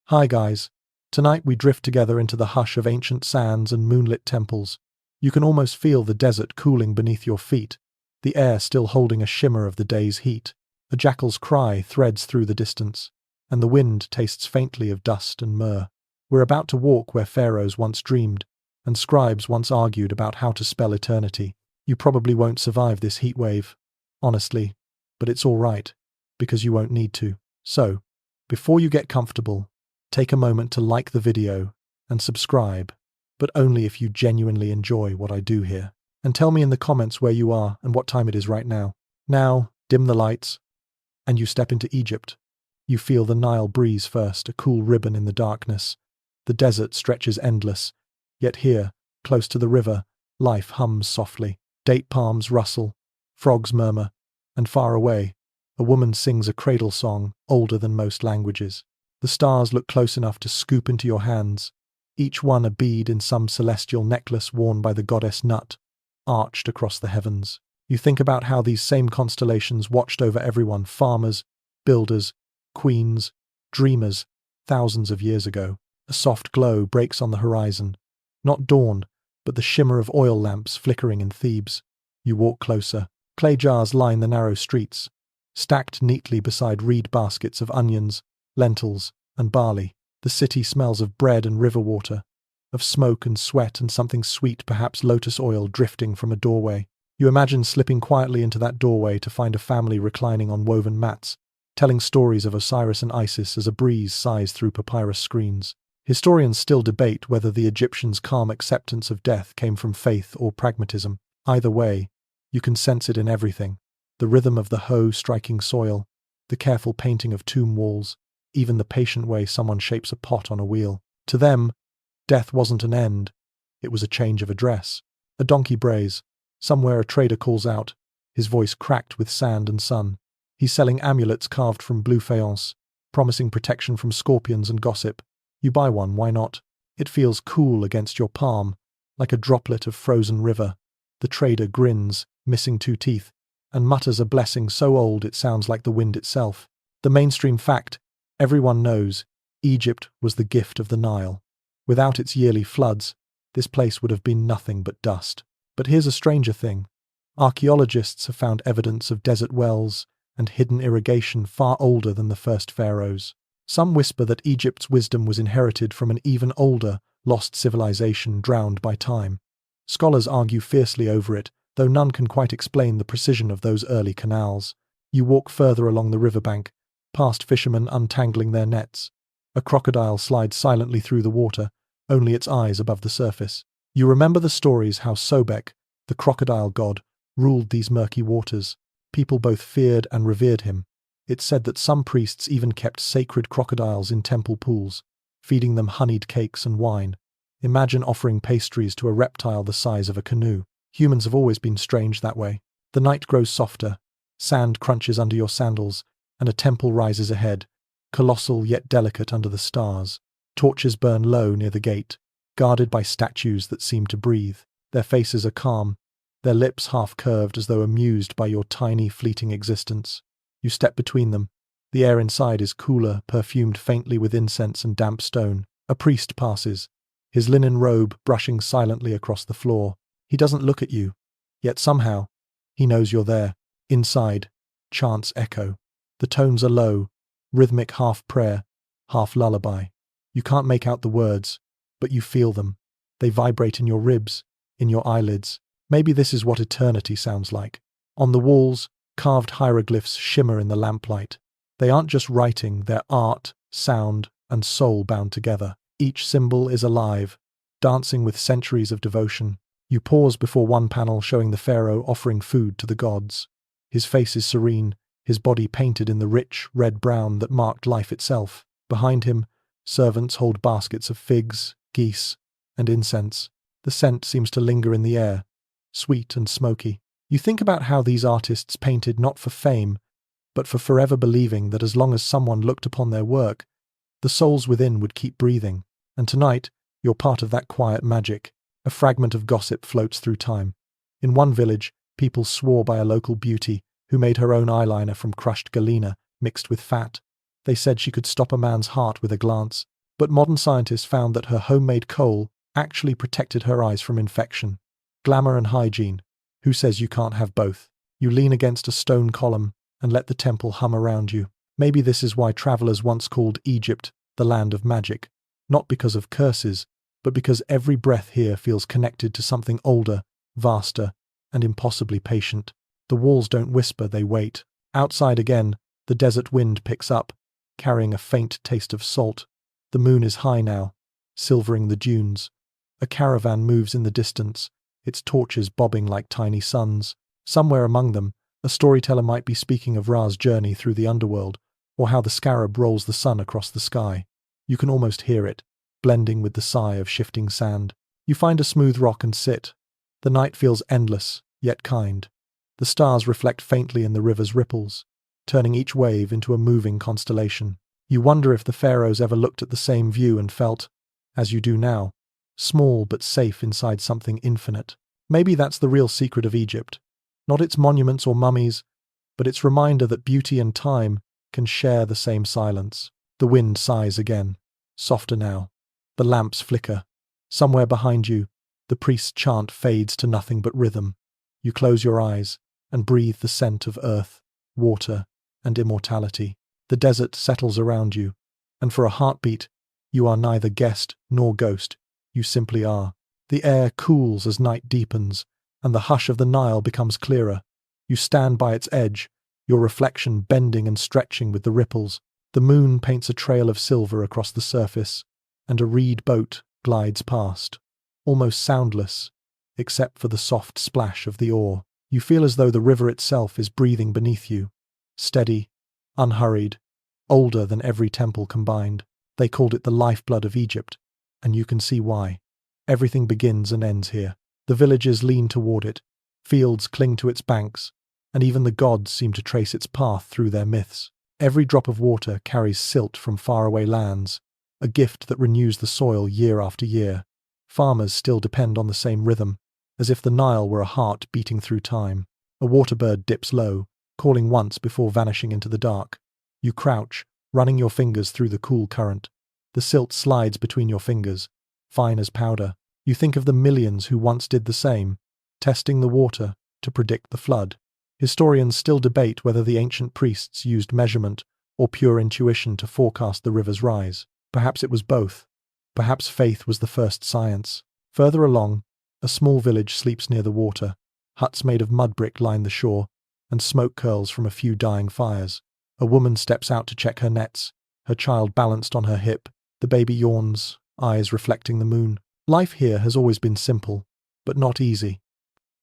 Hi guys. Tonight we drift together into the hush of ancient sands and moonlit temples. You can almost feel the desert cooling beneath your feet, the air still holding a shimmer of the day's heat. A jackal's cry threads through the distance, and the wind tastes faintly of dust and myrrh. We're about to walk where pharaohs once dreamed, and scribes once argued about how to spell eternity. You probably won't survive this heat wave, honestly, but it's all right, because you won't need to. So, before you get comfortable, take a moment to like the video and subscribe, but only if you genuinely enjoy what I do here. And tell me in the comments where you are and what time it is right now. Now, dim the lights, and you step into Egypt. You feel the Nile breeze first, a cool ribbon in the darkness. The desert stretches endless, yet here, close to the river, life hums softly. Date palms rustle, frogs murmur, and far away, a woman sings a cradle song older than most languages. The stars look close enough to scoop into your hands, each one a bead in some celestial necklace worn by the goddess Nut, arched across the heavens. You think about how these same constellations watched over everyone, farmers, builders, queens, dreamers, thousands of years ago. A soft glow breaks on the horizon, not dawn, but the shimmer of oil lamps flickering in Thebes. You walk closer. Clay jars line the narrow streets, stacked neatly beside reed baskets of onions, lentils, and barley. The city smells of bread and river water, of smoke and sweat and something sweet, perhaps lotus oil drifting from a doorway. You imagine slipping quietly into that doorway to find a family reclining on woven mats, telling stories of Osiris and Isis as a breeze sighs through papyrus screens. Historians still debate whether the Egyptians' calm acceptance of death came from faith or pragmatism. Either way, you can sense it in everything. The rhythm of the hoe striking soil, the careful painting of tomb walls, even the patient way someone shapes a pot on a wheel. To them, death wasn't an end, it was a change of address. A donkey brays. Somewhere a trader calls out, his voice cracked with sand and sun. He's selling amulets carved from blue faience, promising protection from scorpions and gossip. You buy one, why not? It feels cool against your palm, like a droplet of frozen river. The trader grins, missing 2 teeth, and mutters a blessing so old it sounds like the wind itself. The mainstream fact, everyone knows, Egypt was the gift of the Nile. Without its yearly floods, this place would have been nothing but dust. But here's a stranger thing. Archaeologists have found evidence of desert wells and hidden irrigation far older than the first pharaohs. Some whisper that Egypt's wisdom was inherited from an even older, lost civilization drowned by time. Scholars argue fiercely over it, though none can quite explain the precision of those early canals. You walk further along the riverbank, past fishermen untangling their nets. A crocodile slides silently through the water, only its eyes above the surface. You remember the stories how Sobek, the crocodile god, ruled these murky waters. People both feared and revered him. It's said that some priests even kept sacred crocodiles in temple pools, feeding them honeyed cakes and wine. Imagine offering pastries to a reptile the size of a canoe. Humans have always been strange that way. The night grows softer, sand crunches under your sandals, and a temple rises ahead, colossal yet delicate under the stars. Torches burn low near the gate, guarded by statues that seem to breathe. Their faces are calm, their lips half curved as though amused by your tiny, fleeting existence. You step between them. The air inside is cooler, perfumed faintly with incense and damp stone. A priest passes, his linen robe brushing silently across the floor. He doesn't look at you, yet somehow, he knows you're there. Inside, chants echo. The tones are low, rhythmic half prayer, half lullaby. You can't make out the words, but you feel them. They vibrate in your ribs, in your eyelids. Maybe this is what eternity sounds like. On the walls, carved hieroglyphs shimmer in the lamplight. They aren't just writing, they're art, sound, and soul bound together. Each symbol is alive, dancing with centuries of devotion. You pause before one panel showing the pharaoh offering food to the gods. His face is serene, his body painted in the rich red-brown that marked life itself. Behind him, servants hold baskets of figs, geese, and incense. The scent seems to linger in the air, sweet and smoky. You think about how these artists painted not for fame, but for forever believing that as long as someone looked upon their work, the souls within would keep breathing. And tonight, you're part of that quiet magic. A fragment of gossip floats through time. In one village, people swore by a local beauty who made her own eyeliner from crushed galena mixed with fat. They said she could stop a man's heart with a glance. But modern scientists found that her homemade coal actually protected her eyes from infection. Glamour and hygiene. Who says you can't have both? You lean against a stone column and let the temple hum around you. Maybe this is why travelers once called Egypt the land of magic. Not because of curses, but because every breath here feels connected to something older, vaster, and impossibly patient. The walls don't whisper, they wait. Outside again, the desert wind picks up, carrying a faint taste of salt. The moon is high now, silvering the dunes. A caravan moves in the distance, its torches bobbing like tiny suns. Somewhere among them, a storyteller might be speaking of Ra's journey through the underworld, or how the scarab rolls the sun across the sky. You can almost hear it, blending with the sigh of shifting sand. You find a smooth rock and sit. The night feels endless, yet kind. The stars reflect faintly in the river's ripples, turning each wave into a moving constellation. You wonder if the pharaohs ever looked at the same view and felt, as you do now, small but safe inside something infinite. Maybe that's the real secret of Egypt. Not its monuments or mummies, but its reminder that beauty and time can share the same silence. The wind sighs again, softer now. The lamps flicker. Somewhere behind you, the priest's chant fades to nothing but rhythm. You close your eyes and breathe the scent of earth, water, and immortality. The desert settles around you, and for a heartbeat, you are neither guest nor ghost. You simply are. The air cools as night deepens, and the hush of the Nile becomes clearer. You stand by its edge, your reflection bending and stretching with the ripples. The moon paints a trail of silver across the surface, and a reed boat glides past, almost soundless, except for the soft splash of the oar. You feel as though the river itself is breathing beneath you, steady, unhurried, older than every temple combined. They called it the lifeblood of Egypt, and you can see why. Everything begins and ends here. The villages lean toward it, fields cling to its banks, and even the gods seem to trace its path through their myths. Every drop of water carries silt from faraway lands, a gift that renews the soil year after year. Farmers still depend on the same rhythm, as if the Nile were a heart beating through time. A waterbird dips low, calling once before vanishing into the dark. You crouch, running your fingers through the cool current. The silt slides between your fingers, fine as powder. You think of the millions who once did the same, testing the water to predict the flood. Historians still debate whether the ancient priests used measurement or pure intuition to forecast the river's rise. Perhaps it was both. Perhaps faith was the first science. Further along, a small village sleeps near the water. Huts made of mud brick line the shore, and smoke curls from a few dying fires. A woman steps out to check her nets, her child balanced on her hip. The baby yawns, eyes reflecting the moon. Life here has always been simple, but not easy.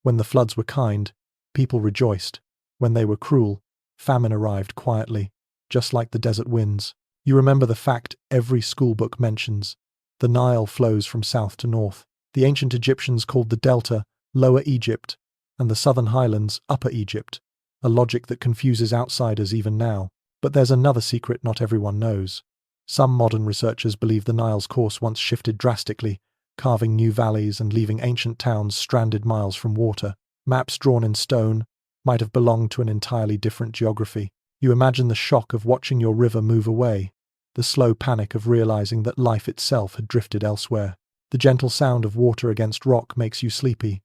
When the floods were kind, people rejoiced. When they were cruel, famine arrived quietly, just like the desert winds. You remember the fact every schoolbook mentions. The Nile flows from south to north. The ancient Egyptians called the delta Lower Egypt, and the southern highlands Upper Egypt, a logic that confuses outsiders even now. But there's another secret not everyone knows. Some modern researchers believe the Nile's course once shifted drastically, carving new valleys and leaving ancient towns stranded miles from water. Maps drawn in stone might have belonged to an entirely different geography. You imagine the shock of watching your river move away, the slow panic of realizing that life itself had drifted elsewhere. The gentle sound of water against rock makes you sleepy.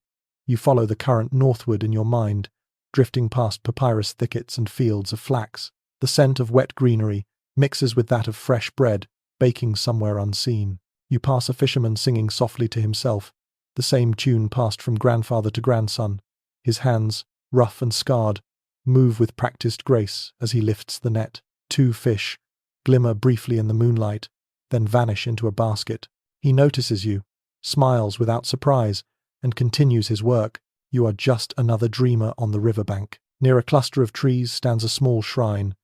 You follow the current northward in your mind, drifting past papyrus thickets and fields of flax. The scent of wet greenery mixes with that of fresh bread, baking somewhere unseen. You pass a fisherman singing softly to himself, the same tune passed from grandfather to grandson. His hands, rough and scarred, move with practiced grace as he lifts the net. 2 fish glimmer briefly in the moonlight, then vanish into a basket. He notices you, smiles without surprise, and continues his work. You are just another dreamer on the riverbank. Near a cluster of trees stands a small shrine.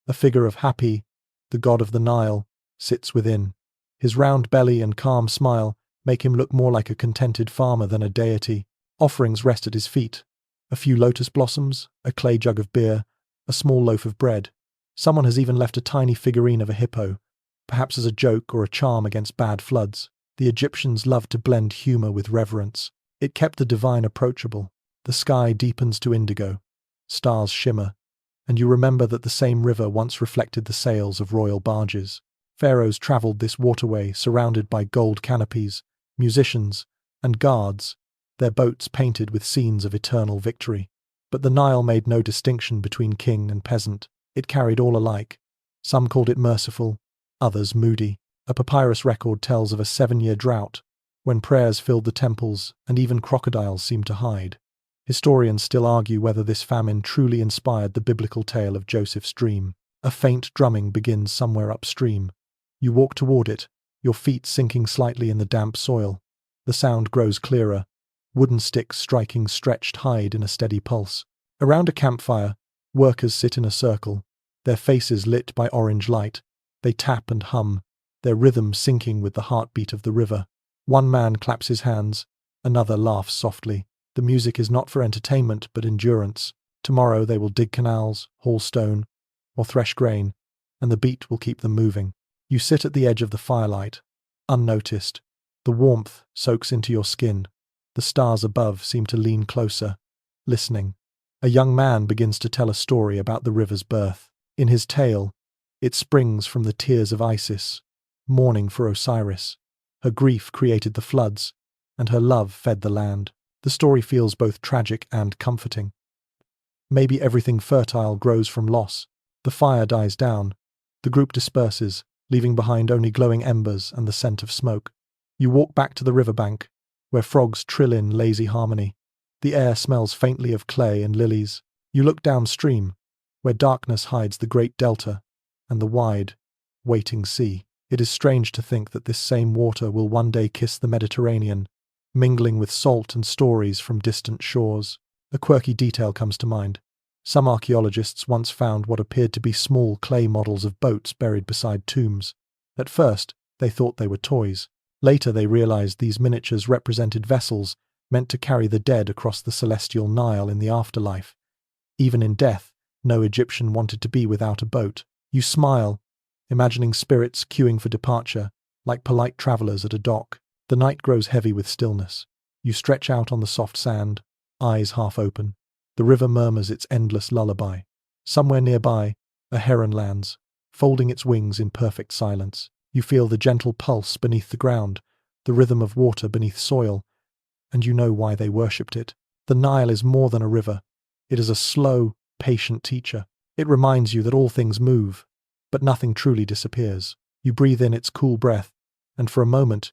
A figure of Hapi, the god of the Nile, sits within. His round belly and calm smile make him look more like a contented farmer than a deity. Offerings rest at his feet. A few lotus blossoms, a clay jug of beer, a small loaf of bread. Someone has even left a tiny figurine of a hippo, perhaps as a joke or a charm against bad floods. The Egyptians loved to blend humor with reverence. It kept the divine approachable. The sky deepens to indigo. Stars shimmer, and you remember that the same river once reflected the sails of royal barges. Pharaohs travelled this waterway surrounded by gold canopies, musicians, and guards, their boats painted with scenes of eternal victory. But the Nile made no distinction between king and peasant. It carried all alike. Some called it merciful, others moody. A papyrus record tells of a 7-year drought, when prayers filled the temples and even crocodiles seemed to hide. Historians still argue whether this famine truly inspired the biblical tale of Joseph's dream. A faint drumming begins somewhere upstream. You walk toward it, your feet sinking slightly in the damp soil. The sound grows clearer, wooden sticks striking stretched hide in a steady pulse. Around a campfire, workers sit in a circle, their faces lit by orange light. They tap and hum, their rhythm syncing with the heartbeat of the river. One man claps his hands, another laughs softly. The music is not for entertainment but endurance. Tomorrow they will dig canals, haul stone, or thresh grain, and the beat will keep them moving. You sit at the edge of the firelight, unnoticed. The warmth soaks into your skin. The stars above seem to lean closer, listening. A young man begins to tell a story about the river's birth. In his tale, it springs from the tears of Isis, mourning for Osiris. Her grief created the floods, and her love fed the land. The story feels both tragic and comforting. Maybe everything fertile grows from loss. The fire dies down. The group disperses, leaving behind only glowing embers and the scent of smoke. You walk back to the riverbank, where frogs trill in lazy harmony. The air smells faintly of clay and lilies. You look downstream, where darkness hides the great delta and the wide, waiting sea. It is strange to think that this same water will one day kiss the Mediterranean, mingling with salt and stories from distant shores. A quirky detail comes to mind. Some archaeologists once found what appeared to be small clay models of boats buried beside tombs. At first, they thought they were toys. Later they realized these miniatures represented vessels meant to carry the dead across the celestial Nile in the afterlife. Even in death, no Egyptian wanted to be without a boat. You smile, imagining spirits queuing for departure, like polite travelers at a dock. The night grows heavy with stillness. You stretch out on the soft sand, eyes half open. The river murmurs its endless lullaby. Somewhere nearby, a heron lands, folding its wings in perfect silence. You feel the gentle pulse beneath the ground, the rhythm of water beneath soil, and you know why they worshipped it. The Nile is more than a river. It is a slow, patient teacher. It reminds you that all things move, but nothing truly disappears. You breathe in its cool breath, and for a moment,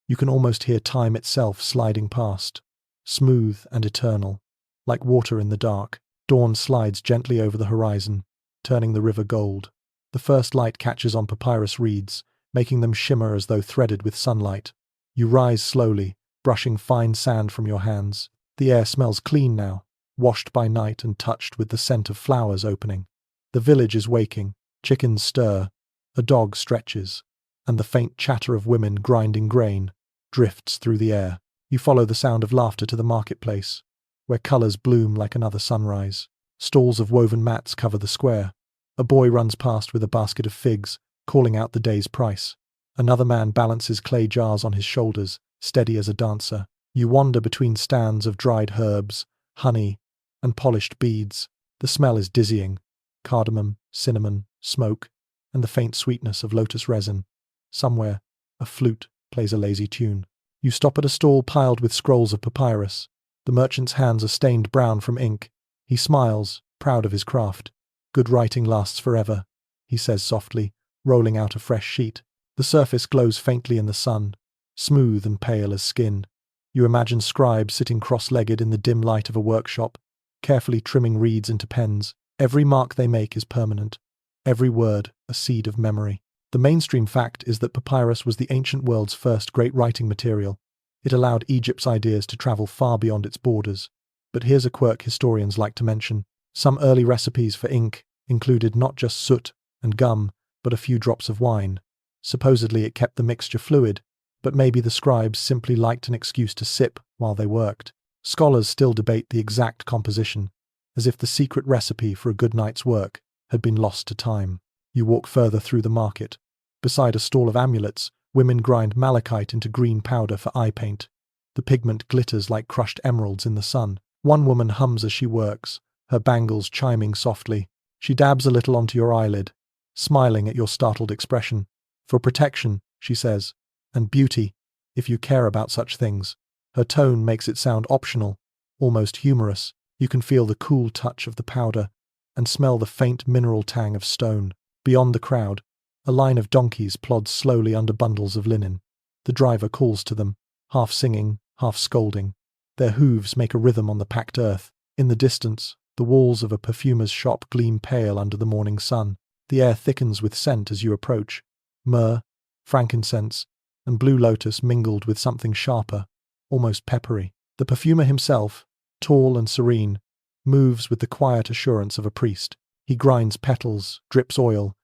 you can almost hear time itself sliding past, smooth and eternal. Like water in the dark, dawn slides gently over the horizon, turning the river gold. The first light catches on papyrus reeds, making them shimmer as though threaded with sunlight. You rise slowly, brushing fine sand from your hands. The air smells clean now, washed by night and touched with the scent of flowers opening. The village is waking, chickens stir, a dog stretches, and the faint chatter of women grinding grain drifts through the air. You follow the sound of laughter to the marketplace, where colours bloom like another sunrise. Stalls of woven mats cover the square. A boy runs past with a basket of figs, calling out the day's price. Another man balances clay jars on his shoulders, steady as a dancer. You wander between stands of dried herbs, honey, and polished beads. The smell is dizzying. Cardamom, cinnamon, smoke, and the faint sweetness of lotus resin. Somewhere, a flute plays a lazy tune. You stop at a stall piled with scrolls of papyrus. The merchant's hands are stained brown from ink. He smiles, proud of his craft. "Good writing lasts forever," he says softly, rolling out a fresh sheet. The surface glows faintly in the sun, smooth and pale as skin. You imagine scribes sitting cross-legged in the dim light of a workshop, carefully trimming reeds into pens. Every mark they make is permanent, every word a seed of memory. The mainstream fact is that papyrus was the ancient world's first great writing material. It allowed Egypt's ideas to travel far beyond its borders. But here's a quirk historians like to mention. Some early recipes for ink included not just soot and gum, but a few drops of wine. Supposedly it kept the mixture fluid, but maybe the scribes simply liked an excuse to sip while they worked. Scholars still debate the exact composition, as if the secret recipe for a good night's work had been lost to time. You walk further through the market. Beside a stall of amulets, women grind malachite into green powder for eye paint. The pigment glitters like crushed emeralds in the sun. One woman hums as she works, her bangles chiming softly. She dabs a little onto your eyelid, smiling at your startled expression. For protection, she says, and beauty, if you care about such things. Her tone makes it sound optional, almost humorous. You can feel the cool touch of the powder and smell the faint mineral tang of stone. Beyond the crowd, a line of donkeys plods slowly under bundles of linen. The driver calls to them, half singing, half scolding. Their hooves make a rhythm on the packed earth. In the distance, the walls of a perfumer's shop gleam pale under the morning sun. The air thickens with scent as you approach. Myrrh, frankincense, and blue lotus mingled with something sharper, almost peppery. The perfumer himself, tall and serene, moves with the quiet assurance of a priest. He grinds petals, drips oil,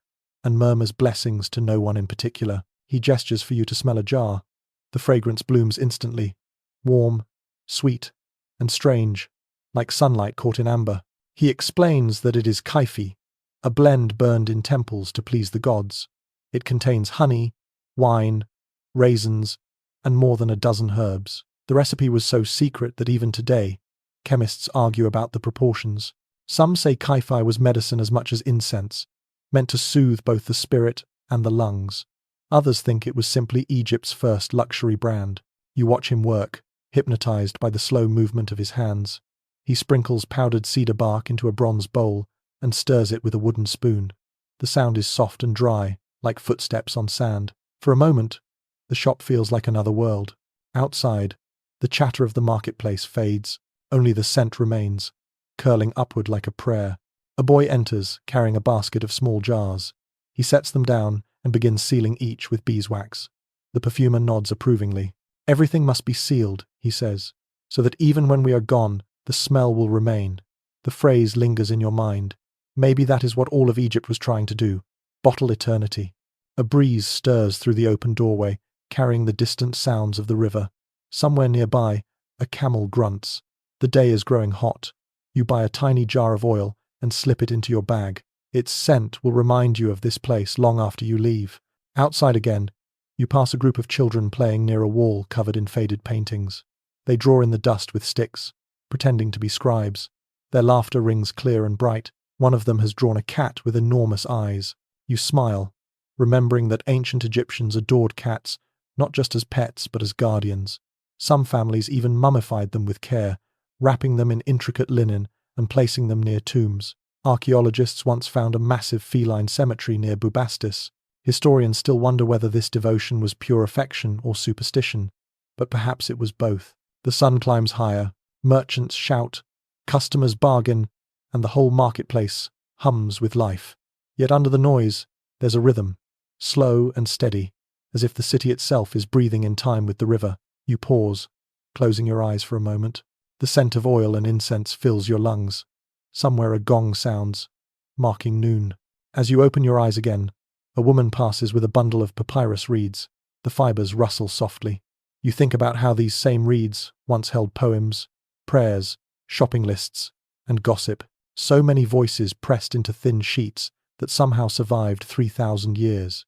and murmurs blessings to no one in particular. He gestures for you to smell a jar. The fragrance blooms instantly, warm, sweet, and strange, like sunlight caught in amber. He explains that it is kaifi, a blend burned in temples to please the gods. It contains honey, wine, raisins, and more than a dozen herbs. The recipe was so secret that even today, chemists argue about the proportions. Some say kaifi was medicine as much as incense, meant to soothe both the spirit and the lungs. Others think it was simply Egypt's first luxury brand. You watch him work, hypnotized by the slow movement of his hands. He sprinkles powdered cedar bark into a bronze bowl and stirs it with a wooden spoon. The sound is soft and dry, like footsteps on sand. For a moment, the shop feels like another world. Outside, the chatter of the marketplace fades. Only the scent remains, curling upward like a prayer. A boy enters, carrying a basket of small jars. He sets them down and begins sealing each with beeswax. The perfumer nods approvingly. Everything must be sealed, he says, so that even when we are gone, the smell will remain. The phrase lingers in your mind. Maybe that is what all of Egypt was trying to do. Bottle eternity. A breeze stirs through the open doorway, carrying the distant sounds of the river. Somewhere nearby, a camel grunts. The day is growing hot. You buy a tiny jar of oil and slip it into your bag. Its scent will remind you of this place long after you leave. Outside again, you pass a group of children playing near a wall covered in faded paintings. They draw in the dust with sticks, pretending to be scribes. Their laughter rings clear and bright. One of them has drawn a cat with enormous eyes. You smile, remembering that ancient Egyptians adored cats, not just as pets but as guardians. Some families even mummified them with care, wrapping them in intricate linen and placing them near tombs. Archaeologists once found a massive feline cemetery near Bubastis. Historians still wonder whether this devotion was pure affection or superstition, but perhaps it was both. The sun climbs higher, merchants shout, customers bargain, and the whole marketplace hums with life. Yet under the noise, there's a rhythm, slow and steady, as if the city itself is breathing in time with the river. You pause, closing your eyes for a moment. The scent of oil and incense fills your lungs. Somewhere a gong sounds, marking noon. As you open your eyes again, a woman passes with a bundle of papyrus reeds. The fibers rustle softly. You think about how these same reeds once held poems, prayers, shopping lists, and gossip. So many voices pressed into thin sheets that somehow survived 3,000 years.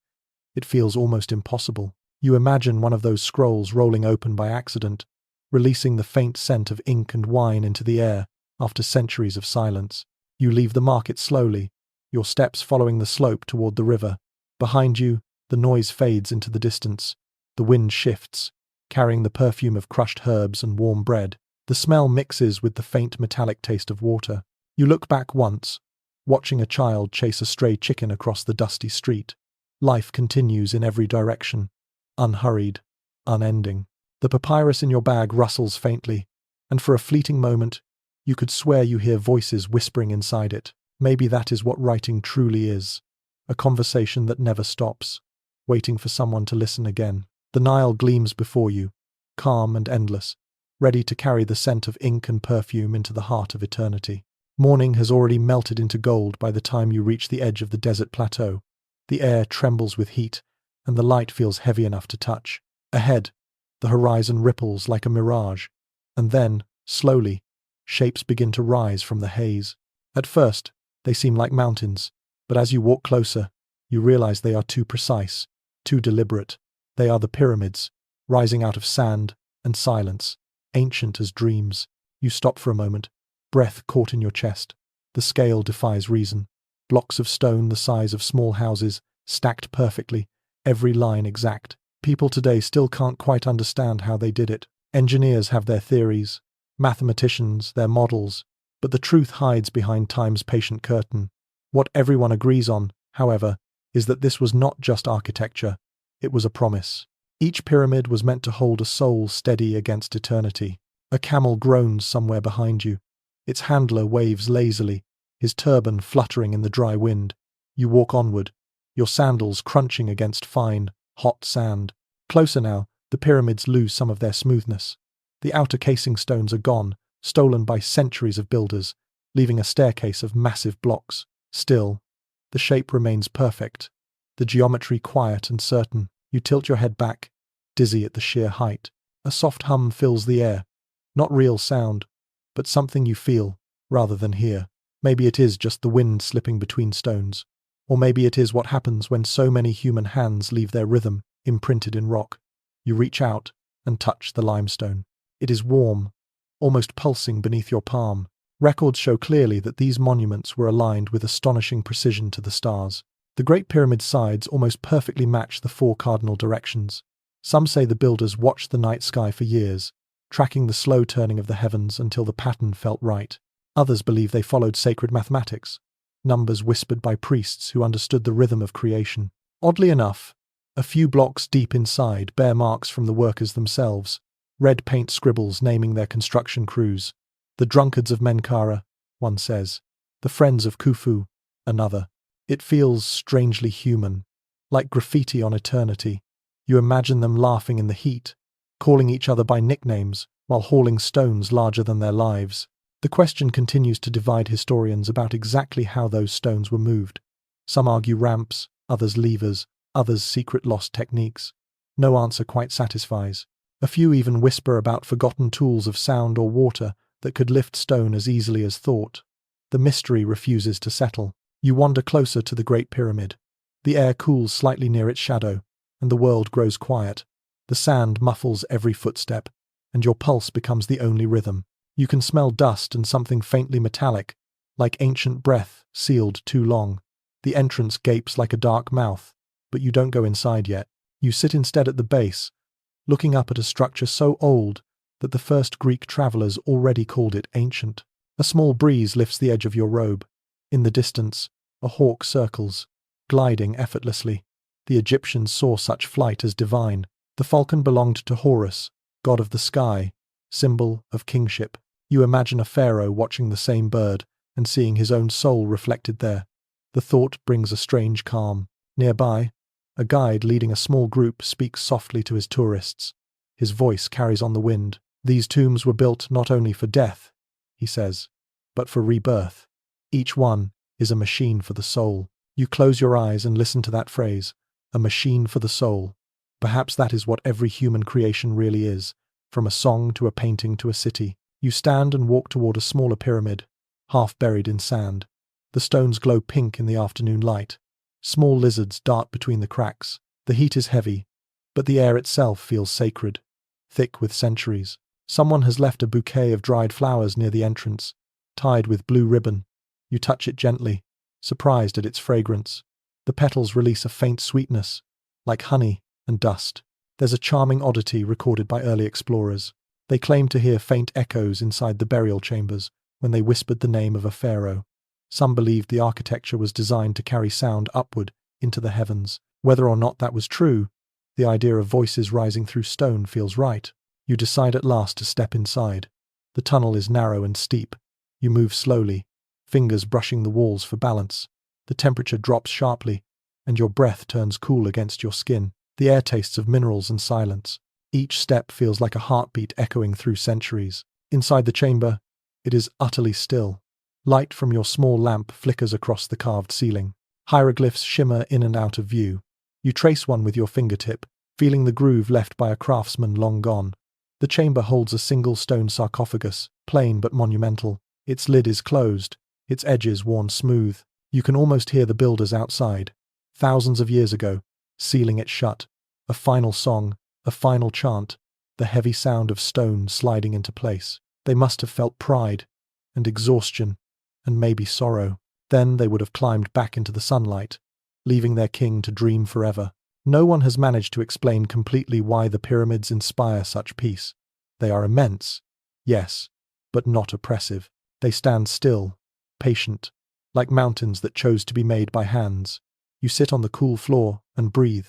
It feels almost impossible. You imagine one of those scrolls rolling open by accident, releasing the faint scent of ink and wine into the air after centuries of silence. You leave the market slowly, your steps following the slope toward the river. Behind you, the noise fades into the distance. The wind shifts, carrying the perfume of crushed herbs and warm bread. The smell mixes with the faint metallic taste of water. You look back once, watching a child chase a stray chicken across the dusty street. Life continues in every direction, unhurried, unending. The papyrus in your bag rustles faintly, and for a fleeting moment, you could swear you hear voices whispering inside it. Maybe that is what writing truly is, a conversation that never stops, waiting for someone to listen again. The Nile gleams before you, calm and endless, ready to carry the scent of ink and perfume into the heart of eternity. Morning has already melted into gold by the time you reach the edge of the desert plateau. The air trembles with heat, and the light feels heavy enough to touch. Ahead, the horizon ripples like a mirage, and then, slowly, shapes begin to rise from the haze. At first, they seem like mountains, but as you walk closer, you realize they are too precise, too deliberate. They are the pyramids, rising out of sand and silence, ancient as dreams. You stop for a moment, breath caught in your chest. The scale defies reason. Blocks of stone the size of small houses, stacked perfectly, every line exact. People today still can't quite understand how they did it. Engineers have their theories, mathematicians their models, but the truth hides behind time's patient curtain. What everyone agrees on, however, is that this was not just architecture, it was a promise. Each pyramid was meant to hold a soul steady against eternity. A camel groans somewhere behind you. Its handler waves lazily, his turban fluttering in the dry wind. You walk onward, your sandals crunching against fine, hot sand. Closer now, the pyramids lose some of their smoothness. The outer casing stones are gone, stolen by centuries of builders, leaving a staircase of massive blocks. Still, the shape remains perfect, the geometry quiet and certain. You tilt your head back, dizzy at the sheer height. A soft hum fills the air. Not real sound, but something you feel, rather than hear. Maybe it is just the wind slipping between stones. Or maybe it is what happens when so many human hands leave their rhythm imprinted in rock. You reach out and touch the limestone. It is warm, almost pulsing beneath your palm. Records show clearly that these monuments were aligned with astonishing precision to the stars. The Great Pyramid's sides almost perfectly match the 4 cardinal directions. Some say the builders watched the night sky for years, tracking the slow turning of the heavens until the pattern felt right. Others believe they followed sacred mathematics, numbers whispered by priests who understood the rhythm of creation. Oddly enough, a few blocks deep inside bear marks from the workers themselves, red paint scribbles naming their construction crews. The drunkards of Menkaure, one says. The friends of Khufu, another. It feels strangely human, like graffiti on eternity. You imagine them laughing in the heat, calling each other by nicknames while hauling stones larger than their lives. The question continues to divide historians about exactly how those stones were moved. Some argue ramps, others levers, others secret lost techniques. No answer quite satisfies. A few even whisper about forgotten tools of sound or water that could lift stone as easily as thought. The mystery refuses to settle. You wander closer to the Great Pyramid. The air cools slightly near its shadow, and the world grows quiet. The sand muffles every footstep, and your pulse becomes the only rhythm. You can smell dust and something faintly metallic, like ancient breath sealed too long. The entrance gapes like a dark mouth, but you don't go inside yet. You sit instead at the base, looking up at a structure so old that the first Greek travelers already called it ancient. A small breeze lifts the edge of your robe. In the distance, a hawk circles, gliding effortlessly. The Egyptians saw such flight as divine. The falcon belonged to Horus, god of the sky, symbol of kingship. You imagine a pharaoh watching the same bird and seeing his own soul reflected there. The thought brings a strange calm. Nearby, a guide leading a small group speaks softly to his tourists. His voice carries on the wind. These tombs were built not only for death, he says, but for rebirth. Each one is a machine for the soul. You close your eyes and listen to that phrase, a machine for the soul. Perhaps that is what every human creation really is, from a song to a painting to a city. You stand and walk toward a smaller pyramid, half buried in sand. The stones glow pink in the afternoon light. Small lizards dart between the cracks. The heat is heavy, but the air itself feels sacred, thick with centuries. Someone has left a bouquet of dried flowers near the entrance, tied with blue ribbon. You touch it gently, surprised at its fragrance. The petals release a faint sweetness, like honey and dust. There's a charming oddity recorded by early explorers. They claim to hear faint echoes inside the burial chambers when they whispered the name of a pharaoh. Some believed the architecture was designed to carry sound upward into the heavens. Whether or not that was true, the idea of voices rising through stone feels right. You decide at last to step inside. The tunnel is narrow and steep. You move slowly, fingers brushing the walls for balance. The temperature drops sharply, and your breath turns cool against your skin. The air tastes of minerals and silence. Each step feels like a heartbeat echoing through centuries. Inside the chamber, it is utterly still. Light from your small lamp flickers across the carved ceiling. Hieroglyphs shimmer in and out of view. You trace one with your fingertip, feeling the groove left by a craftsman long gone. The chamber holds a single stone sarcophagus, plain but monumental. Its lid is closed, its edges worn smooth. You can almost hear the builders outside, thousands of years ago, sealing it shut. A final song, a final chant, the heavy sound of stone sliding into place. They must have felt pride and exhaustion and maybe sorrow. Then they would have climbed back into the sunlight, leaving their king to dream forever. No one has managed to explain completely why the pyramids inspire such peace. They are immense, yes, but not oppressive. They stand still, patient, like mountains that chose to be made by hands. You sit on the cool floor and breathe.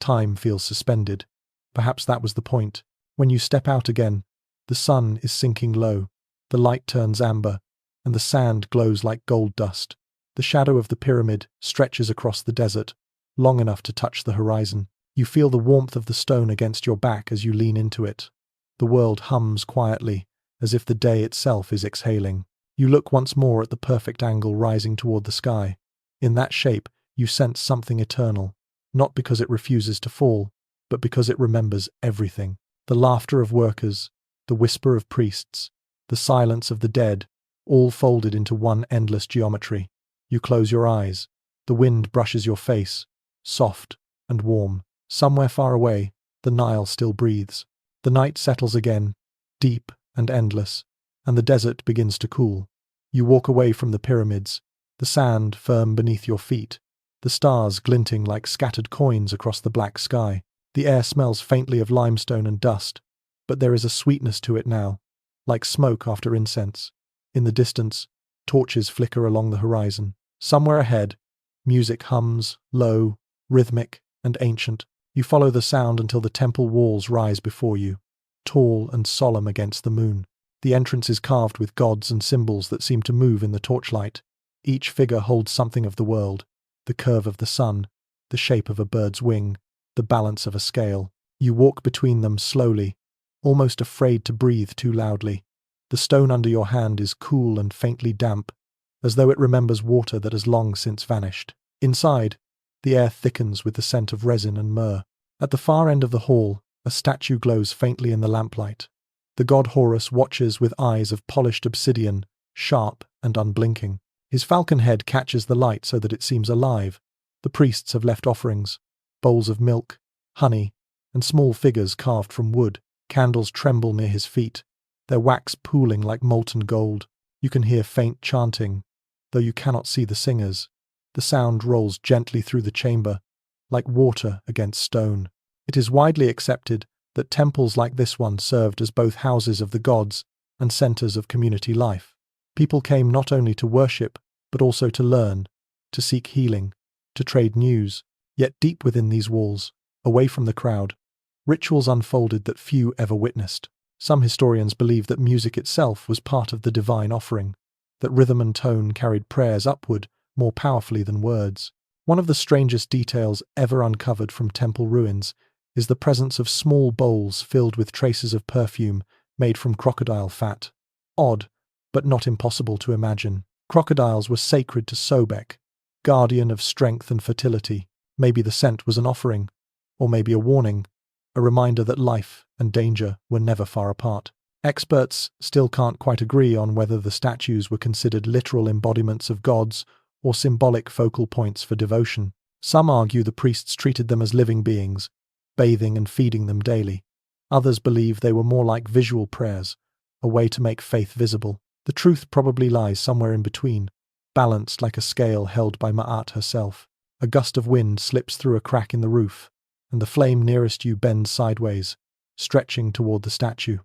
Time feels suspended. Perhaps that was the point. When you step out again, the sun is sinking low, the light turns amber, and the sand glows like gold dust. The shadow of the pyramid stretches across the desert, long enough to touch the horizon. You feel the warmth of the stone against your back as you lean into it. The world hums quietly, as if the day itself is exhaling. You look once more at the perfect angle rising toward the sky. In that shape, you sense something eternal, not because it refuses to fall, but because it remembers everything. The laughter of workers, the whisper of priests, the silence of the dead, all folded into one endless geometry. You close your eyes. The wind brushes your face, soft and warm. Somewhere far away, the Nile still breathes. The night settles again, deep and endless, and the desert begins to cool. You walk away from the pyramids, the sand firm beneath your feet, the stars glinting like scattered coins across the black sky. The air smells faintly of limestone and dust, but there is a sweetness to it now, like smoke after incense. In the distance, torches flicker along the horizon. Somewhere ahead, music hums, low, rhythmic, and ancient. You follow the sound until the temple walls rise before you, tall and solemn against the moon. The entrance is carved with gods and symbols that seem to move in the torchlight. Each figure holds something of the world: the curve of the sun, the shape of a bird's wing, the balance of a scale. You walk between them slowly, almost afraid to breathe too loudly. The stone under your hand is cool and faintly damp, as though it remembers water that has long since vanished. Inside, the air thickens with the scent of resin and myrrh. At the far end of the hall, a statue glows faintly in the lamplight. The god Horus watches with eyes of polished obsidian, sharp and unblinking. His falcon head catches the light so that it seems alive. The priests have left offerings: bowls of milk, honey, and small figures carved from wood. Candles tremble near his feet, their wax pooling like molten gold. You can hear faint chanting, though you cannot see the singers. The sound rolls gently through the chamber, like water against stone. It is widely accepted that temples like this one served as both houses of the gods and centers of community life. People came not only to worship, but also to learn, to seek healing, to trade news. Yet deep within these walls, away from the crowd, rituals unfolded that few ever witnessed. Some historians believe that music itself was part of the divine offering, that rhythm and tone carried prayers upward more powerfully than words. One of the strangest details ever uncovered from temple ruins is the presence of small bowls filled with traces of perfume made from crocodile fat. Odd, but not impossible to imagine. Crocodiles were sacred to Sobek, guardian of strength and fertility. Maybe the scent was an offering, or maybe a warning, a reminder that life and danger were never far apart. Experts still can't quite agree on whether the statues were considered literal embodiments of gods or symbolic focal points for devotion. Some argue the priests treated them as living beings, bathing and feeding them daily. Others believe they were more like visual prayers, a way to make faith visible. The truth probably lies somewhere in between, balanced like a scale held by Ma'at herself. A gust of wind slips through a crack in the roof, and the flame nearest you bends sideways, stretching toward the statue.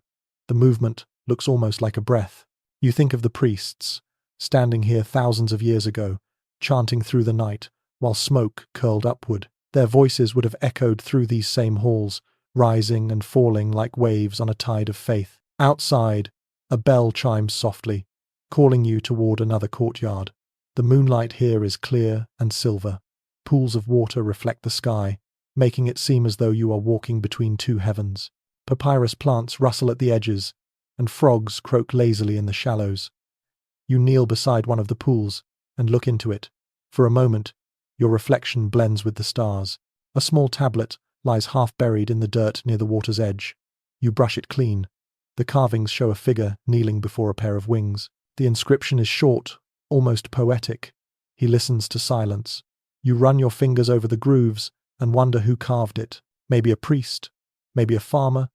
The movement looks almost like a breath. You think of the priests, standing here thousands of years ago, chanting through the night, while smoke curled upward. Their voices would have echoed through these same halls, rising and falling like waves on a tide of faith. Outside, a bell chimes softly, calling you toward another courtyard. The moonlight here is clear and silver. Pools of water reflect the sky, making it seem as though you are walking between two heavens. Papyrus plants rustle at the edges, and frogs croak lazily in the shallows. You kneel beside one of the pools and look into it. For a moment, your reflection blends with the stars. A small tablet lies half buried in the dirt near the water's edge. You brush it clean. The carvings show a figure kneeling before a pair of wings. The inscription is short, almost poetic. He listens to silence. You run your fingers over the grooves and wonder who carved it. Maybe a priest, maybe a farmer,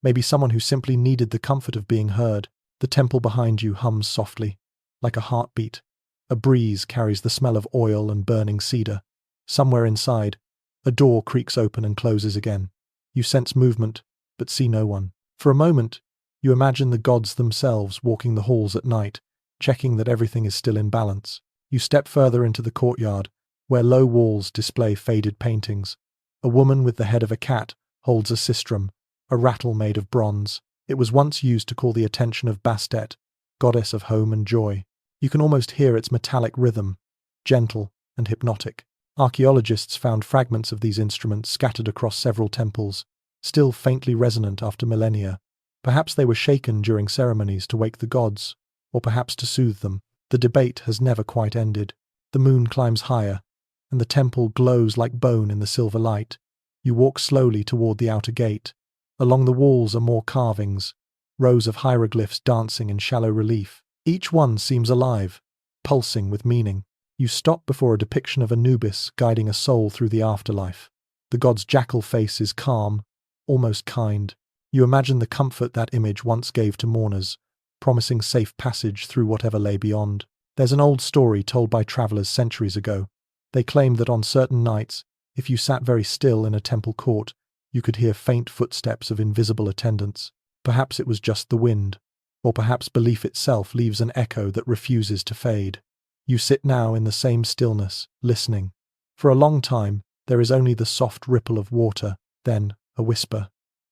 maybe someone who simply needed the comfort of being heard. The temple behind you hums softly, like a heartbeat. A breeze carries the smell of oil and burning cedar. Somewhere inside, A door creaks open and closes again. You sense movement, but see no one. For a moment, you imagine the gods themselves walking the halls at night, checking that everything is still in balance. You step further into the courtyard, where low walls display faded paintings. A woman with the head of a cat holds a sistrum, a rattle made of bronze. It was once used to call the attention of Bastet, goddess of home and joy. You can almost hear its metallic rhythm, gentle and hypnotic. Archaeologists found fragments of these instruments scattered across several temples, still faintly resonant after millennia. Perhaps they were shaken during ceremonies to wake the gods, or perhaps to soothe them. The debate has never quite ended. The moon climbs higher, and the temple glows like bone in the silver light. You walk slowly toward the outer gate. Along the walls are more carvings, rows of hieroglyphs dancing in shallow relief. Each one seems alive, pulsing with meaning. You stop before a depiction of Anubis guiding a soul through the afterlife. The god's jackal face is calm, almost kind. You imagine the comfort that image once gave to mourners, promising safe passage through whatever lay beyond. There's an old story told by travelers centuries ago. They claimed that on certain nights, if you sat very still in a temple court, you could hear faint footsteps of invisible attendants. Perhaps it was just the wind, or perhaps belief itself leaves an echo that refuses to fade. You sit now in the same stillness, listening. For a long time, there is only the soft ripple of water, then a whisper.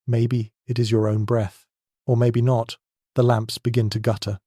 Maybe it is your own breath, or maybe not. The lamps begin to gutter.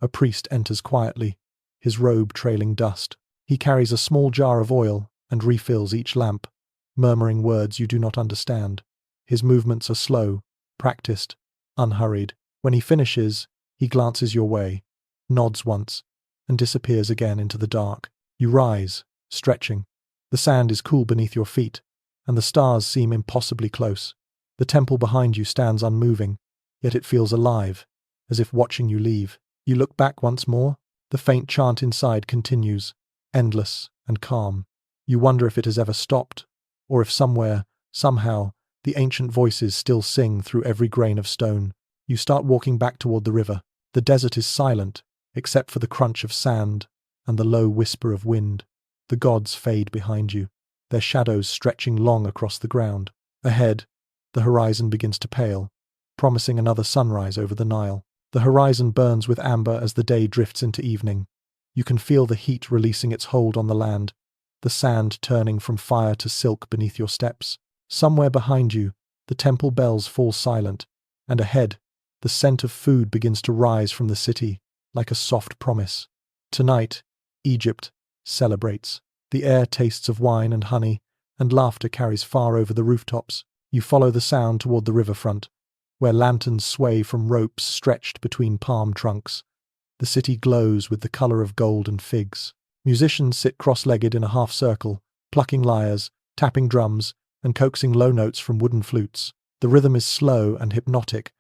A priest enters quietly, his robe trailing dust. He carries a small jar of oil and refills each lamp, murmuring words you do not understand. His movements are slow, practiced, unhurried. When he finishes, he glances your way, nods once, and disappears again into the dark. You rise, stretching. The sand is cool beneath your feet, and the stars seem impossibly close. The temple behind you stands unmoving, yet it feels alive, as if watching you leave. You look back once more. The faint chant inside continues, endless and calm. You wonder if it has ever stopped, or if somewhere, somehow, the ancient voices still sing through every grain of stone. You start walking back toward the river. The desert is silent, except for the crunch of sand and the low whisper of wind. The gods fade behind you, their shadows stretching long across the ground. Ahead, the horizon begins to pale, promising another sunrise over the Nile. The horizon burns with amber as the day drifts into evening. You can feel the heat releasing its hold on the land, the sand turning from fire to silk beneath your steps. Somewhere behind you, the temple bells fall silent, and ahead, the scent of food begins to rise from the city, like a soft promise. Tonight, Egypt celebrates. The air tastes of wine and honey, and laughter carries far over the rooftops. You follow the sound toward the riverfront, where lanterns sway from ropes stretched between palm trunks. The city glows with the color of gold and figs. Musicians sit cross-legged in a half-circle, plucking lyres, tapping drums, and coaxing low notes from wooden flutes. The rhythm is slow and hypnotic,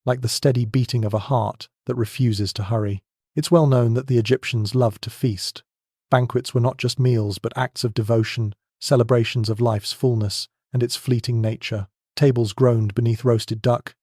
like the steady beating of a heart that refuses to hurry. It's well known that the Egyptians loved to feast. Banquets were not just meals, but acts of devotion, celebrations of life's fullness and its fleeting nature. Tables groaned beneath roasted duck,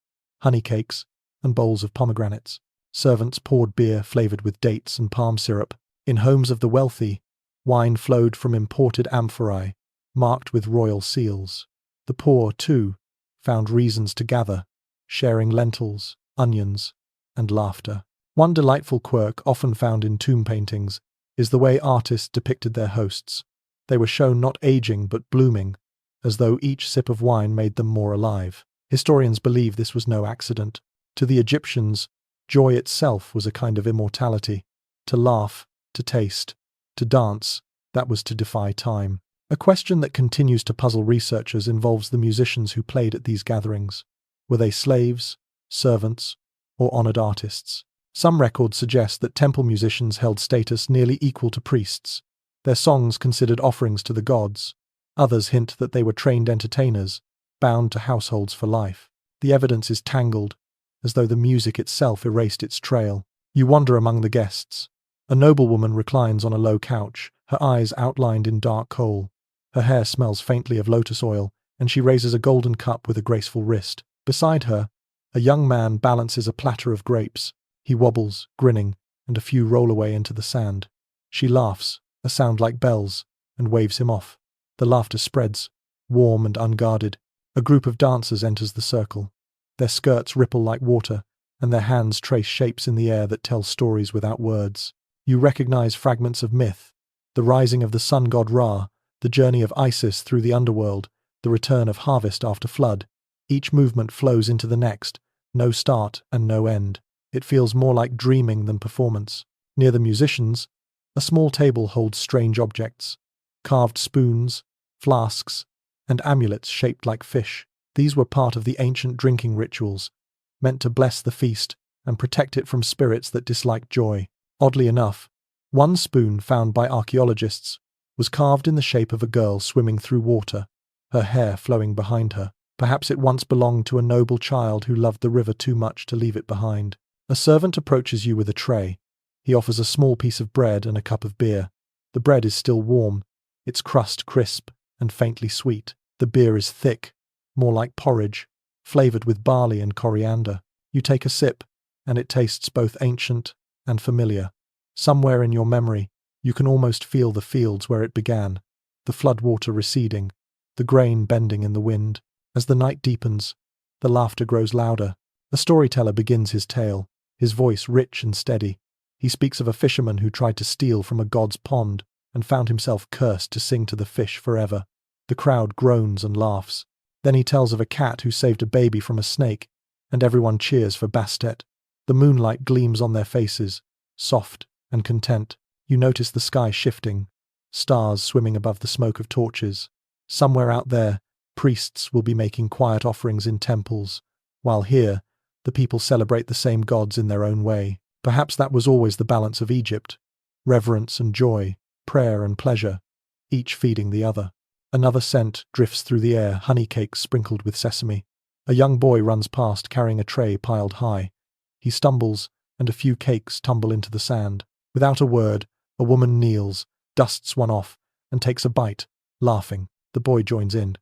honey cakes, and bowls of pomegranates. Servants poured beer flavored with dates and palm syrup. In homes of the wealthy, wine flowed from imported amphorae, marked with royal seals. The poor, too, found reasons to gather, sharing lentils, onions, and laughter. One delightful quirk often found in tomb paintings is the way artists depicted their hosts. They were shown not aging but blooming, as though each sip of wine made them more alive. Historians believe this was no accident. To the Egyptians, joy itself was a kind of immortality. To laugh, to taste, to dance, that was to defy time. A question that continues to puzzle researchers involves the musicians who played at these gatherings. Were they slaves, servants, or honored artists? Some records suggest that temple musicians held status nearly equal to priests, their songs considered offerings to the gods. Others hint that they were trained entertainers, bound to households for life. The evidence is tangled, as though the music itself erased its trail. You wander among the guests. A noblewoman reclines on a low couch, her eyes outlined in dark kohl. Her hair smells faintly of lotus oil, and she raises a golden cup with a graceful wrist. Beside her, a young man balances a platter of grapes. He wobbles, grinning, and a few roll away into the sand. She laughs, a sound like bells, and waves him off. The laughter spreads, warm and unguarded. A group of dancers enters the circle. Their skirts ripple like water, and their hands trace shapes in the air that tell stories without words. You recognize fragments of myth, the rising of the sun god Ra, the journey of Isis through the underworld, the return of harvest after flood. Each movement flows into the next, no start and no end. It feels more like dreaming than performance. Near the musicians, a small table holds strange objects, carved spoons, flasks, and amulets shaped like fish. These were part of the ancient drinking rituals, meant to bless the feast and protect it from spirits that disliked joy. Oddly enough, one spoon found by archaeologists was carved in the shape of a girl swimming through water, her hair flowing behind her. Perhaps it once belonged to a noble child who loved the river too much to leave it behind. A servant approaches you with a tray. He offers a small piece of bread and a cup of beer. The bread is still warm, its crust crisp and faintly sweet. The beer is thick, more like porridge, flavored with barley and coriander. You take a sip, and it tastes both ancient and familiar. Somewhere in your memory, you can almost feel the fields where it began, the floodwater receding, the grain bending in the wind. As the night deepens, the laughter grows louder. A storyteller begins his tale, his voice rich and steady. He speaks of a fisherman who tried to steal from a god's pond and found himself cursed to sing to the fish forever. The crowd groans and laughs. Then he tells of a cat who saved a baby from a snake, and everyone cheers for Bastet. The moonlight gleams on their faces, soft and content. You notice the sky shifting, stars swimming above the smoke of torches. Somewhere out there, priests will be making quiet offerings in temples, while here, the people celebrate the same gods in their own way. Perhaps that was always the balance of Egypt: reverence and joy, prayer and pleasure, each feeding the other. Another scent drifts through the air, honey cakes sprinkled with sesame. A young boy runs past carrying a tray piled high. He stumbles, and a few cakes tumble into the sand. Without a word, a woman kneels, dusts one off, and takes a bite, laughing. The boy joins in.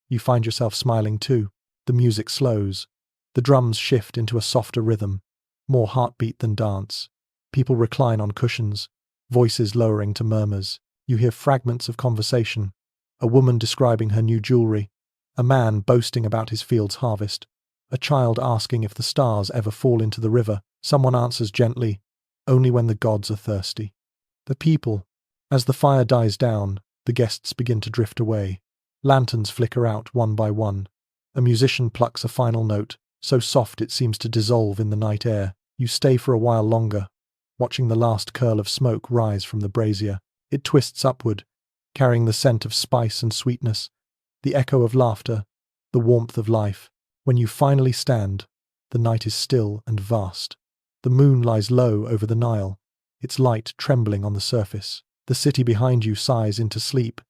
You find yourself smiling too. The music slows. The drums shift into a softer rhythm, more heartbeat than dance. People recline on cushions, voices lowering to murmurs. You hear fragments of conversation. A woman describing her new jewelry, a man boasting about his field's harvest, a child asking if the stars ever fall into the river. Someone answers gently, "Only when the gods are thirsty." The people, as the fire dies down, the guests begin to drift away. Lanterns flicker out one by one. A musician plucks a final note, so soft it seems to dissolve in the night air. You stay for a while longer, watching the last curl of smoke rise from the brazier. It twists upward, carrying the scent of spice and sweetness, the echo of laughter, the warmth of life. When you finally stand, the night is still and vast. The moon lies low over the Nile, its light trembling on the surface. The city behind you sighs into sleep,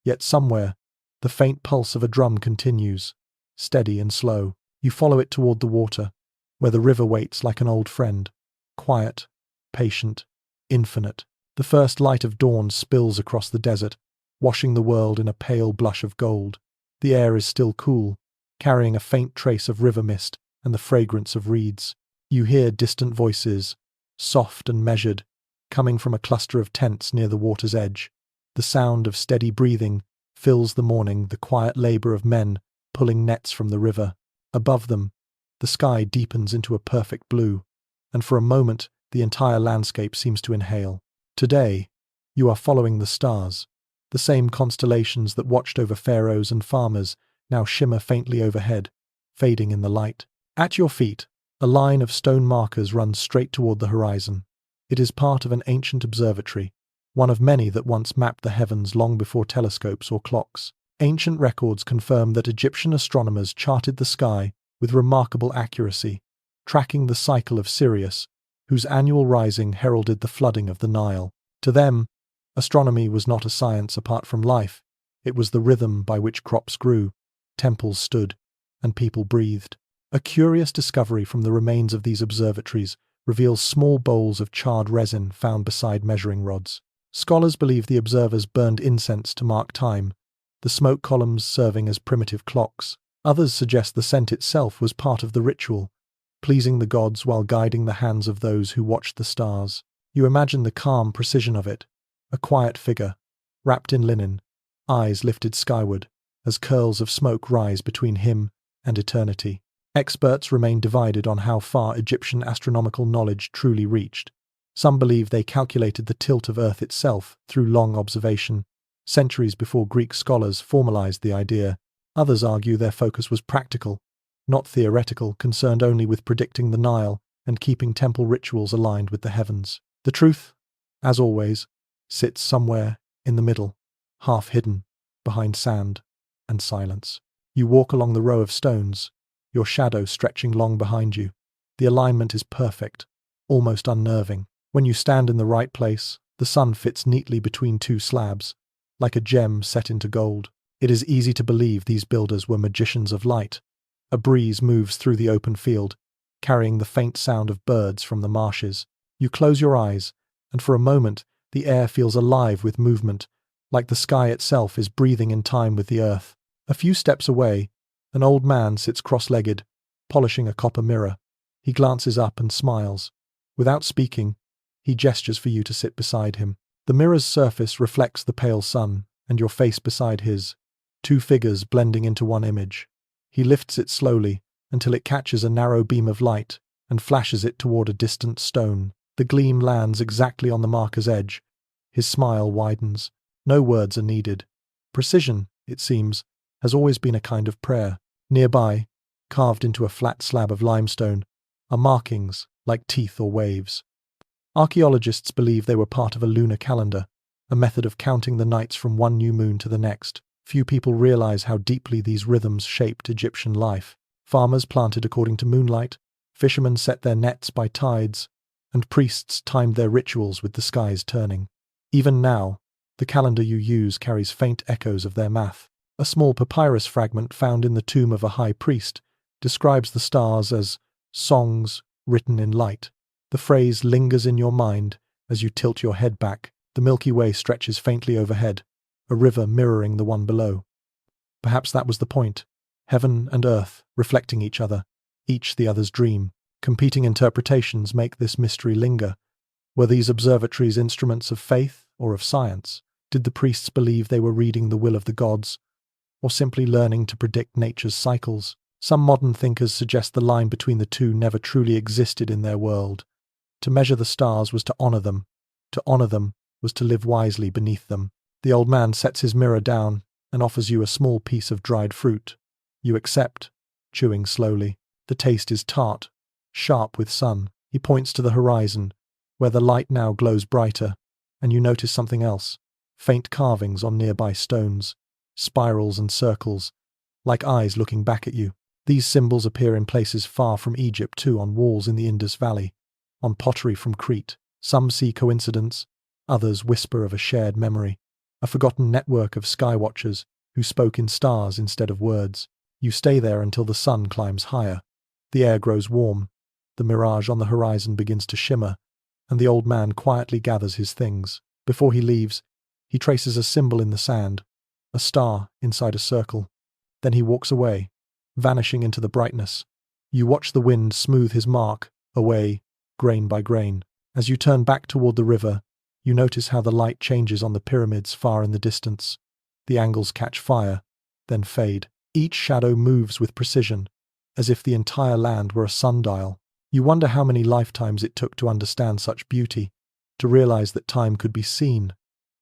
yet somewhere, the faint pulse of a drum continues, steady and slow. You follow it toward the water, where the river waits like an old friend, quiet, patient, infinite. The first light of dawn spills across the desert, washing the world in a pale blush of gold. The air is still cool, carrying a faint trace of river mist and the fragrance of reeds. You hear distant voices, soft and measured, coming from a cluster of tents near the water's edge. The sound of steady breathing fills the morning, the quiet labor of men pulling nets from the river. Above them, the sky deepens into a perfect blue, and for a moment the entire landscape seems to inhale. Today, you are following the stars. The same constellations that watched over pharaohs and farmers now shimmer faintly overhead, fading in the light. At your feet, a line of stone markers runs straight toward the horizon. It is part of an ancient observatory, one of many that once mapped the heavens long before telescopes or clocks. Ancient records confirm that Egyptian astronomers charted the sky with remarkable accuracy, tracking the cycle of Sirius, whose annual rising heralded the flooding of the Nile. To them, astronomy was not a science apart from life. It was the rhythm by which crops grew, temples stood, and people breathed. A curious discovery from the remains of these observatories reveals small bowls of charred resin found beside measuring rods. Scholars believe the observers burned incense to mark time, the smoke columns serving as primitive clocks. Others suggest the scent itself was part of the ritual, pleasing the gods while guiding the hands of those who watched the stars. You imagine the calm precision of it, a quiet figure, wrapped in linen, eyes lifted skyward, as curls of smoke rise between him and eternity. Experts remain divided on how far Egyptian astronomical knowledge truly reached. Some believe they calculated the tilt of Earth itself through long observation, centuries before Greek scholars formalized the idea. Others argue their focus was practical, not theoretical, concerned only with predicting the Nile and keeping temple rituals aligned with the heavens. The truth, as always, sits somewhere in the middle, half hidden behind sand and silence. You walk along the row of stones, your shadow stretching long behind you. The alignment is perfect, almost unnerving. When you stand in the right place, the sun fits neatly between two slabs, like a gem set into gold. It is easy to believe these builders were magicians of light. A breeze moves through the open field, carrying the faint sound of birds from the marshes. You close your eyes, and for a moment the air feels alive with movement, like the sky itself is breathing in time with the earth. A few steps away, an old man sits cross-legged, polishing a copper mirror. He glances up and smiles. Without speaking, he gestures for you to sit beside him. The mirror's surface reflects the pale sun, and your face beside his, two figures blending into one image. He lifts it slowly until it catches a narrow beam of light and flashes it toward a distant stone. The gleam lands exactly on the marker's edge. His smile widens. No words are needed. Precision, it seems, has always been a kind of prayer. Nearby, carved into a flat slab of limestone, are markings like teeth or waves. Archaeologists believe they were part of a lunar calendar, a method of counting the nights from one new moon to the next. Few people realize how deeply these rhythms shaped Egyptian life. Farmers planted according to moonlight, fishermen set their nets by tides, and priests timed their rituals with the skies turning. Even now, the calendar you use carries faint echoes of their math. A small papyrus fragment found in the tomb of a high priest describes the stars as songs written in light. The phrase lingers in your mind as you tilt your head back. The Milky Way stretches faintly overhead, a river mirroring the one below. Perhaps that was the point. Heaven and earth reflecting each other, each the other's dream. Competing interpretations make this mystery linger. Were these observatories instruments of faith or of science? Did the priests believe they were reading the will of the gods, or simply learning to predict nature's cycles? Some modern thinkers suggest the line between the two never truly existed in their world. To measure the stars was to honor them. To honor them was to live wisely beneath them. The old man sets his mirror down and offers you a small piece of dried fruit. You accept, chewing slowly. The taste is tart, sharp with sun. He points to the horizon, where the light now glows brighter, and you notice something else. Faint carvings on nearby stones, spirals and circles, like eyes looking back at you. These symbols appear in places far from Egypt too, on walls in the Indus Valley, on pottery from Crete. Some see coincidence, others whisper of a shared memory, a forgotten network of sky watchers who spoke in stars instead of words. You stay there until the sun climbs higher. The air grows warm, the mirage on the horizon begins to shimmer, and the old man quietly gathers his things. Before he leaves, he traces a symbol in the sand, a star inside a circle. Then he walks away, vanishing into the brightness. You watch the wind smooth his mark away, grain by grain. As you turn back toward the river, you notice how the light changes on the pyramids far in the distance. The angles catch fire, then fade. Each shadow moves with precision, as if the entire land were a sundial. You wonder how many lifetimes it took to understand such beauty, to realize that time could be seen,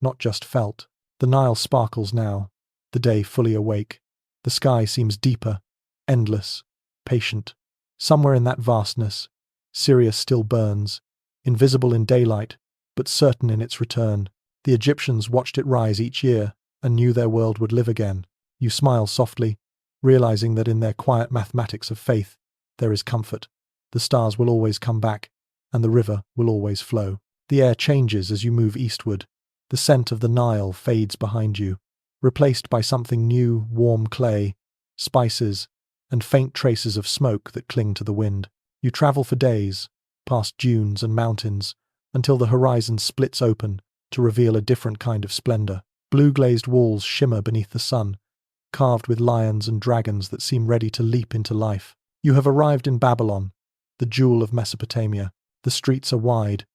not just felt. The Nile sparkles now, the day fully awake. The sky seems deeper, endless, patient. Somewhere in that vastness, Sirius still burns, invisible in daylight, but certain in its return. The Egyptians watched it rise each year and knew their world would live again. You smile softly, realizing that in their quiet mathematics of faith, there is comfort. The stars will always come back, and the river will always flow. The air changes as you move eastward. The scent of the Nile fades behind you, replaced by something new, warm clay, spices, and faint traces of smoke that cling to the wind. You travel for days, past dunes and mountains, until the horizon splits open to reveal a different kind of splendor. Blue-glazed walls shimmer beneath the sun, carved with lions and dragons that seem ready to leap into life. You have arrived in Babylon, the jewel of Mesopotamia. The streets are wide,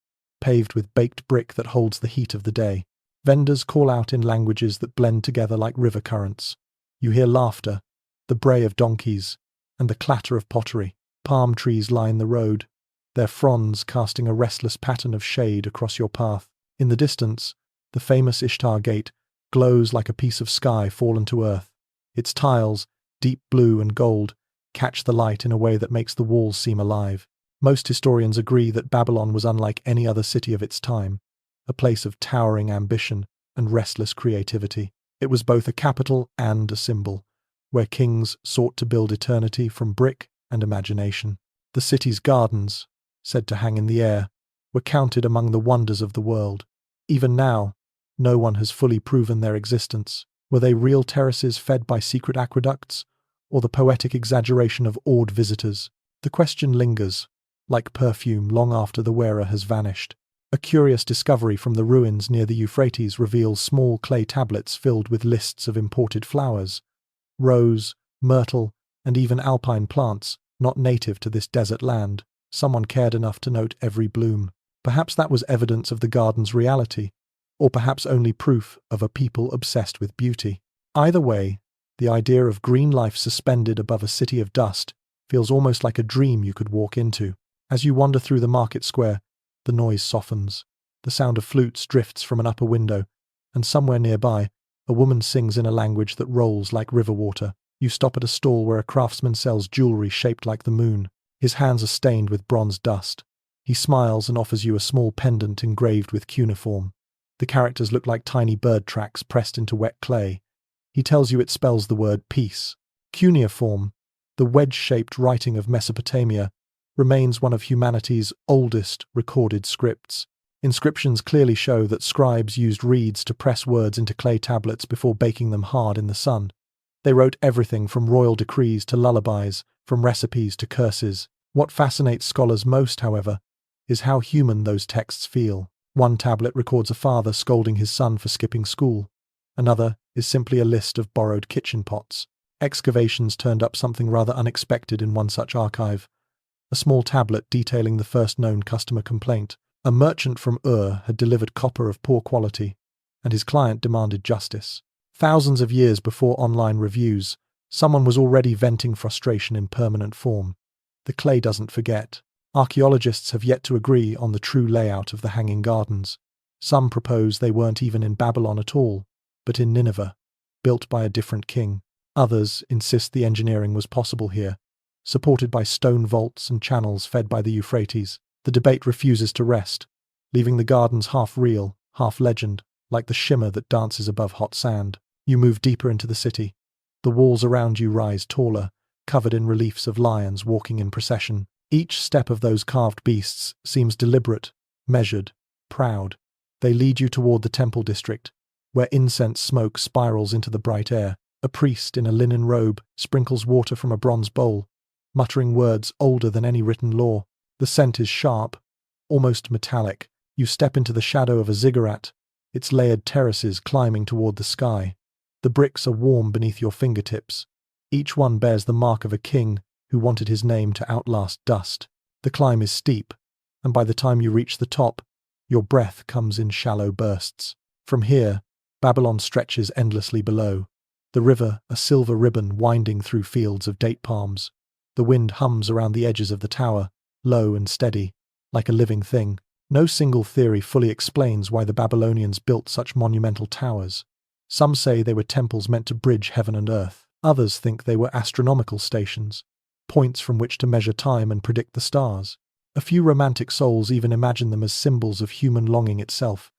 paved with baked brick that holds the heat of the day. Vendors call out in languages that blend together like river currents. You hear laughter, the bray of donkeys, and the clatter of pottery. Palm trees line the road, their fronds casting a restless pattern of shade across your path. In the distance, the famous Ishtar Gate glows like a piece of sky fallen to earth. Its tiles, deep blue and gold, catch the light in a way that makes the walls seem alive. Most historians agree that Babylon was unlike any other city of its time, a place of towering ambition and restless creativity. It was both a capital and a symbol, where kings sought to build eternity from brick and imagination. The city's gardens, said to hang in the air, were counted among the wonders of the world. Even now, no one has fully proven their existence. Were they real terraces fed by secret aqueducts, or the poetic exaggeration of awed visitors? The question lingers, like perfume long after the wearer has vanished. A curious discovery from the ruins near the Euphrates reveals small clay tablets filled with lists of imported flowers, rose, myrtle, and even alpine plants not native to this desert land. Someone cared enough to note every bloom. Perhaps that was evidence of the garden's reality, or perhaps only proof of a people obsessed with beauty. Either way, the idea of green life suspended above a city of dust feels almost like a dream you could walk into. As you wander through the market square, the noise softens. The sound of flutes drifts from an upper window, and somewhere nearby, a woman sings in a language that rolls like river water. You stop at a stall where a craftsman sells jewelry shaped like the moon. His hands are stained with bronze dust. He smiles and offers you a small pendant engraved with cuneiform. The characters look like tiny bird tracks pressed into wet clay. He tells you it spells the word peace. Cuneiform, the wedge-shaped writing of Mesopotamia, remains one of humanity's oldest recorded scripts. Inscriptions clearly show that scribes used reeds to press words into clay tablets before baking them hard in the sun. They wrote everything from royal decrees to lullabies, from recipes to curses. What fascinates scholars most, however, is how human those texts feel. One tablet records a father scolding his son for skipping school. Another is simply a list of borrowed kitchen pots. Excavations turned up something rather unexpected in one such archive. A small tablet detailing the first known customer complaint. A merchant from Ur had delivered copper of poor quality, and his client demanded justice. Thousands of years before online reviews, someone was already venting frustration in permanent form. The clay doesn't forget. Archaeologists have yet to agree on the true layout of the Hanging Gardens. Some propose they weren't even in Babylon at all, but in Nineveh, built by a different king. Others insist the engineering was possible here, supported by stone vaults and channels fed by the Euphrates. The debate refuses to rest, leaving the gardens half real, half legend, like the shimmer that dances above hot sand. You move deeper into the city. The walls around you rise taller, covered in reliefs of lions walking in procession. Each step of those carved beasts seems deliberate, measured, proud. They lead you toward the temple district, where incense smoke spirals into the bright air. A priest in a linen robe sprinkles water from a bronze bowl, muttering words older than any written law. The scent is sharp, almost metallic. You step into the shadow of a ziggurat, its layered terraces climbing toward the sky. The bricks are warm beneath your fingertips. Each one bears the mark of a king who wanted his name to outlast dust. The climb is steep, and by the time you reach the top, your breath comes in shallow bursts. From here, Babylon stretches endlessly below. The river, a silver ribbon winding through fields of date palms. The wind hums around the edges of the tower, low and steady, like a living thing. No single theory fully explains why the Babylonians built such monumental towers. Some say they were temples meant to bridge heaven and earth. Others think they were astronomical stations, points from which to measure time and predict the stars. A few romantic souls even imagine them as symbols of human longing itself,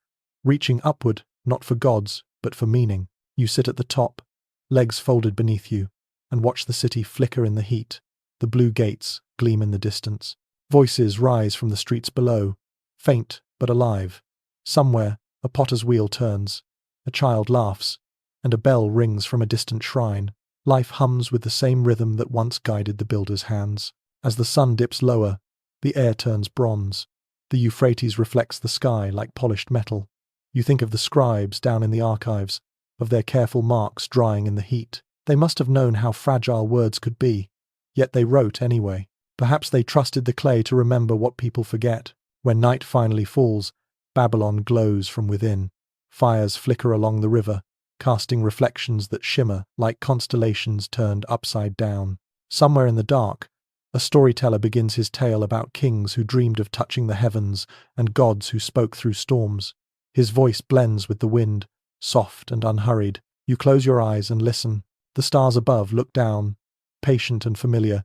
reaching upward, not for gods, but for meaning. You sit at the top, legs folded beneath you, and watch the city flicker in the heat. The blue gates gleam in the distance. Voices rise from the streets below, faint but alive. Somewhere, a potter's wheel turns, a child laughs, and a bell rings from a distant shrine. Life hums with the same rhythm that once guided the builder's hands. As the sun dips lower, the air turns bronze. The Euphrates reflects the sky like polished metal. You think of the scribes down in the archives, of their careful marks drying in the heat. They must have known how fragile words could be, yet they wrote anyway. Perhaps they trusted the clay to remember what people forget. When night finally falls, Babylon glows from within. Fires flicker along the river, casting reflections that shimmer like constellations turned upside down. Somewhere in the dark, a storyteller begins his tale about kings who dreamed of touching the heavens and gods who spoke through storms. His voice blends with the wind, soft and unhurried. You close your eyes and listen. The stars above look down, patient and familiar,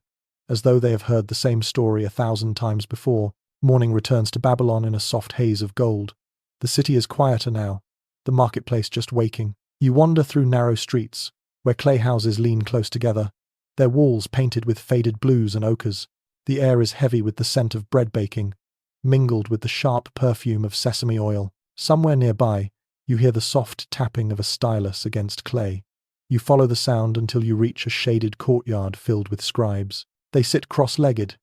as though they have heard the same story 1,000 times before. Morning returns to Babylon in a soft haze of gold. The city is quieter now, the marketplace just waking. You wander through narrow streets, where clay houses lean close together, their walls painted with faded blues and ochres. The air is heavy with the scent of bread baking, mingled with the sharp perfume of sesame oil. Somewhere nearby, you hear the soft tapping of a stylus against clay. You follow the sound until you reach a shaded courtyard filled with scribes. They sit cross-legged,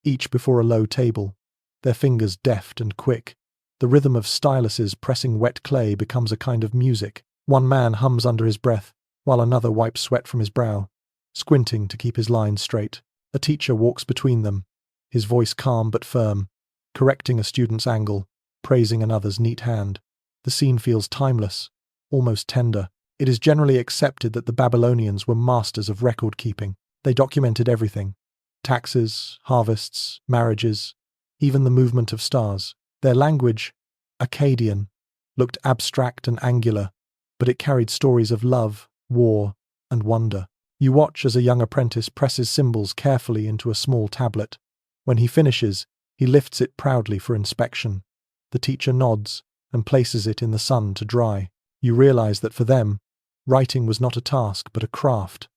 each before a low table, their fingers deft and quick. The rhythm of styluses pressing wet clay becomes a kind of music. One man hums under his breath, while another wipes sweat from his brow, squinting to keep his lines straight. A teacher walks between them, his voice calm but firm, correcting a student's angle, praising another's neat hand. The scene feels timeless, almost tender. It is generally accepted that the Babylonians were masters of record-keeping. They documented everything: taxes, harvests, marriages, even the movement of stars. Their language, Akkadian, looked abstract and angular, but it carried stories of love, war, and wonder. You watch as a young apprentice presses symbols carefully into a small tablet. When he finishes, he lifts it proudly for inspection. The teacher nods and places it in the sun to dry. You realize that for them, writing was not a task but a craft,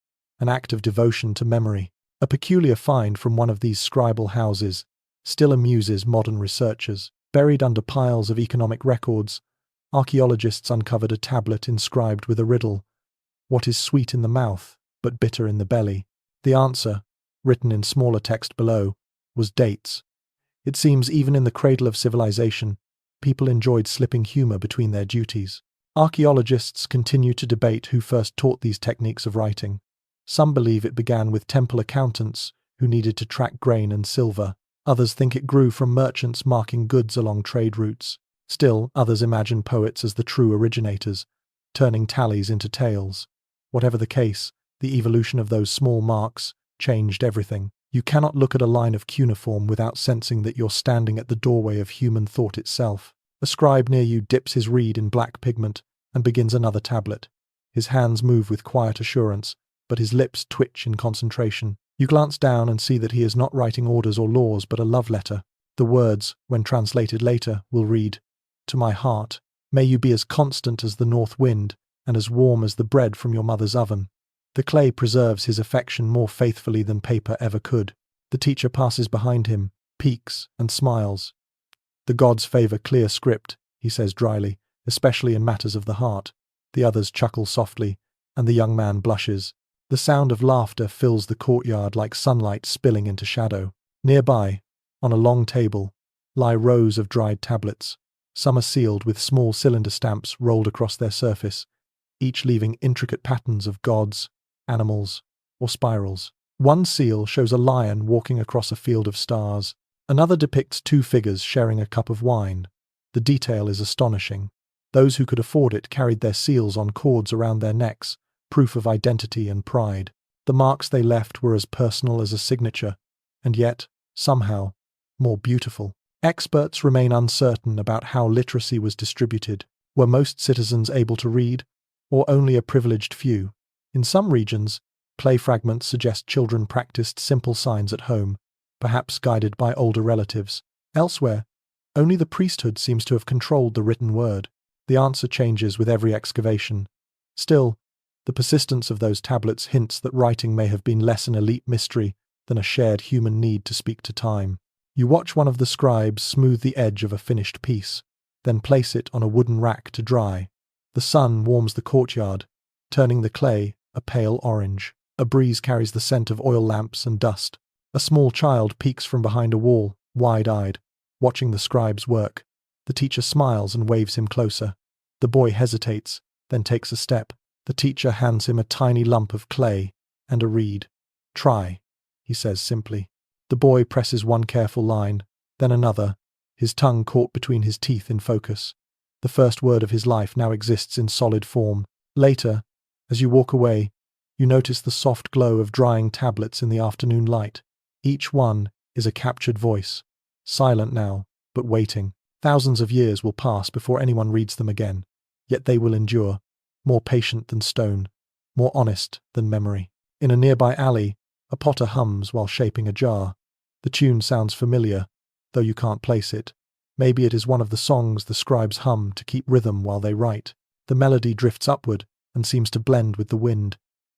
an act of devotion to memory. A peculiar find from one of these scribal houses still amuses modern researchers. Buried under piles of economic records, archaeologists uncovered a tablet inscribed with a riddle: what is sweet in the mouth, but bitter in the belly? The answer, written in smaller text below, was dates. It seems even in the cradle of civilization, people enjoyed slipping humor between their duties. Archaeologists continue to debate who first taught these techniques of writing. Some believe it began with temple accountants who needed to track grain and silver. Others think it grew from merchants marking goods along trade routes. Still, others imagine poets as the true originators, turning tallies into tales. Whatever the case, the evolution of those small marks changed everything. You cannot look at a line of cuneiform without sensing that you're standing at the doorway of human thought itself. A scribe near you dips his reed in black pigment and begins another tablet. His hands move with quiet assurance, but his lips twitch in concentration. You glance down and see that he is not writing orders or laws, but a love letter. The words, when translated later, will read, "To my heart, may you be as constant as the north wind and as warm as the bread from your mother's oven." The clay preserves his affection more faithfully than paper ever could. The teacher passes behind him, peeks and smiles. "The gods favor clear script," he says dryly, "especially in matters of the heart." The others chuckle softly, and the young man blushes. The sound of laughter fills the courtyard like sunlight spilling into shadow. Nearby, on a long table, lie rows of dried tablets. Some are sealed with small cylinder stamps rolled across their surface, each leaving intricate patterns of gods, animals, or spirals. One seal shows a lion walking across a field of stars. Another depicts two figures sharing a cup of wine. The detail is astonishing. Those who could afford it carried their seals on cords around their necks, proof of identity and pride. The marks they left were as personal as a signature, and yet, somehow, more beautiful. Experts remain uncertain about how literacy was distributed. Were most citizens able to read, or only a privileged few? In some regions, clay fragments suggest children practiced simple signs at home, perhaps guided by older relatives. Elsewhere, only the priesthood seems to have controlled the written word. The answer changes with every excavation. Still, the persistence of those tablets hints that writing may have been less an elite mystery than a shared human need to speak to time. You watch one of the scribes smooth the edge of a finished piece, then place it on a wooden rack to dry. The sun warms the courtyard, turning the clay a pale orange. A breeze carries the scent of oil lamps and dust. A small child peeks from behind a wall, wide-eyed, watching the scribe's work. The teacher smiles and waves him closer. The boy hesitates, then takes a step. The teacher hands him a tiny lump of clay and a reed. "Try," he says simply. The boy presses one careful line, then another, his tongue caught between his teeth in focus. The first word of his life now exists in solid form, Later, as you walk away, you notice the soft glow of drying tablets in the afternoon light. Each one is a captured voice, silent now, but waiting. Thousands of years will pass before anyone reads them again, yet they will endure, more patient than stone, more honest than memory. In a nearby alley, a potter hums while shaping a jar. The tune sounds familiar, though you can't place it. Maybe it is one of the songs the scribes hum to keep rhythm while they write. The melody drifts upward and seems to blend with the wind,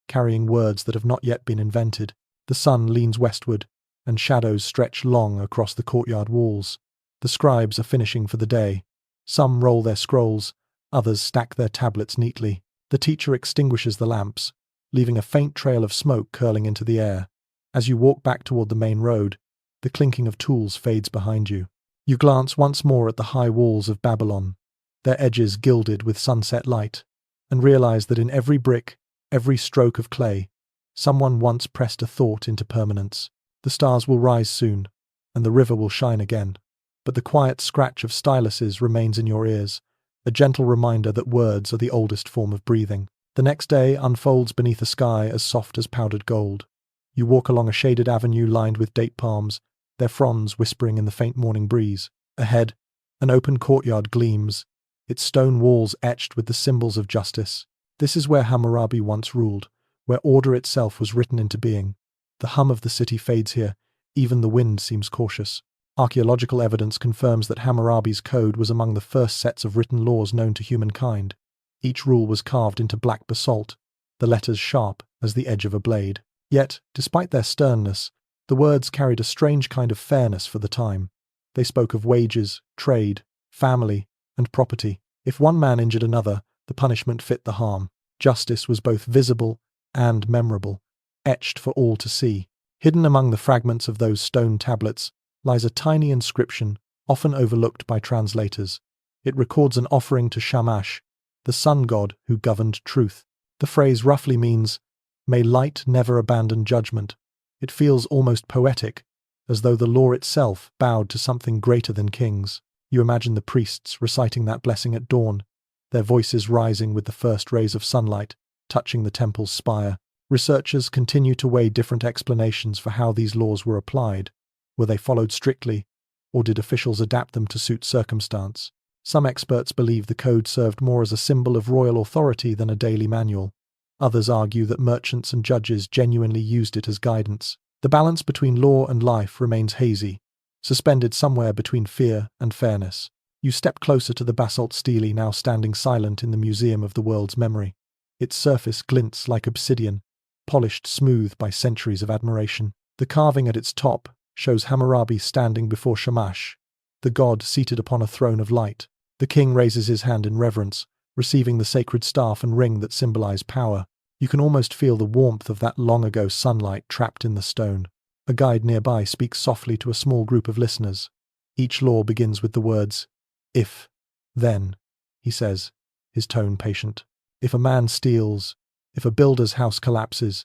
carrying words that have not yet been invented. The sun leans westward, and shadows stretch long across the courtyard walls. The scribes are finishing for the day. Some roll their scrolls, others stack their tablets neatly. The teacher extinguishes the lamps, leaving a faint trail of smoke curling into the air. As you walk back toward the main road, the clinking of tools fades behind you. You glance once more at the high walls of Babylon, their edges gilded with sunset light, and realize that in every brick, every stroke of clay, someone once pressed a thought into permanence. The stars will rise soon, and the river will shine again, but the quiet scratch of styluses remains in your ears, a gentle reminder that words are the oldest form of breathing. The next day unfolds beneath a sky as soft as powdered gold. You walk along a shaded avenue lined with date palms, their fronds whispering in the faint morning breeze. Ahead, an open courtyard gleams, its stone walls etched with the symbols of justice. This is where Hammurabi once ruled, where order itself was written into being. The hum of the city fades here, even the wind seems cautious. Archaeological evidence confirms that Hammurabi's code was among the first sets of written laws known to humankind. Each rule was carved into black basalt, the letters sharp as the edge of a blade. Yet, despite their sternness, the words carried a strange kind of fairness for the time. They spoke of wages, trade, family, and property. If one man injured another, the punishment fit the harm. Justice was both visible and memorable, etched for all to see. Hidden among the fragments of those stone tablets lies a tiny inscription, often overlooked by translators. It records an offering to Shamash, the sun god who governed truth. The phrase roughly means, "May light never abandon judgment." It feels almost poetic, as though the law itself bowed to something greater than kings. You imagine the priests reciting that blessing at dawn, their voices rising with the first rays of sunlight, touching the temple's spire. Researchers continue to weigh different explanations for how these laws were applied. Were they followed strictly, or did officials adapt them to suit circumstance? Some experts believe the code served more as a symbol of royal authority than a daily manual. Others argue that merchants and judges genuinely used it as guidance. The balance between law and life remains hazy, suspended somewhere between fear and fairness. You step closer to the basalt stele now standing silent in the Museum of the World's Memory. Its surface glints like obsidian, polished smooth by centuries of admiration. The carving at its top shows Hammurabi standing before Shamash, the god seated upon a throne of light. The king raises his hand in reverence, receiving the sacred staff and ring that symbolize power. You can almost feel the warmth of that long-ago sunlight trapped in the stone. A guide nearby speaks softly to a small group of listeners. Each law begins with the words, "If, then," he says, his tone patient. If a man steals, if a builder's house collapses,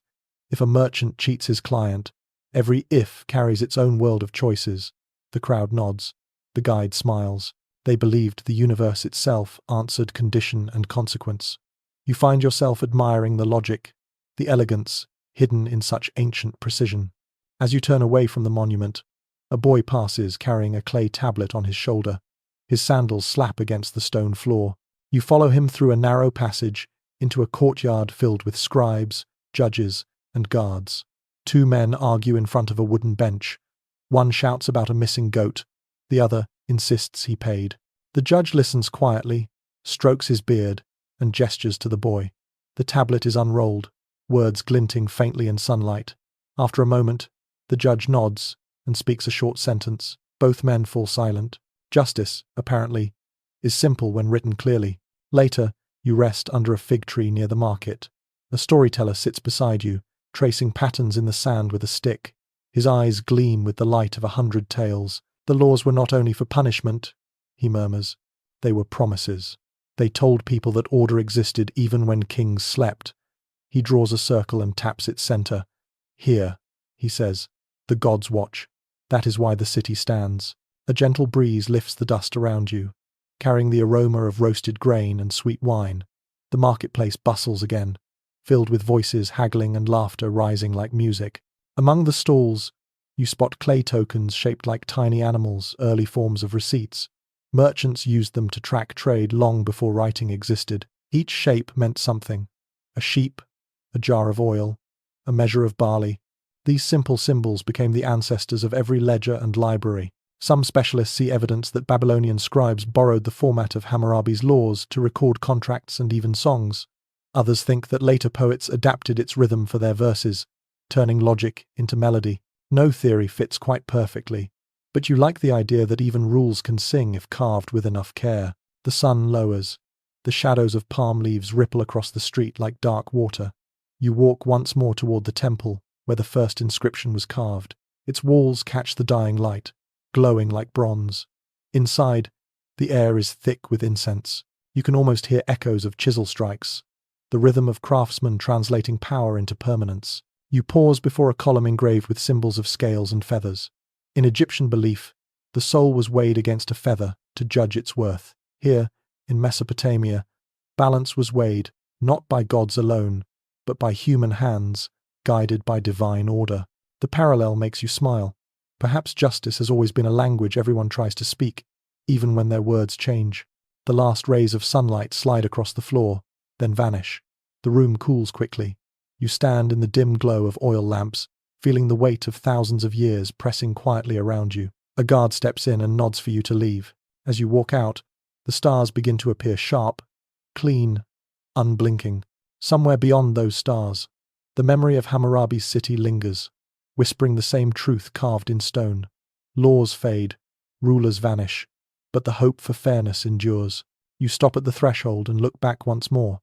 if a merchant cheats his client, every if carries its own world of choices. The crowd nods. The guide smiles. They believed the universe itself answered condition and consequence. You find yourself admiring the logic, the elegance, hidden in such ancient precision. As you turn away from the monument, a boy passes carrying a clay tablet on his shoulder. His sandals slap against the stone floor. You follow him through a narrow passage into a courtyard filled with scribes, judges, and guards. Two men argue in front of a wooden bench. One shouts about a missing goat. The other insists he paid. The judge listens quietly, strokes his beard, and gestures to the boy. The tablet is unrolled, words glinting faintly in sunlight. After a moment, the judge nods and speaks a short sentence. Both men fall silent. Justice, apparently, is simple when written clearly. Later, you rest under a fig tree near the market. A storyteller sits beside you, tracing patterns in the sand with a stick. His eyes gleam with the light of 100 tales. The laws were not only for punishment, he murmurs. They were promises. They told people that order existed even when kings slept. He draws a circle and taps its center. Here, he says, the gods watch. That is why the city stands. A gentle breeze lifts the dust around you, carrying the aroma of roasted grain and sweet wine. The marketplace bustles again, filled with voices haggling and laughter rising like music. Among the stalls, you spot clay tokens shaped like tiny animals, early forms of receipts. Merchants used them to track trade long before writing existed. Each shape meant something. A sheep, a jar of oil, a measure of barley. These simple symbols became the ancestors of every ledger and library. Some specialists see evidence that Babylonian scribes borrowed the format of Hammurabi's laws to record contracts and even songs. Others think that later poets adapted its rhythm for their verses, turning logic into melody. No theory fits quite perfectly, but you like the idea that even rules can sing if carved with enough care. The sun lowers. The shadows of palm leaves ripple across the street like dark water. You walk once more toward the temple, where the first inscription was carved. Its walls catch the dying light, glowing like bronze. Inside, the air is thick with incense. You can almost hear echoes of chisel strikes, the rhythm of craftsmen translating power into permanence. You pause before a column engraved with symbols of scales and feathers. In Egyptian belief, the soul was weighed against a feather to judge its worth. Here, in Mesopotamia, balance was weighed not by gods alone, but by human hands, guided by divine order. The parallel makes you smile. Perhaps justice has always been a language everyone tries to speak, even when their words change. The last rays of sunlight slide across the floor, then vanish. The room cools quickly. You stand in the dim glow of oil lamps, feeling the weight of thousands of years pressing quietly around you. A guard steps in and nods for you to leave. As you walk out, the stars begin to appear sharp, clean, unblinking. Somewhere beyond those stars, the memory of Hammurabi's city lingers, whispering the same truth carved in stone. Laws fade, rulers vanish, but the hope for fairness endures. You stop at the threshold and look back once more.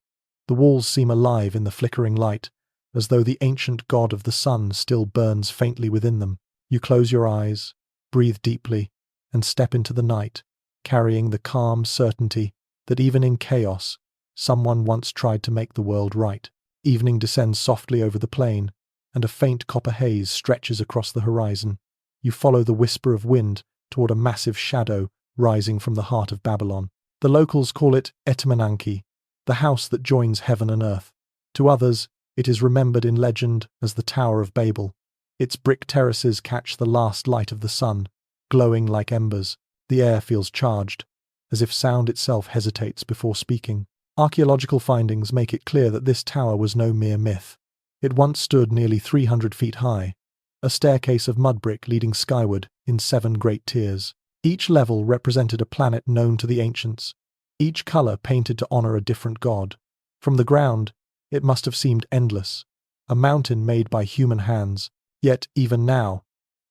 The walls seem alive in the flickering light, as though the ancient god of the sun still burns faintly within them. You close your eyes, breathe deeply, and step into the night, carrying the calm certainty that even in chaos, someone once tried to make the world right. Evening descends softly over the plain, and a faint copper haze stretches across the horizon. You follow the whisper of wind toward a massive shadow rising from the heart of Babylon. The locals call it Etemenanki, the house that joins heaven and earth. To others, it is remembered in legend as the Tower of Babel. Its brick terraces catch the last light of the sun, glowing like embers. The air feels charged, as if sound itself hesitates before speaking. Archaeological findings make it clear that this tower was no mere myth. It once stood nearly 300 feet high, a staircase of mud brick leading skyward in 7 great tiers. Each level represented a planet known to the ancients, each color painted to honor a different god. From the ground, it must have seemed endless, a mountain made by human hands. Yet, even now,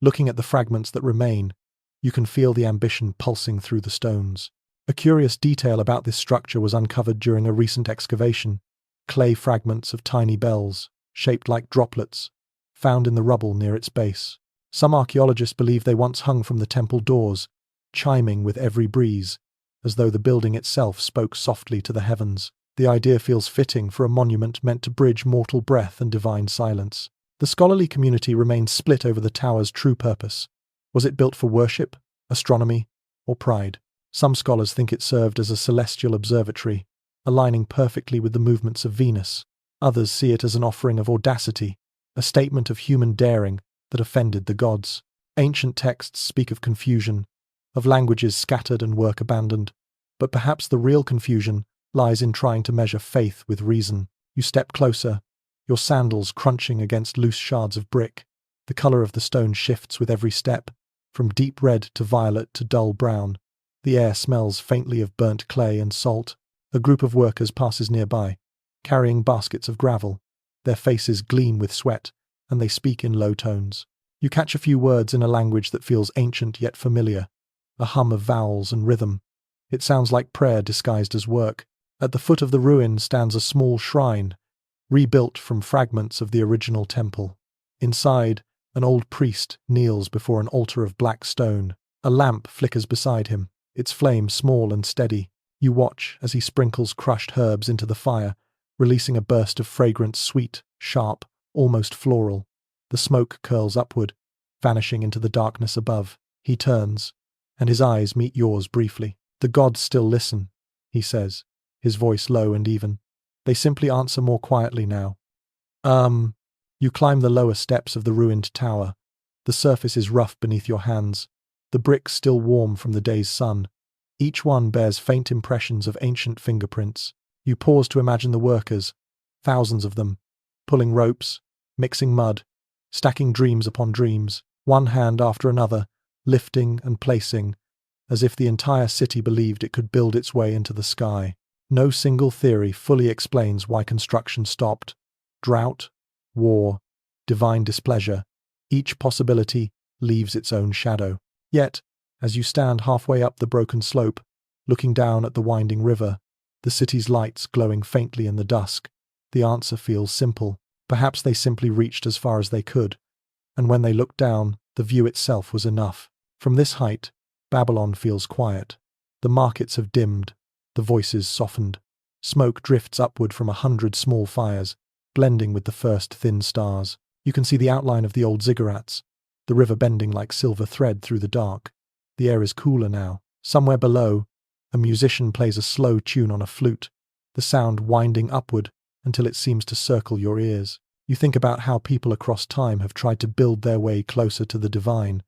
looking at the fragments that remain, you can feel the ambition pulsing through the stones. A curious detail about this structure was uncovered during a recent excavation: clay fragments of tiny bells, shaped like droplets, found in the rubble near its base. Some archaeologists believe they once hung from the temple doors, chiming with every breeze, as though the building itself spoke softly to the heavens. The idea feels fitting for a monument meant to bridge mortal breath and divine silence. The scholarly community remains split over the tower's true purpose. Was it built for worship, astronomy, or pride? Some scholars think it served as a celestial observatory, aligning perfectly with the movements of Venus. Others see it as an offering of audacity, a statement of human daring that offended the gods. Ancient texts speak of confusion, of languages scattered and work abandoned, but perhaps the real confusion lies in trying to measure faith with reason. You step closer, your sandals crunching against loose shards of brick. The color of the stone shifts with every step, from deep red to violet to dull brown. The air smells faintly of burnt clay and salt. A group of workers passes nearby, carrying baskets of gravel. Their faces gleam with sweat, and they speak in low tones. You catch a few words in a language that feels ancient yet familiar, a hum of vowels and rhythm. It sounds like prayer disguised as work. At the foot of the ruin stands a small shrine, rebuilt from fragments of the original temple. Inside, an old priest kneels before an altar of black stone. A lamp flickers beside him, its flame small and steady. You watch as he sprinkles crushed herbs into the fire, releasing a burst of fragrance, sweet, sharp, almost floral. The smoke curls upward, vanishing into the darkness above. He turns, and his eyes meet yours briefly. "The gods still listen," he says, his voice low and even. They simply answer more quietly now. You climb the lower steps of the ruined tower. The surface is rough beneath your hands, the bricks still warm from the day's sun. Each one bears faint impressions of ancient fingerprints. You pause to imagine the workers, thousands of them, pulling ropes, mixing mud, stacking dreams upon dreams, one hand after another, lifting and placing, as if the entire city believed it could build its way into the sky. No single theory fully explains why construction stopped. Drought, war, divine displeasure. Each possibility leaves its own shadow. Yet, as you stand halfway up the broken slope, looking down at the winding river, the city's lights glowing faintly in the dusk, the answer feels simple. Perhaps they simply reached as far as they could, and when they looked down, the view itself was enough. From this height, Babylon feels quiet. The markets have dimmed, the voices softened. Smoke drifts upward from 100 small fires, blending with the first thin stars. You can see the outline of the old ziggurats, the river bending like silver thread through the dark. The air is cooler now. Somewhere below, a musician plays a slow tune on a flute, the sound winding upward until it seems to circle your ears. You think about how people across time have tried to build their way closer to the divine.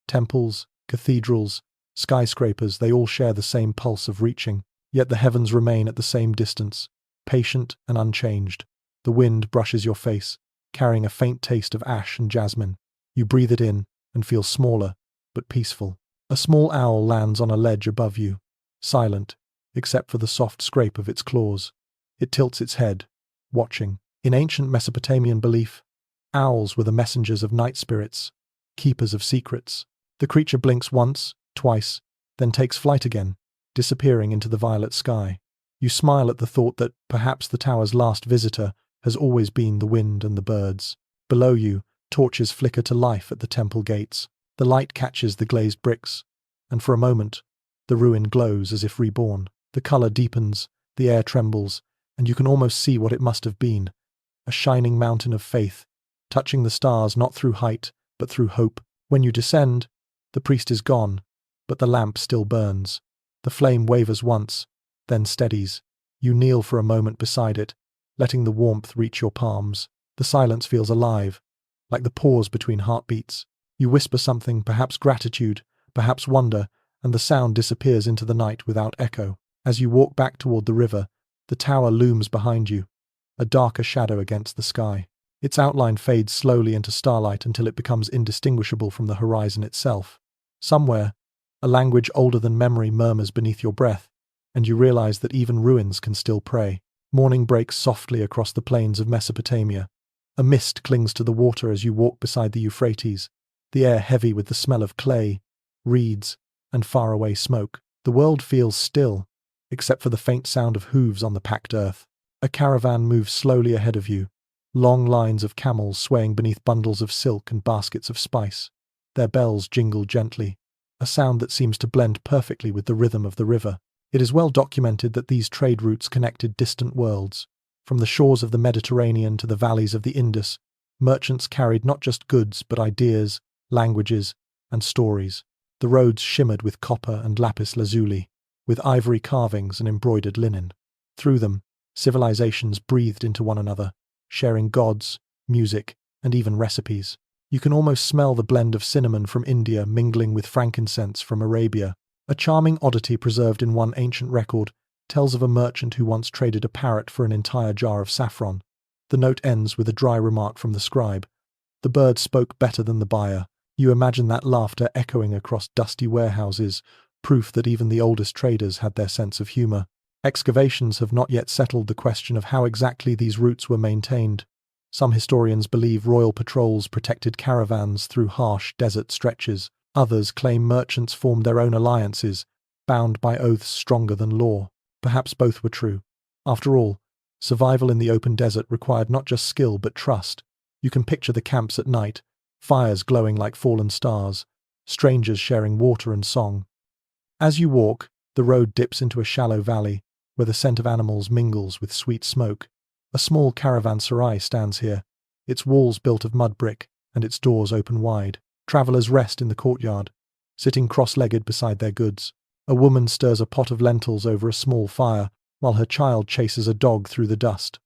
Temples, cathedrals, skyscrapers, they all share the same pulse of reaching, yet the heavens remain at the same distance, patient and unchanged. The wind brushes your face, carrying a faint taste of ash and jasmine. You breathe it in and feel smaller, but peaceful. A small owl lands on a ledge above you, silent, except for the soft scrape of its claws. It tilts its head, watching. In ancient Mesopotamian belief, owls were the messengers of night spirits, keepers of secrets. The creature blinks once, twice, then takes flight again, disappearing into the violet sky. You smile at the thought that perhaps the tower's last visitor has always been the wind and the birds. Below you, torches flicker to life at the temple gates. The light catches the glazed bricks, and for a moment, the ruin glows as if reborn. The color deepens, the air trembles, and you can almost see what it must have been. A shining mountain of faith, touching the stars not through height, but through hope. When you descend, the priest is gone, but the lamp still burns. The flame wavers once, then steadies. You kneel for a moment beside it, letting the warmth reach your palms. The silence feels alive, like the pause between heartbeats. You whisper something, perhaps gratitude, perhaps wonder, and the sound disappears into the night without echo. As you walk back toward the river, the tower looms behind you, a darker shadow against the sky. Its outline fades slowly into starlight until it becomes indistinguishable from the horizon itself. Somewhere, a language older than memory murmurs beneath your breath, and you realize that even ruins can still pray. Morning breaks softly across the plains of Mesopotamia. A mist clings to the water as you walk beside the Euphrates, the air heavy with the smell of clay, reeds, and faraway smoke. The world feels still, except for the faint sound of hooves on the packed earth. A caravan moves slowly ahead of you, long lines of camels swaying beneath bundles of silk and baskets of spice. Their bells jingle gently, a sound that seems to blend perfectly with the rhythm of the river. It is well documented that these trade routes connected distant worlds. From the shores of the Mediterranean to the valleys of the Indus, merchants carried not just goods but ideas, languages, and stories. The roads shimmered with copper and lapis lazuli, with ivory carvings and embroidered linen. Through them, civilizations breathed into one another, sharing gods, music, and even recipes. You can almost smell the blend of cinnamon from India mingling with frankincense from Arabia. A charming oddity preserved in one ancient record tells of a merchant who once traded a parrot for an entire jar of saffron. The note ends with a dry remark from the scribe. The bird spoke better than the buyer. You imagine that laughter echoing across dusty warehouses, proof that even the oldest traders had their sense of humor. Excavations have not yet settled the question of how exactly these routes were maintained. Some historians believe royal patrols protected caravans through harsh desert stretches. Others claim merchants formed their own alliances, bound by oaths stronger than law. Perhaps both were true. After all, survival in the open desert required not just skill but trust. You can picture the camps at night, fires glowing like fallen stars, strangers sharing water and song. As you walk, the road dips into a shallow valley, where the scent of animals mingles with sweet smoke. A small caravanserai stands here, its walls built of mud brick and its doors open wide. Travelers rest in the courtyard, sitting cross-legged beside their goods. A woman stirs a pot of lentils over a small fire, while her child chases a dog through the dust.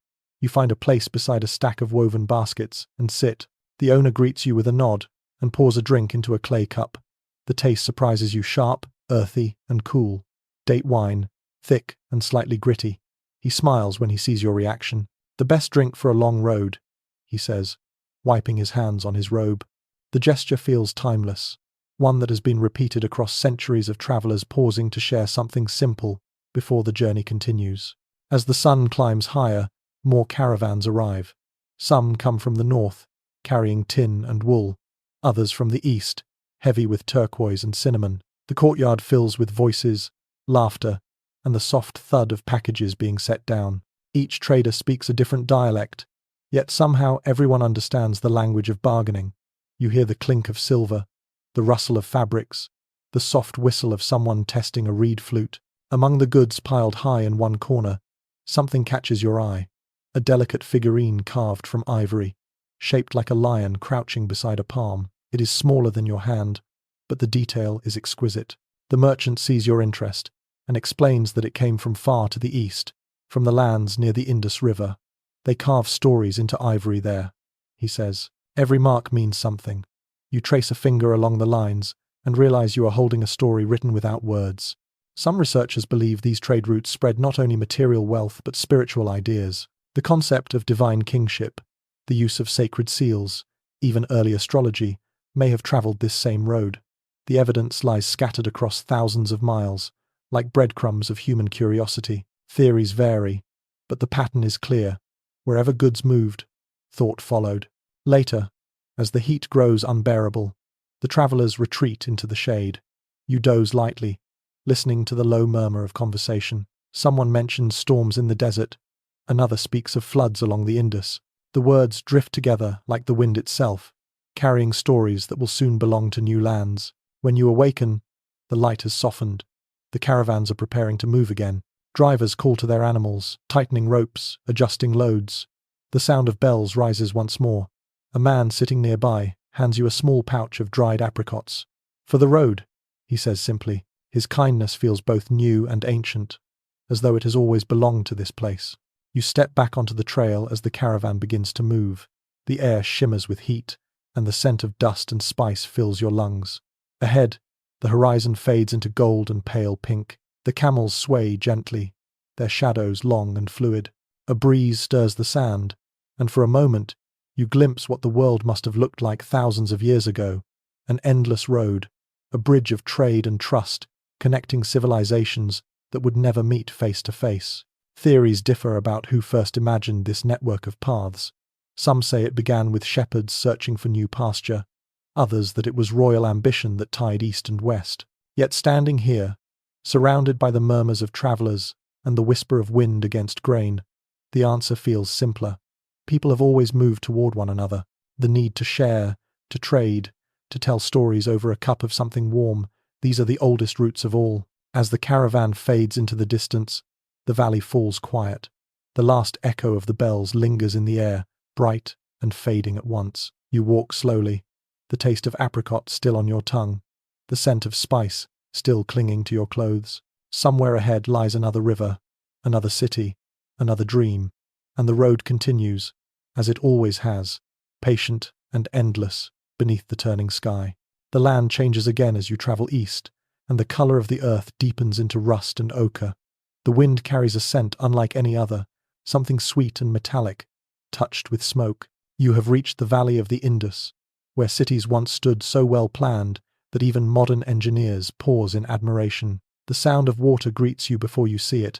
You find a place beside a stack of woven baskets and sit. The owner greets you with a nod and pours a drink into a clay cup. The taste surprises you: sharp, earthy, and cool. Date wine, thick and slightly gritty. He smiles when he sees your reaction. "The best drink for a long road," he says, wiping his hands on his robe. The gesture feels timeless, one that has been repeated across centuries of travelers pausing to share something simple before the journey continues. As the sun climbs higher, more caravans arrive. Some come from the north, carrying tin and wool, others from the east, heavy with turquoise and cinnamon. The courtyard fills with voices, laughter, and the soft thud of packages being set down. Each trader speaks a different dialect, yet somehow everyone understands the language of bargaining. You hear the clink of silver, the rustle of fabrics, the soft whistle of someone testing a reed flute. Among the goods piled high in one corner, something catches your eye: a delicate figurine carved from ivory, shaped like a lion crouching beside a palm. It is smaller than your hand, but the detail is exquisite. The merchant sees your interest and explains that it came from far to the east, from the lands near the Indus River. "They carve stories into ivory there," he says. "Every mark means something." You trace a finger along the lines and realize you are holding a story written without words. Some researchers believe these trade routes spread not only material wealth but spiritual ideas. The concept of divine kingship, the use of sacred seals, even early astrology, may have traveled this same road. The evidence lies scattered across thousands of miles, like breadcrumbs of human curiosity. Theories vary, but the pattern is clear. Wherever goods moved, thought followed. Later, as the heat grows unbearable, the travelers retreat into the shade. You doze lightly, listening to the low murmur of conversation. Someone mentions storms in the desert, another speaks of floods along the Indus. The words drift together like the wind itself, carrying stories that will soon belong to new lands. When you awaken, the light has softened. The caravans are preparing to move again. Drivers call to their animals, tightening ropes, adjusting loads. The sound of bells rises once more. A man sitting nearby hands you a small pouch of dried apricots. "For the road," he says simply. His kindness feels both new and ancient, as though it has always belonged to this place. You step back onto the trail as the caravan begins to move. The air shimmers with heat, and the scent of dust and spice fills your lungs. Ahead, the horizon fades into gold and pale pink. The camels sway gently, their shadows long and fluid. A breeze stirs the sand, and for a moment, you glimpse what the world must have looked like thousands of years ago. An endless road, a bridge of trade and trust, connecting civilizations that would never meet face to face. Theories differ about who first imagined this network of paths. Some say it began with shepherds searching for new pasture, others that it was royal ambition that tied east and west. Yet standing here, surrounded by the murmurs of travelers and the whisper of wind against grain, the answer feels simpler. People have always moved toward one another. The need to share, to trade, to tell stories over a cup of something warm, these are the oldest roots of all. As the caravan fades into the distance, the valley falls quiet. The last echo of the bells lingers in the air, bright and fading at once. You walk slowly, the taste of apricot still on your tongue, the scent of spice still clinging to your clothes. Somewhere ahead lies another river, another city, another dream, and the road continues, as it always has, patient and endless, beneath the turning sky. The land changes again as you travel east, and the color of the earth deepens into rust and ochre. The wind carries a scent unlike any other, something sweet and metallic, touched with smoke. You have reached the valley of the Indus, where cities once stood so well planned that even modern engineers pause in admiration. The sound of water greets you before you see it,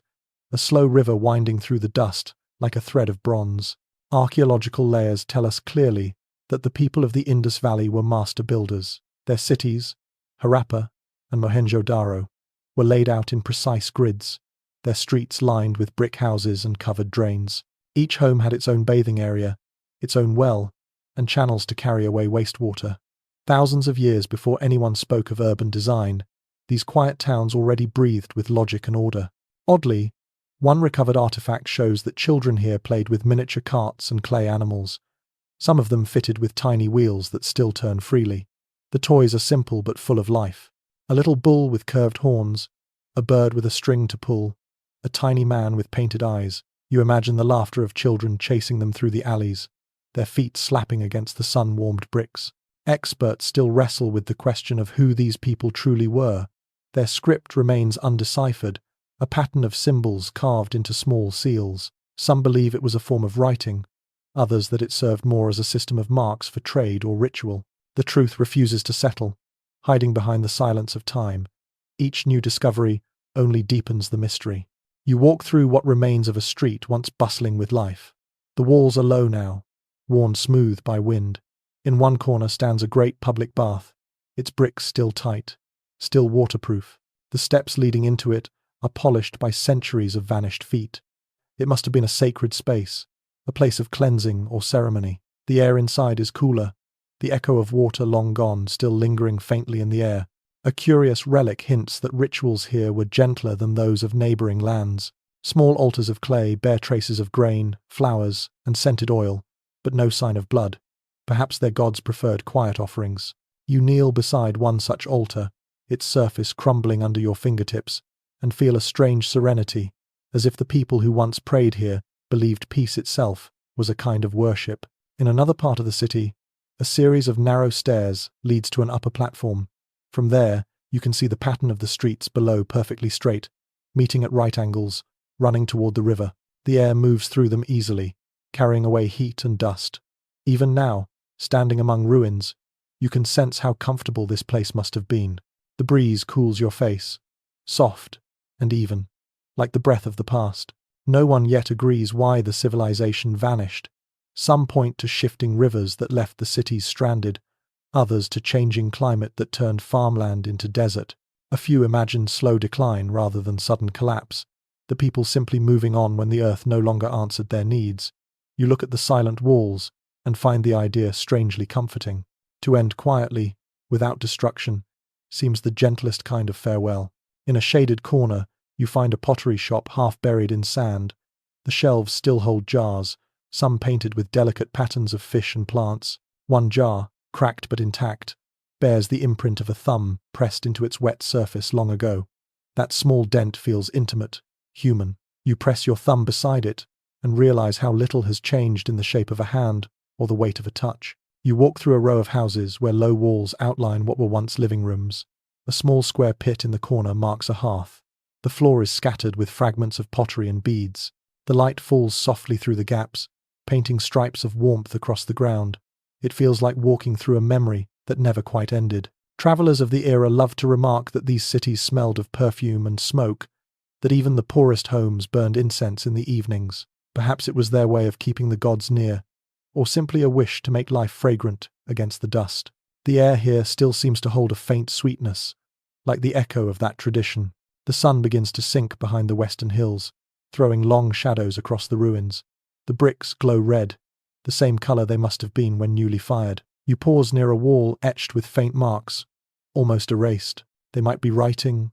a slow river winding through the dust like a thread of bronze. Archaeological layers tell us clearly that the people of the Indus Valley were master builders. Their cities, Harappa and Mohenjo-Daro, were laid out in precise grids, their streets lined with brick houses and covered drains. Each home had its own bathing area, its own well, and channels to carry away wastewater. Thousands of years before anyone spoke of urban design, these quiet towns already breathed with logic and order. Oddly, one recovered artifact shows that children here played with miniature carts and clay animals, some of them fitted with tiny wheels that still turn freely. The toys are simple but full of life. A little bull with curved horns, a bird with a string to pull, a tiny man with painted eyes. You imagine the laughter of children chasing them through the alleys, their feet slapping against the sun-warmed bricks. Experts still wrestle with the question of who these people truly were. Their script remains undeciphered, a pattern of symbols carved into small seals. Some believe it was a form of writing, others that it served more as a system of marks for trade or ritual. The truth refuses to settle, hiding behind the silence of time. Each new discovery only deepens the mystery. You walk through what remains of a street once bustling with life. The walls are low now, worn smooth by wind. In one corner stands a great public bath, its bricks still tight, still waterproof. The steps leading into it are polished by centuries of vanished feet. It must have been a sacred space, a place of cleansing or ceremony. The air inside is cooler, the echo of water long gone still lingering faintly in the air. A curious relic hints that rituals here were gentler than those of neighbouring lands. Small altars of clay bear traces of grain, flowers, and scented oil, but no sign of blood. Perhaps their gods preferred quiet offerings. You kneel beside one such altar, its surface crumbling under your fingertips, and feel a strange serenity, as if the people who once prayed here believed peace itself was a kind of worship. In another part of the city, a series of narrow stairs leads to an upper platform. From there, you can see the pattern of the streets below perfectly straight, meeting at right angles, running toward the river. The air moves through them easily, carrying away heat and dust. Even now, standing among ruins, you can sense how comfortable this place must have been. The breeze cools your face, soft and even, like the breath of the past. No one yet agrees why the civilization vanished. Some point to shifting rivers that left the cities stranded, others to changing climate that turned farmland into desert. A few imagine slow decline rather than sudden collapse, the people simply moving on when the earth no longer answered their needs. You look at the silent walls and find the idea strangely comforting. To end quietly, without destruction, seems the gentlest kind of farewell. In a shaded corner, you find a pottery shop half buried in sand. The shelves still hold jars, some painted with delicate patterns of fish and plants. One jar, cracked but intact, bears the imprint of a thumb pressed into its wet surface long ago. That small dent feels intimate, human. You press your thumb beside it and realize how little has changed in the shape of a hand or the weight of a touch. You walk through a row of houses where low walls outline what were once living rooms. A small square pit in the corner marks a hearth. The floor is scattered with fragments of pottery and beads. The light falls softly through the gaps, painting stripes of warmth across the ground. It feels like walking through a memory that never quite ended. Travellers of the era loved to remark that these cities smelled of perfume and smoke, that even the poorest homes burned incense in the evenings. Perhaps it was their way of keeping the gods near, or simply a wish to make life fragrant against the dust. The air here still seems to hold a faint sweetness, like the echo of that tradition. The sun begins to sink behind the western hills, throwing long shadows across the ruins. The bricks glow red, the same colour they must have been when newly fired. You pause near a wall etched with faint marks, almost erased. They might be writing,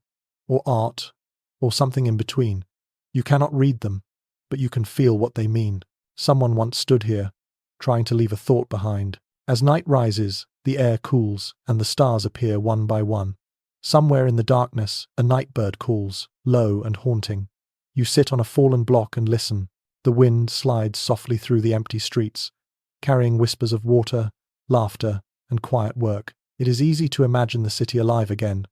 or art, or something in between. You cannot read them, but you can feel what they mean. Someone once stood here, trying to leave a thought behind. As night rises, the air cools, and the stars appear one by one. Somewhere in the darkness, a night bird calls, low and haunting. You sit on a fallen block and listen. The wind slides softly through the empty streets, carrying whispers of water, laughter, and quiet work. It is easy to imagine the city alive again.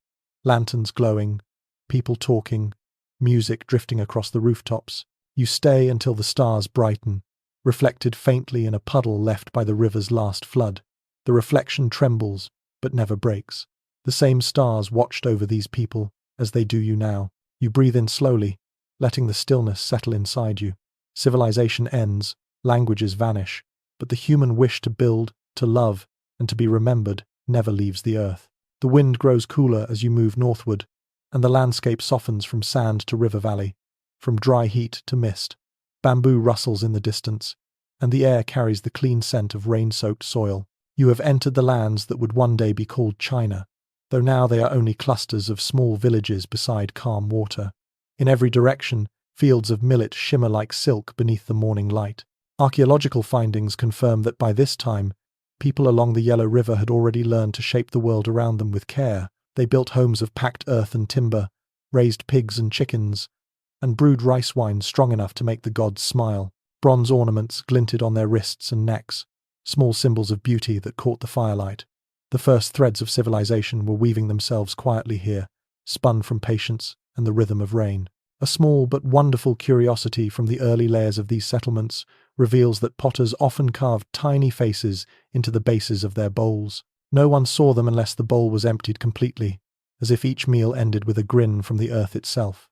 Lanterns glowing, people talking, music drifting across the rooftops. You stay until the stars brighten, reflected faintly in a puddle left by the river's last flood. The reflection trembles, but never breaks. The same stars watched over these people as they do you now. You breathe in slowly, letting the stillness settle inside you. Civilization ends, languages vanish, but the human wish to build, to love, and to be remembered never leaves the earth. The wind grows cooler as you move northward, and the landscape softens from sand to river valley, from dry heat to mist. Bamboo rustles in the distance, and the air carries the clean scent of rain-soaked soil. You have entered the lands that would one day be called China, though now they are only clusters of small villages beside calm water. In every direction, fields of millet shimmer like silk beneath the morning light. Archaeological findings confirm that by this time, people along the Yellow River had already learned to shape the world around them with care. They built homes of packed earth and timber, raised pigs and chickens, and brewed rice wine strong enough to make the gods smile. Bronze ornaments glinted on their wrists and necks, small symbols of beauty that caught the firelight. The first threads of civilization were weaving themselves quietly here, spun from patience and the rhythm of rain. A small but wonderful curiosity from the early layers of these settlements reveals that potters often carved tiny faces into the bases of their bowls. No one saw them unless the bowl was emptied completely, as if each meal ended with a grin from the earth itself.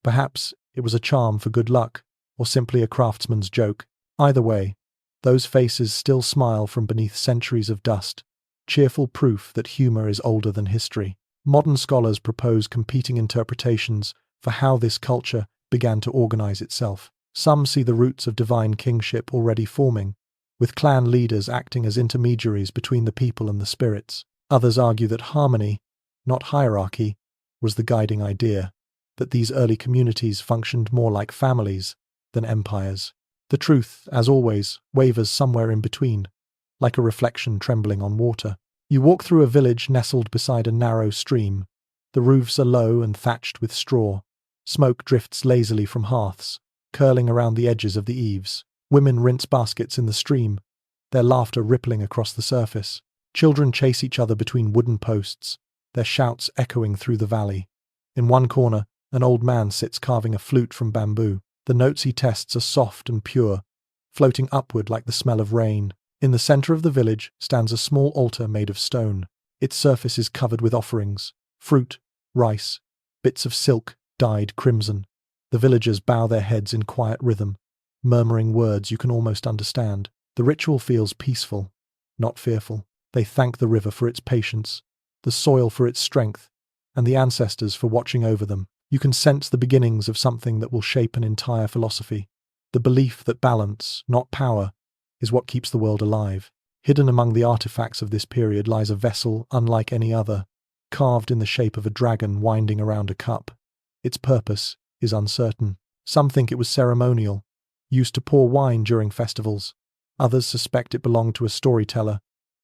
Perhaps it was a charm for good luck, or simply a craftsman's joke. Either way, those faces still smile from beneath centuries of dust, cheerful proof that humor is older than history. Modern scholars propose competing interpretations for how this culture began to organize itself. Some see the roots of divine kingship already forming, with clan leaders acting as intermediaries between the people and the spirits. Others argue that harmony, not hierarchy, was the guiding idea, that these early communities functioned more like families than empires. The truth, as always, wavers somewhere in between, like a reflection trembling on water. You walk through a village nestled beside a narrow stream. The roofs are low and thatched with straw. Smoke drifts lazily from hearths, curling around the edges of the eaves. Women rinse baskets in the stream, their laughter rippling across the surface. Children chase each other between wooden posts, their shouts echoing through the valley. In one corner, an old man sits carving a flute from bamboo. The notes he tests are soft and pure, floating upward like the smell of rain. In the center of the village stands a small altar made of stone. Its surface is covered with offerings, fruit, rice, bits of silk dyed crimson. The villagers bow their heads in quiet rhythm, murmuring words you can almost understand. The ritual feels peaceful, not fearful. They thank the river for its patience, the soil for its strength, and the ancestors for watching over them. You can sense the beginnings of something that will shape an entire philosophy. The belief that balance, not power, is what keeps the world alive. Hidden among the artifacts of this period lies a vessel unlike any other, carved in the shape of a dragon winding around a cup. Its purpose is uncertain. Some think it was ceremonial, used to pour wine during festivals. Others suspect it belonged to a storyteller,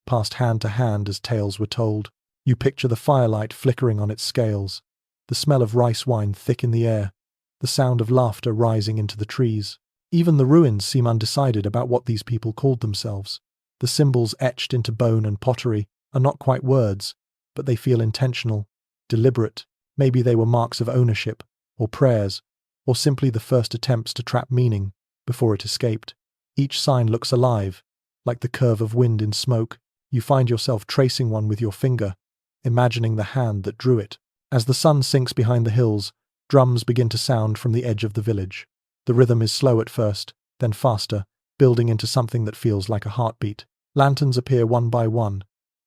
passed hand to hand as tales were told. You picture the firelight flickering on its scales, the smell of rice wine thick in the air, the sound of laughter rising into the trees. Even the ruins seem undecided about what these people called themselves. The symbols etched into bone and pottery are not quite words, but they feel intentional, deliberate. Maybe they were marks of ownership, or prayers, or simply the first attempts to trap meaning before it escaped. Each sign looks alive, like the curve of wind in smoke. You find yourself tracing one with your finger, imagining the hand that drew it. As the sun sinks behind the hills, drums begin to sound from the edge of the village. The rhythm is slow at first, then faster, building into something that feels like a heartbeat. Lanterns appear one by one,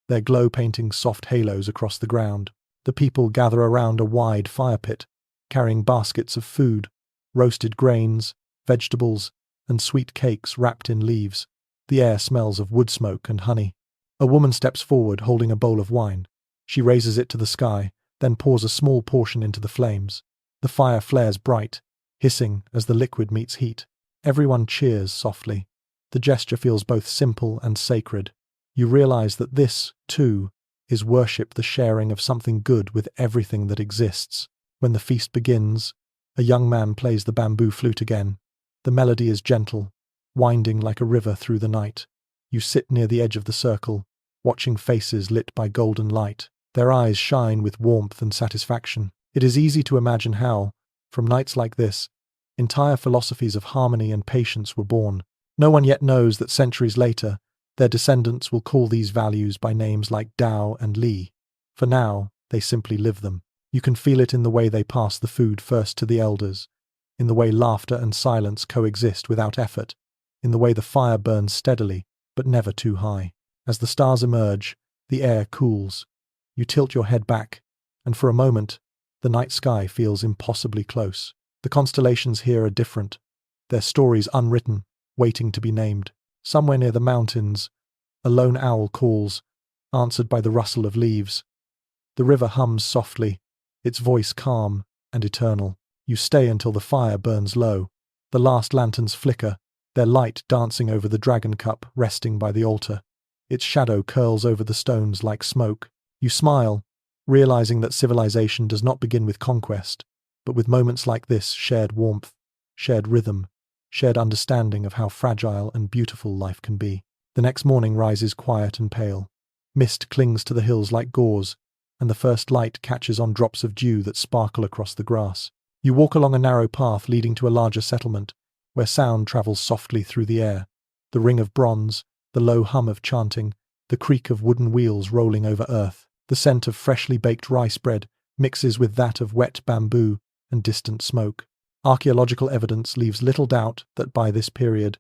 their glow painting soft halos across the ground. The people gather around a wide fire pit, carrying baskets of food, roasted grains, vegetables, and sweet cakes wrapped in leaves. The air smells of wood smoke and honey. A woman steps forward holding a bowl of wine. She raises it to the sky, then pours a small portion into the flames. The fire flares bright, hissing as the liquid meets heat. Everyone cheers softly. The gesture feels both simple and sacred. You realize that this, too, is worship, the sharing of something good with everything that exists. When the feast begins, a young man plays the bamboo flute again. The melody is gentle, winding like a river through the night. You sit near the edge of the circle, watching faces lit by golden light. Their eyes shine with warmth and satisfaction. It is easy to imagine how, from nights like this, entire philosophies of harmony and patience were born. No one yet knows that centuries later, their descendants will call these values by names like Tao and Li. For now, they simply live them. You can feel it in the way they pass the food first to the elders, in the way laughter and silence coexist without effort, in the way the fire burns steadily, but never too high. As the stars emerge, the air cools. You tilt your head back, and for a moment, the night sky feels impossibly close. The constellations here are different, their stories unwritten, waiting to be named. Somewhere near the mountains, a lone owl calls, answered by the rustle of leaves. The river hums softly, its voice calm and eternal. You stay until the fire burns low. The last lanterns flicker, their light dancing over the dragon cup resting by the altar. Its shadow curls over the stones like smoke. You smile, realizing that civilization does not begin with conquest, but with moments like this, shared warmth, shared rhythm, shared understanding of how fragile and beautiful life can be. The next morning rises quiet and pale. Mist clings to the hills like gauze, and the first light catches on drops of dew that sparkle across the grass. You walk along a narrow path leading to a larger settlement, where sound travels softly through the air. The ring of bronze, the low hum of chanting, the creak of wooden wheels rolling over earth. The scent of freshly baked rice bread mixes with that of wet bamboo and distant smoke. Archaeological evidence leaves little doubt that by this period,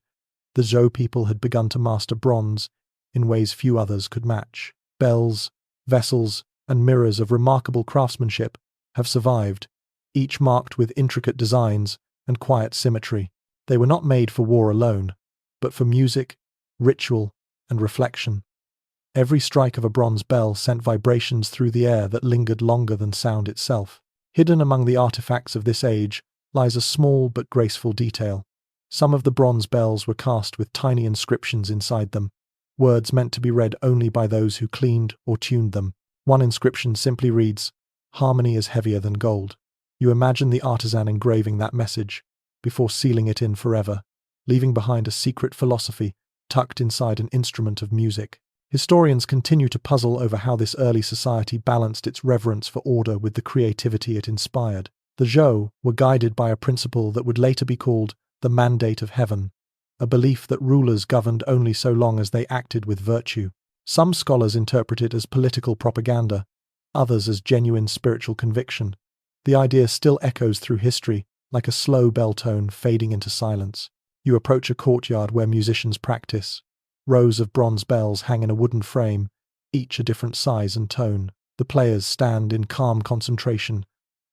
the Zhou people had begun to master bronze in ways few others could match. Bells, vessels, and mirrors of remarkable craftsmanship have survived, each marked with intricate designs and quiet symmetry. They were not made for war alone, but for music, ritual, and reflection. Every strike of a bronze bell sent vibrations through the air that lingered longer than sound itself. Hidden among the artifacts of this age lies a small but graceful detail. Some of the bronze bells were cast with tiny inscriptions inside them, words meant to be read only by those who cleaned or tuned them. One inscription simply reads, "Harmony is heavier than gold." You imagine the artisan engraving that message before sealing it in forever, leaving behind a secret philosophy tucked inside an instrument of music. Historians continue to puzzle over how this early society balanced its reverence for order with the creativity it inspired. The Zhou were guided by a principle that would later be called the mandate of heaven, a belief that rulers governed only so long as they acted with virtue. Some scholars interpret it as political propaganda, others as genuine spiritual conviction. The idea still echoes through history, like a slow bell tone fading into silence. You approach a courtyard where musicians practice. Rows of bronze bells hang in a wooden frame, each a different size and tone. The players stand in calm concentration,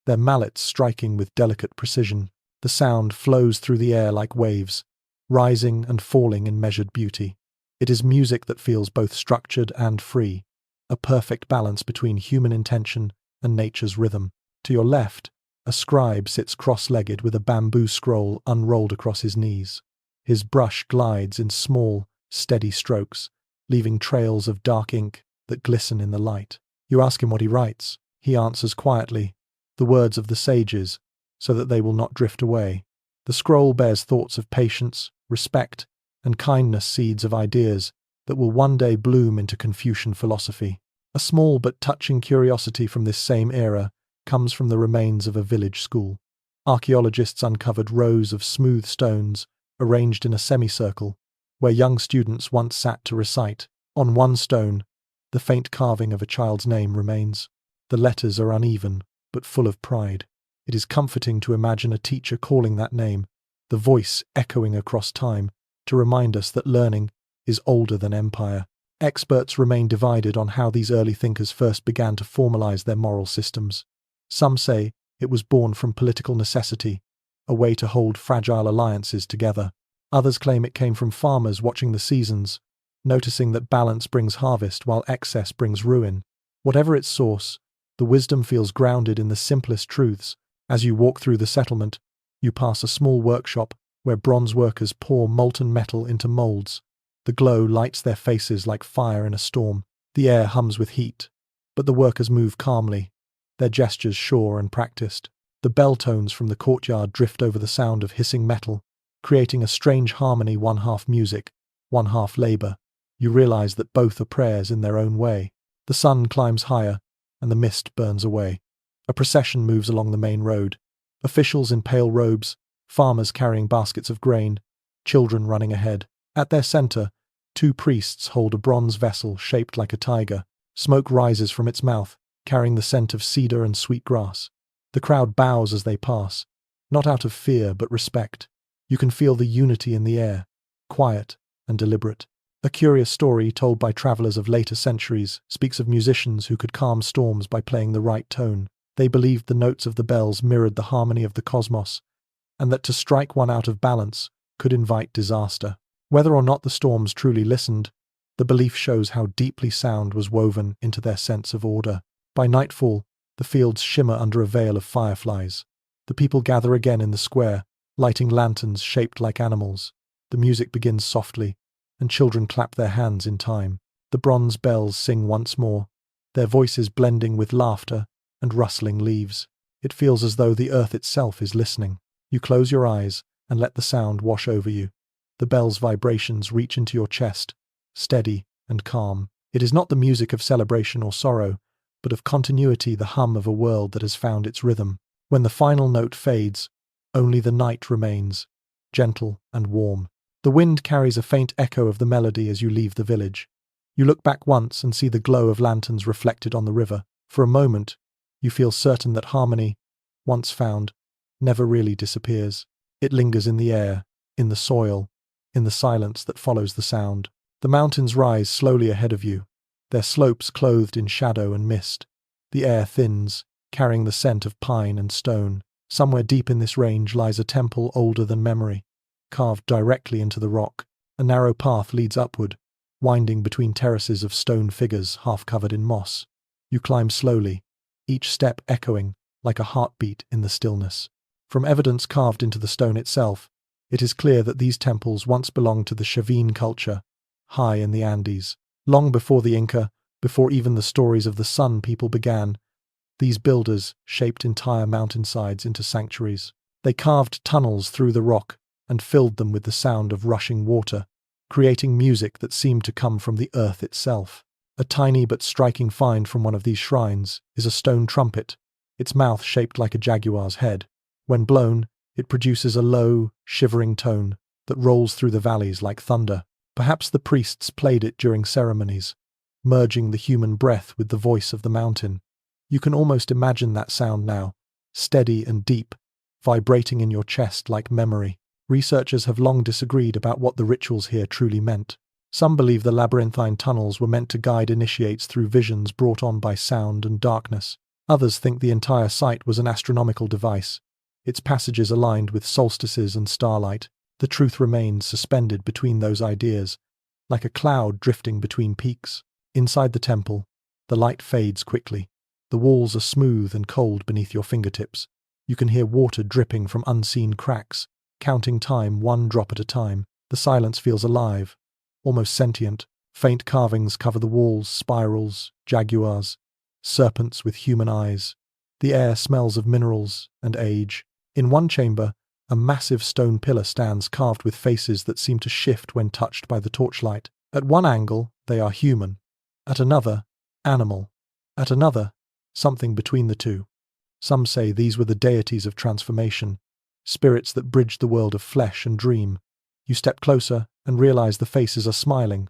their mallets striking with delicate precision. The sound flows through the air like waves, rising and falling in measured beauty. It is music that feels both structured and free, a perfect balance between human intention and nature's rhythm. To your left, a scribe sits cross-legged with a bamboo scroll unrolled across his knees. His brush glides in small, steady strokes, leaving trails of dark ink that glisten in the light. You ask him what he writes. He answers quietly, the words of the sages, so that they will not drift away. The scroll bears thoughts of patience, respect, and kindness, seeds of ideas that will one day bloom into Confucian philosophy. A small but touching curiosity from this same era comes from the remains of a village school. Archaeologists uncovered rows of smooth stones arranged in a semicircle, where young students once sat to recite. On one stone, the faint carving of a child's name remains. The letters are uneven, but full of pride. It is comforting to imagine a teacher calling that name, the voice echoing across time, to remind us that learning is older than empire. Experts remain divided on how these early thinkers first began to formalize their moral systems. Some say it was born from political necessity, a way to hold fragile alliances together. Others claim it came from farmers watching the seasons, noticing that balance brings harvest while excess brings ruin. Whatever its source, the wisdom feels grounded in the simplest truths. As you walk through the settlement, you pass a small workshop where bronze workers pour molten metal into molds. The glow lights their faces like fire in a storm. The air hums with heat, but the workers move calmly, their gestures sure and practiced. The bell tones from the courtyard drift over the sound of hissing metal, creating a strange harmony, one half music, one half labor. You realize that both are prayers in their own way. The sun climbs higher, and the mist burns away. A procession moves along the main road. Officials in pale robes, farmers carrying baskets of grain, children running ahead. At their center, two priests hold a bronze vessel shaped like a tiger. Smoke rises from its mouth, carrying the scent of cedar and sweet grass. The crowd bows as they pass, not out of fear but respect. You can feel the unity in the air, quiet and deliberate. A curious story told by travelers of later centuries speaks of musicians who could calm storms by playing the right tone. They believed the notes of the bells mirrored the harmony of the cosmos, and that to strike one out of balance could invite disaster. Whether or not the storms truly listened, the belief shows how deeply sound was woven into their sense of order. By nightfall, the fields shimmer under a veil of fireflies. The people gather again in the square, lighting lanterns shaped like animals. The music begins softly, and children clap their hands in time. The bronze bells sing once more, their voices blending with laughter and rustling leaves. It feels as though the earth itself is listening. You close your eyes and let the sound wash over you. The bell's vibrations reach into your chest, steady and calm. It is not the music of celebration or sorrow, but of continuity, the hum of a world that has found its rhythm. When the final note fades, only the night remains, gentle and warm. The wind carries a faint echo of the melody as you leave the village. You look back once and see the glow of lanterns reflected on the river. For a moment, you feel certain that harmony, once found, never really disappears. It lingers in the air, in the soil, in the silence that follows the sound. The mountains rise slowly ahead of you, their slopes clothed in shadow and mist. The air thins, carrying the scent of pine and stone. Somewhere deep in this range lies a temple older than memory, carved directly into the rock. A narrow path leads upward, winding between terraces of stone figures half covered in moss. You climb slowly, each step echoing like a heartbeat in the stillness. From evidence carved into the stone itself, it is clear that these temples once belonged to the Chavin culture, high in the Andes. Long before the Inca, before even the stories of the Sun people began, these builders shaped entire mountainsides into sanctuaries. They carved tunnels through the rock and filled them with the sound of rushing water, creating music that seemed to come from the earth itself. A tiny but striking find from one of these shrines is a stone trumpet, its mouth shaped like a jaguar's head. When blown, it produces a low, shivering tone that rolls through the valleys like thunder. Perhaps the priests played it during ceremonies, merging the human breath with the voice of the mountain. You can almost imagine that sound now, steady and deep, vibrating in your chest like memory. Researchers have long disagreed about what the rituals here truly meant. Some believe the labyrinthine tunnels were meant to guide initiates through visions brought on by sound and darkness. Others think the entire site was an astronomical device, its passages aligned with solstices and starlight. The truth remains suspended between those ideas, like a cloud drifting between peaks. Inside the temple, the light fades quickly. The walls are smooth and cold beneath your fingertips. You can hear water dripping from unseen cracks, counting time one drop at a time. The silence feels alive, almost sentient. Faint carvings cover the walls, spirals, jaguars, serpents with human eyes. The air smells of minerals and age. In one chamber, a massive stone pillar stands carved with faces that seem to shift when touched by the torchlight. At one angle, they are human. At another, animal. At another, something between the two. Some say these were the deities of transformation, spirits that bridged the world of flesh and dream. You step closer and realize the faces are smiling,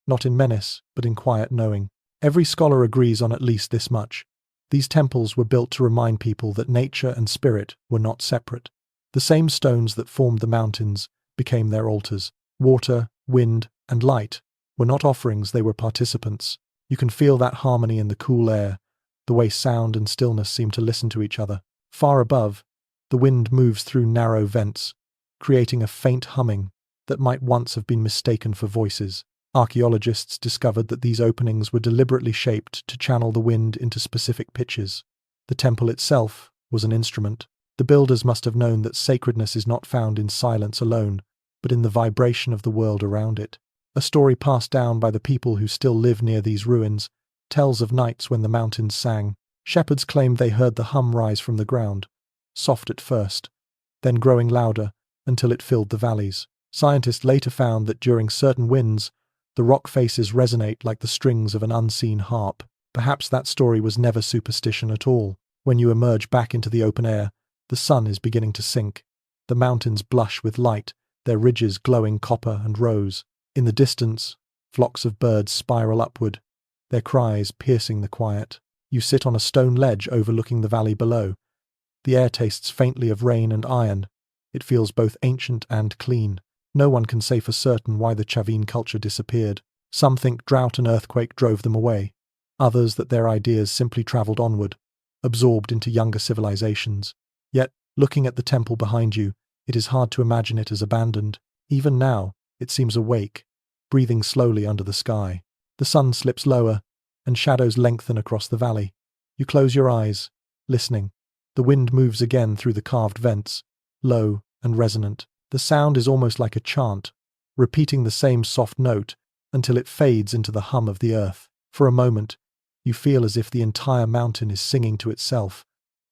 not in menace, but in quiet knowing. Every scholar agrees on at least this much. These temples were built to remind people that nature and spirit were not separate. The same stones that formed the mountains became their altars. Water, wind, and light were not offerings, they were participants. You can feel that harmony in the cool air, the way sound and stillness seem to listen to each other. Far above, the wind moves through narrow vents, creating a faint humming that might once have been mistaken for voices. Archaeologists discovered that these openings were deliberately shaped to channel the wind into specific pitches. The temple itself was an instrument. The builders must have known that sacredness is not found in silence alone, but in the vibration of the world around it. A story passed down by the people who still live near these ruins tells of nights when the mountains sang. Shepherds claimed they heard the hum rise from the ground, soft at first, then growing louder until it filled the valleys. Scientists later found that during certain winds, the rock faces resonate like the strings of an unseen harp. Perhaps that story was never superstition at all. When you emerge back into the open air, the sun is beginning to sink. The mountains blush with light, their ridges glowing copper and rose. In the distance, flocks of birds spiral upward, their cries piercing the quiet. You sit on a stone ledge overlooking the valley below. The air tastes faintly of rain and iron. It feels both ancient and clean. No one can say for certain why the Chavin culture disappeared. Some think drought and earthquake drove them away. Others that their ideas simply travelled onward, absorbed into younger civilizations. Yet, looking at the temple behind you, it is hard to imagine it as abandoned. Even now, it seems awake, breathing slowly under the sky. The sun slips lower, and shadows lengthen across the valley. You close your eyes, listening. The wind moves again through the carved vents, low and resonant. The sound is almost like a chant, repeating the same soft note until it fades into the hum of the earth. For a moment, you feel as if the entire mountain is singing to itself,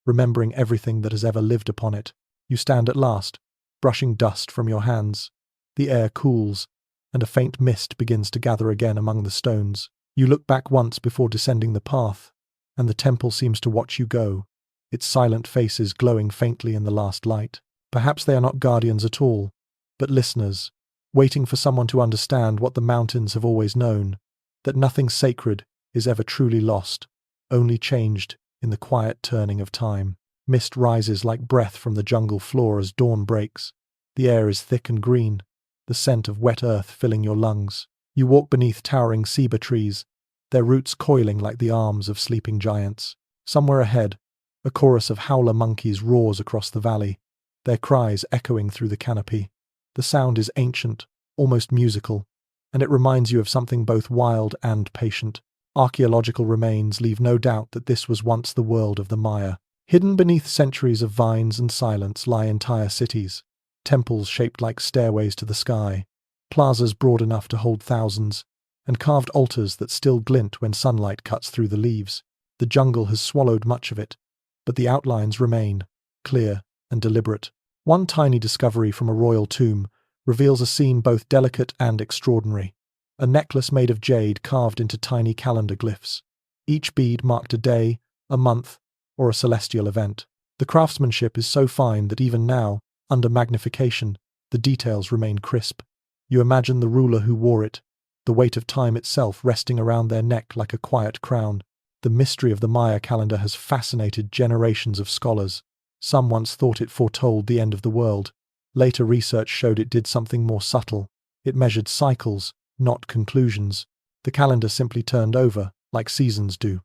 remembering everything that has ever lived upon it. You stand at last, brushing dust from your hands. The air cools, and a faint mist begins to gather again among the stones. You look back once before descending the path, and the temple seems to watch you go, its silent faces glowing faintly in the last light. Perhaps they are not guardians at all, but listeners, waiting for someone to understand what the mountains have always known, that nothing sacred is ever truly lost, only changed in the quiet turning of time. Mist rises like breath from the jungle floor as dawn breaks. The air is thick and green, the scent of wet earth filling your lungs. You walk beneath towering ceiba trees, their roots coiling like the arms of sleeping giants. Somewhere ahead, a chorus of howler monkeys roars across the valley, their cries echoing through the canopy. The sound is ancient, almost musical, and it reminds you of something both wild and patient. Archaeological remains leave no doubt that this was once the world of the Maya. Hidden beneath centuries of vines and silence lie entire cities, temples shaped like stairways to the sky, plazas broad enough to hold thousands, and carved altars that still glint when sunlight cuts through the leaves. The jungle has swallowed much of it, but the outlines remain, clear and deliberate. One tiny discovery from a royal tomb reveals a scene both delicate and extraordinary. A necklace made of jade carved into tiny calendar glyphs. Each bead marked a day, a month, or a celestial event. The craftsmanship is so fine that even now, under magnification, the details remain crisp. You imagine the ruler who wore it, the weight of time itself resting around their neck like a quiet crown. The mystery of the Maya calendar has fascinated generations of scholars. Some once thought it foretold the end of the world. Later research showed it did something more subtle. It measured cycles, not conclusions. The calendar simply turned over, like seasons do,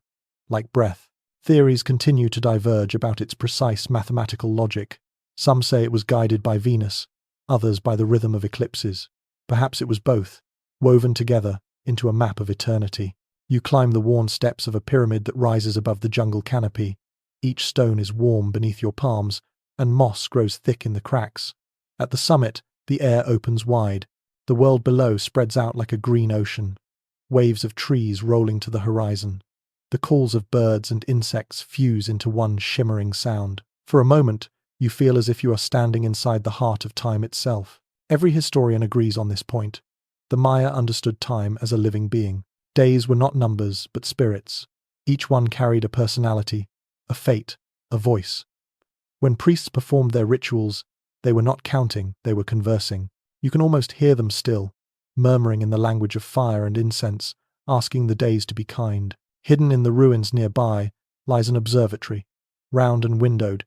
like breath. Theories continue to diverge about its precise mathematical logic. Some say it was guided by Venus, others by the rhythm of eclipses. Perhaps it was both, woven together into a map of eternity. You climb the worn steps of a pyramid that rises above the jungle canopy. Each stone is warm beneath your palms, and moss grows thick in the cracks. At the summit, the air opens wide. The world below spreads out like a green ocean, waves of trees rolling to the horizon. The calls of birds and insects fuse into one shimmering sound. For a moment, you feel as if you are standing inside the heart of time itself. Every historian agrees on this point. The Maya understood time as a living being. Days were not numbers, but spirits. Each one carried a personality, a fate, a voice. When priests performed their rituals, they were not counting, they were conversing. You can almost hear them still, murmuring in the language of fire and incense, asking the days to be kind. Hidden in the ruins nearby lies an observatory, round and windowed,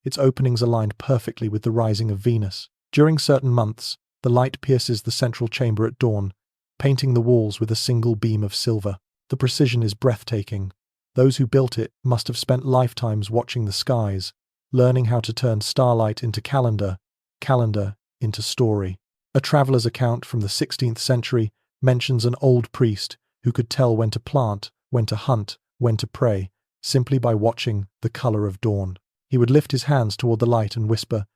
its openings aligned perfectly with the rising of Venus. During certain months, the light pierces the central chamber at dawn, painting the walls with a single beam of silver. The precision is breathtaking. Those who built it must have spent lifetimes watching the skies, learning how to turn starlight into calendar, calendar into story. A traveller's account from the 16th century mentions an old priest who could tell when to plant, when to hunt, when to pray, simply by watching the colour of dawn. He would lift his hands toward the light and whisper,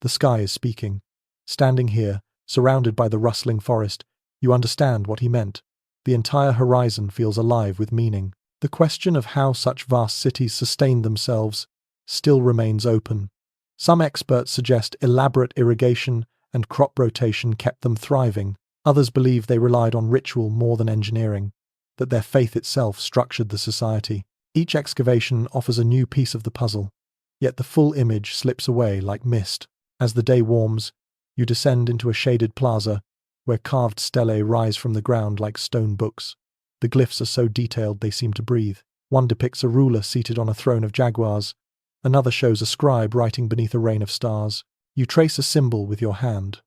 "The sky is speaking." Standing here, surrounded by the rustling forest, you understand what he meant. The entire horizon feels alive with meaning. The question of how such vast cities sustained themselves still remains open. Some experts suggest elaborate irrigation and crop rotation kept them thriving. Others believe they relied on ritual more than engineering, that their faith itself structured the society. Each excavation offers a new piece of the puzzle, yet the full image slips away like mist. As the day warms, you descend into a shaded plaza, where carved stelae rise from the ground like stone books. The glyphs are so detailed they seem to breathe. One depicts a ruler seated on a throne of jaguars, another shows a scribe writing beneath a rain of stars. You trace a symbol with your hand.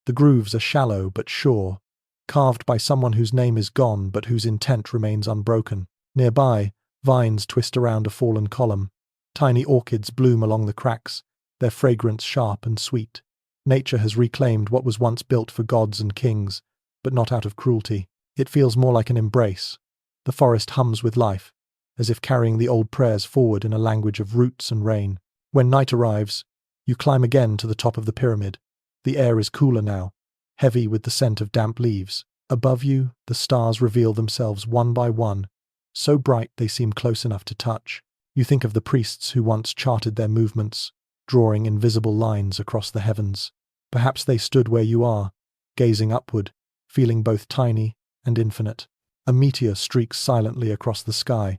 The grooves are shallow but sure, carved by someone whose name is gone but whose intent remains unbroken. Nearby, vines twist around a fallen column. Tiny orchids bloom along the cracks, their fragrance sharp and sweet. Nature has reclaimed what was once built for gods and kings, but not out of cruelty. It feels more like an embrace. The forest hums with life, as if carrying the old prayers forward in a language of roots and rain. When night arrives, you climb again to the top of the pyramid. The air is cooler now, heavy with the scent of damp leaves. Above you, the stars reveal themselves one by one, so bright they seem close enough to touch. You think of the priests who once charted their movements, drawing invisible lines across the heavens. Perhaps they stood where you are, gazing upward, feeling both tiny and infinite. A meteor streaks silently across the sky,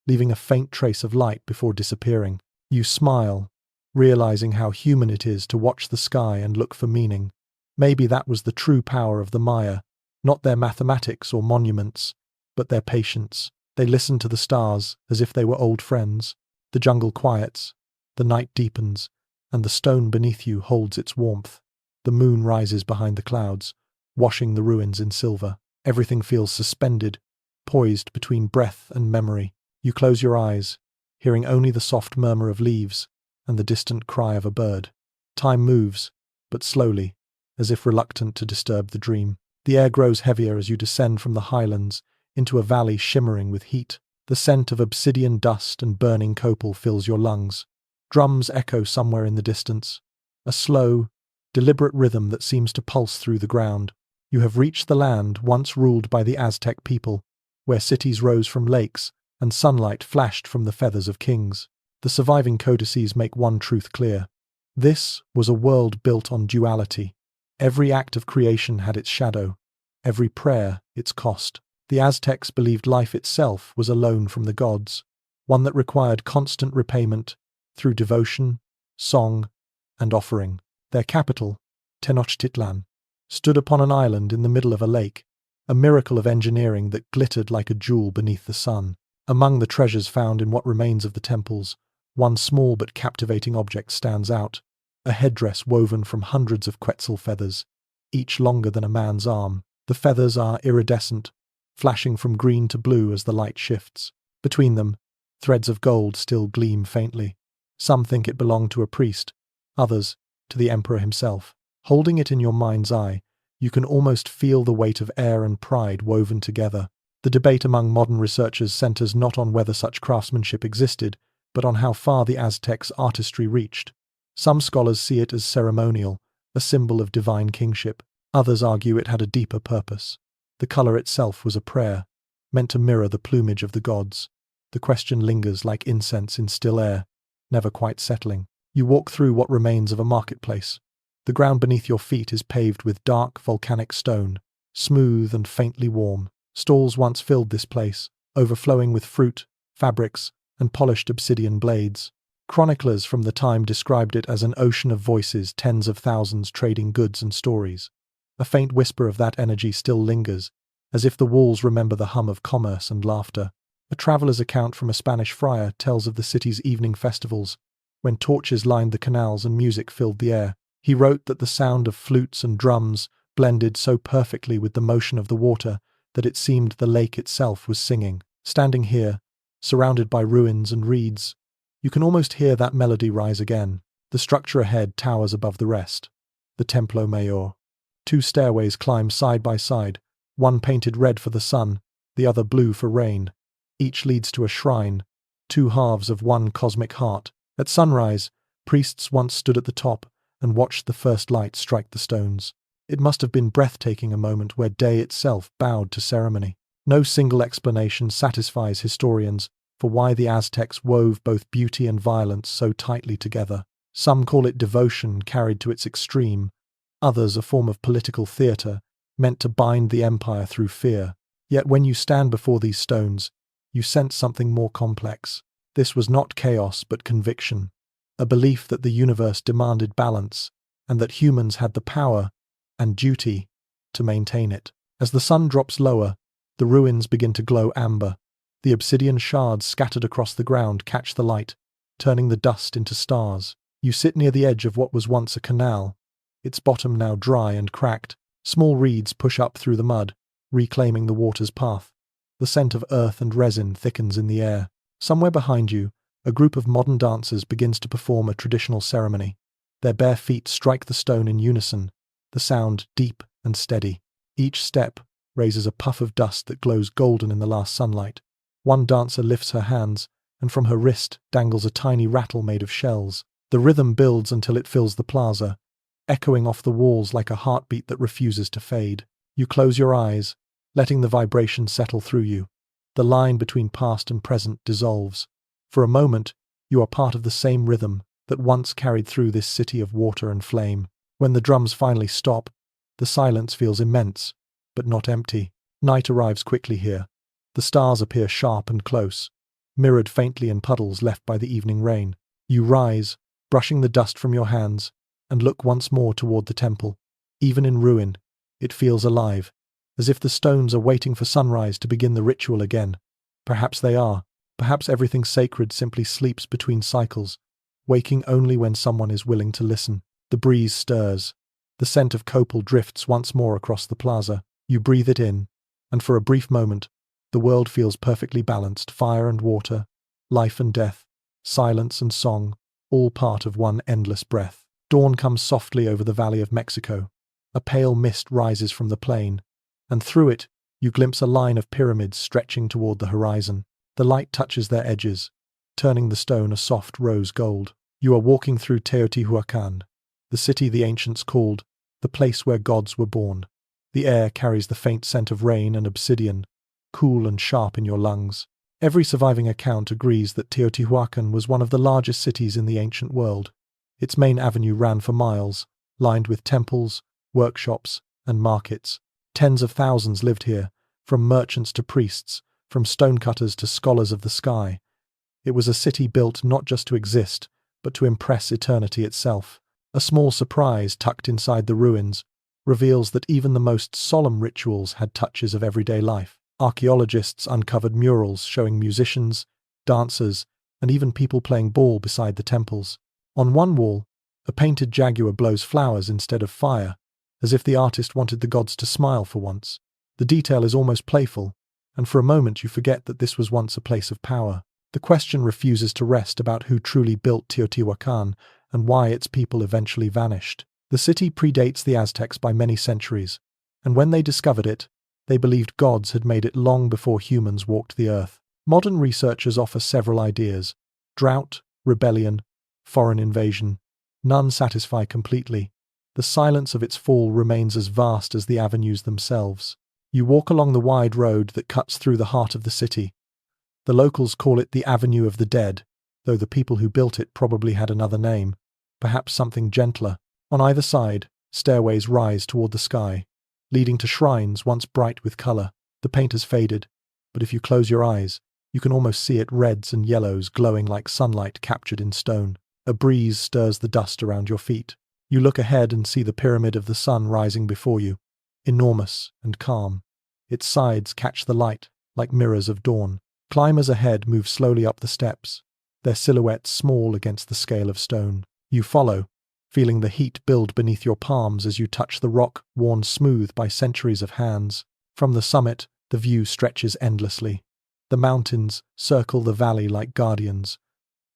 leaving a faint trace of light before disappearing. You smile, realizing how human it is to watch the sky and look for meaning. Maybe that was the true power of the Maya, not their mathematics or monuments, but their patience. They listened to the stars as if they were old friends. The jungle quiets, the night deepens, and the stone beneath you holds its warmth. The moon rises behind the clouds, washing the ruins in silver. Everything feels suspended, poised between breath and memory. You close your eyes, hearing only the soft murmur of leaves and the distant cry of a bird. Time moves, but slowly, as if reluctant to disturb the dream. The air grows heavier as you descend from the highlands into a valley shimmering with heat. The scent of obsidian dust and burning copal fills your lungs. Drums echo somewhere in the distance, a slow, deliberate rhythm that seems to pulse through the ground. You have reached the land once ruled by the Aztec people, where cities rose from lakes and sunlight flashed from the feathers of kings. The surviving codices make one truth clear. This was a world built on duality. Every act of creation had its shadow, every prayer its cost. The Aztecs believed life itself was a loan from the gods, one that required constant repayment through devotion, song, and offering. Their capital, Tenochtitlan, stood upon an island in the middle of a lake, a miracle of engineering that glittered like a jewel beneath the sun. Among the treasures found in what remains of the temples, one small but captivating object stands out, a headdress woven from hundreds of quetzal feathers, each longer than a man's arm. The feathers are iridescent, flashing from green to blue as the light shifts. Between them, threads of gold still gleam faintly. Some think it belonged to a priest, others to the emperor himself. Holding it in your mind's eye, you can almost feel the weight of air and pride woven together. The debate among modern researchers centers not on whether such craftsmanship existed, but on how far the Aztecs' artistry reached. Some scholars see it as ceremonial, a symbol of divine kingship. Others argue it had a deeper purpose. The color itself was a prayer, meant to mirror the plumage of the gods. The question lingers like incense in still air, never quite settling. You walk through what remains of a marketplace. The ground beneath your feet is paved with dark volcanic stone, smooth and faintly warm. Stalls once filled this place, overflowing with fruit, fabrics, and polished obsidian blades. Chroniclers from the time described it as an ocean of voices, tens of thousands trading goods and stories. A faint whisper of that energy still lingers, as if the walls remember the hum of commerce and laughter. A traveller's account from a Spanish friar tells of the city's evening festivals, when torches lined the canals and music filled the air. He wrote that the sound of flutes and drums blended so perfectly with the motion of the water that it seemed the lake itself was singing. Standing here, surrounded by ruins and reeds, you can almost hear that melody rise again. The structure ahead towers above the rest, the Templo Mayor. Two stairways climb side by side, one painted red for the sun, the other blue for rain. Each leads to a shrine, two halves of one cosmic heart. At sunrise, priests once stood at the top and watched the first light strike the stones. It must have been breathtaking, a moment where day itself bowed to ceremony. No single explanation satisfies historians for why the Aztecs wove both beauty and violence so tightly together. Some call it devotion carried to its extreme, others a form of political theatre meant to bind the empire through fear. Yet when you stand before these stones, you sense something more complex. This was not chaos but conviction, a belief that the universe demanded balance and that humans had the power and duty to maintain it. As the sun drops lower, the ruins begin to glow amber. The obsidian shards scattered across the ground catch the light, turning the dust into stars. You sit near the edge of what was once a canal, its bottom now dry and cracked. Small reeds push up through the mud, reclaiming the water's path. The scent of earth and resin thickens in the air. Somewhere behind you, a group of modern dancers begins to perform a traditional ceremony. Their bare feet strike the stone in unison, the sound deep and steady. Each step raises a puff of dust that glows golden in the last sunlight. One dancer lifts her hands, and from her wrist dangles a tiny rattle made of shells. The rhythm builds until it fills the plaza, echoing off the walls like a heartbeat that refuses to fade. You close your eyes, letting the vibration settle through you. The line between past and present dissolves. For a moment, you are part of the same rhythm that once carried through this city of water and flame. When the drums finally stop, the silence feels immense, but not empty. Night arrives quickly here. The stars appear sharp and close, mirrored faintly in puddles left by the evening rain. You rise, brushing the dust from your hands, and look once more toward the temple. Even in ruin, it feels alive, as if the stones are waiting for sunrise to begin the ritual again. Perhaps they are. Perhaps everything sacred simply sleeps between cycles, waking only when someone is willing to listen. The breeze stirs. The scent of copal drifts once more across the plaza. You breathe it in, and for a brief moment, the world feels perfectly balanced. Fire and water, life and death, silence and song, all part of one endless breath. Dawn comes softly over the Valley of Mexico. A pale mist rises from the plain, and through it, you glimpse a line of pyramids stretching toward the horizon. The light touches their edges, turning the stone a soft rose gold. You are walking through Teotihuacan, the city the ancients called the place where gods were born. The air carries the faint scent of rain and obsidian, cool and sharp in your lungs. Every surviving account agrees that Teotihuacan was one of the largest cities in the ancient world. Its main avenue ran for miles, lined with temples, workshops, and markets. Tens of thousands lived here, from merchants to priests, from stonecutters to scholars of the sky. It was a city built not just to exist, but to impress eternity itself. A small surprise tucked inside the ruins reveals that even the most solemn rituals had touches of everyday life. Archaeologists uncovered murals showing musicians, dancers, and even people playing ball beside the temples. On one wall, a painted jaguar blows flowers instead of fire, as if the artist wanted the gods to smile for once. The detail is almost playful, and for a moment you forget that this was once a place of power. The question refuses to rest about who truly built Teotihuacan and why its people eventually vanished. The city predates the Aztecs by many centuries, and when they discovered it, they believed gods had made it long before humans walked the earth. Modern researchers offer several ideas: drought, rebellion, foreign invasion. None satisfy completely. The silence of its fall remains as vast as the avenues themselves. You walk along the wide road that cuts through the heart of the city. The locals call it the Avenue of the Dead, though the people who built it probably had another name, perhaps something gentler. On either side, stairways rise toward the sky, leading to shrines once bright with color. The paint has faded, but if you close your eyes, you can almost see it, reds and yellows glowing like sunlight captured in stone. A breeze stirs the dust around your feet. You look ahead and see the Pyramid of the Sun rising before you, enormous and calm. Its sides catch the light like mirrors of dawn. Climbers ahead move slowly up the steps, their silhouettes small against the scale of stone. You follow, feeling the heat build beneath your palms as you touch the rock worn smooth by centuries of hands. From the summit, the view stretches endlessly. The mountains circle the valley like guardians.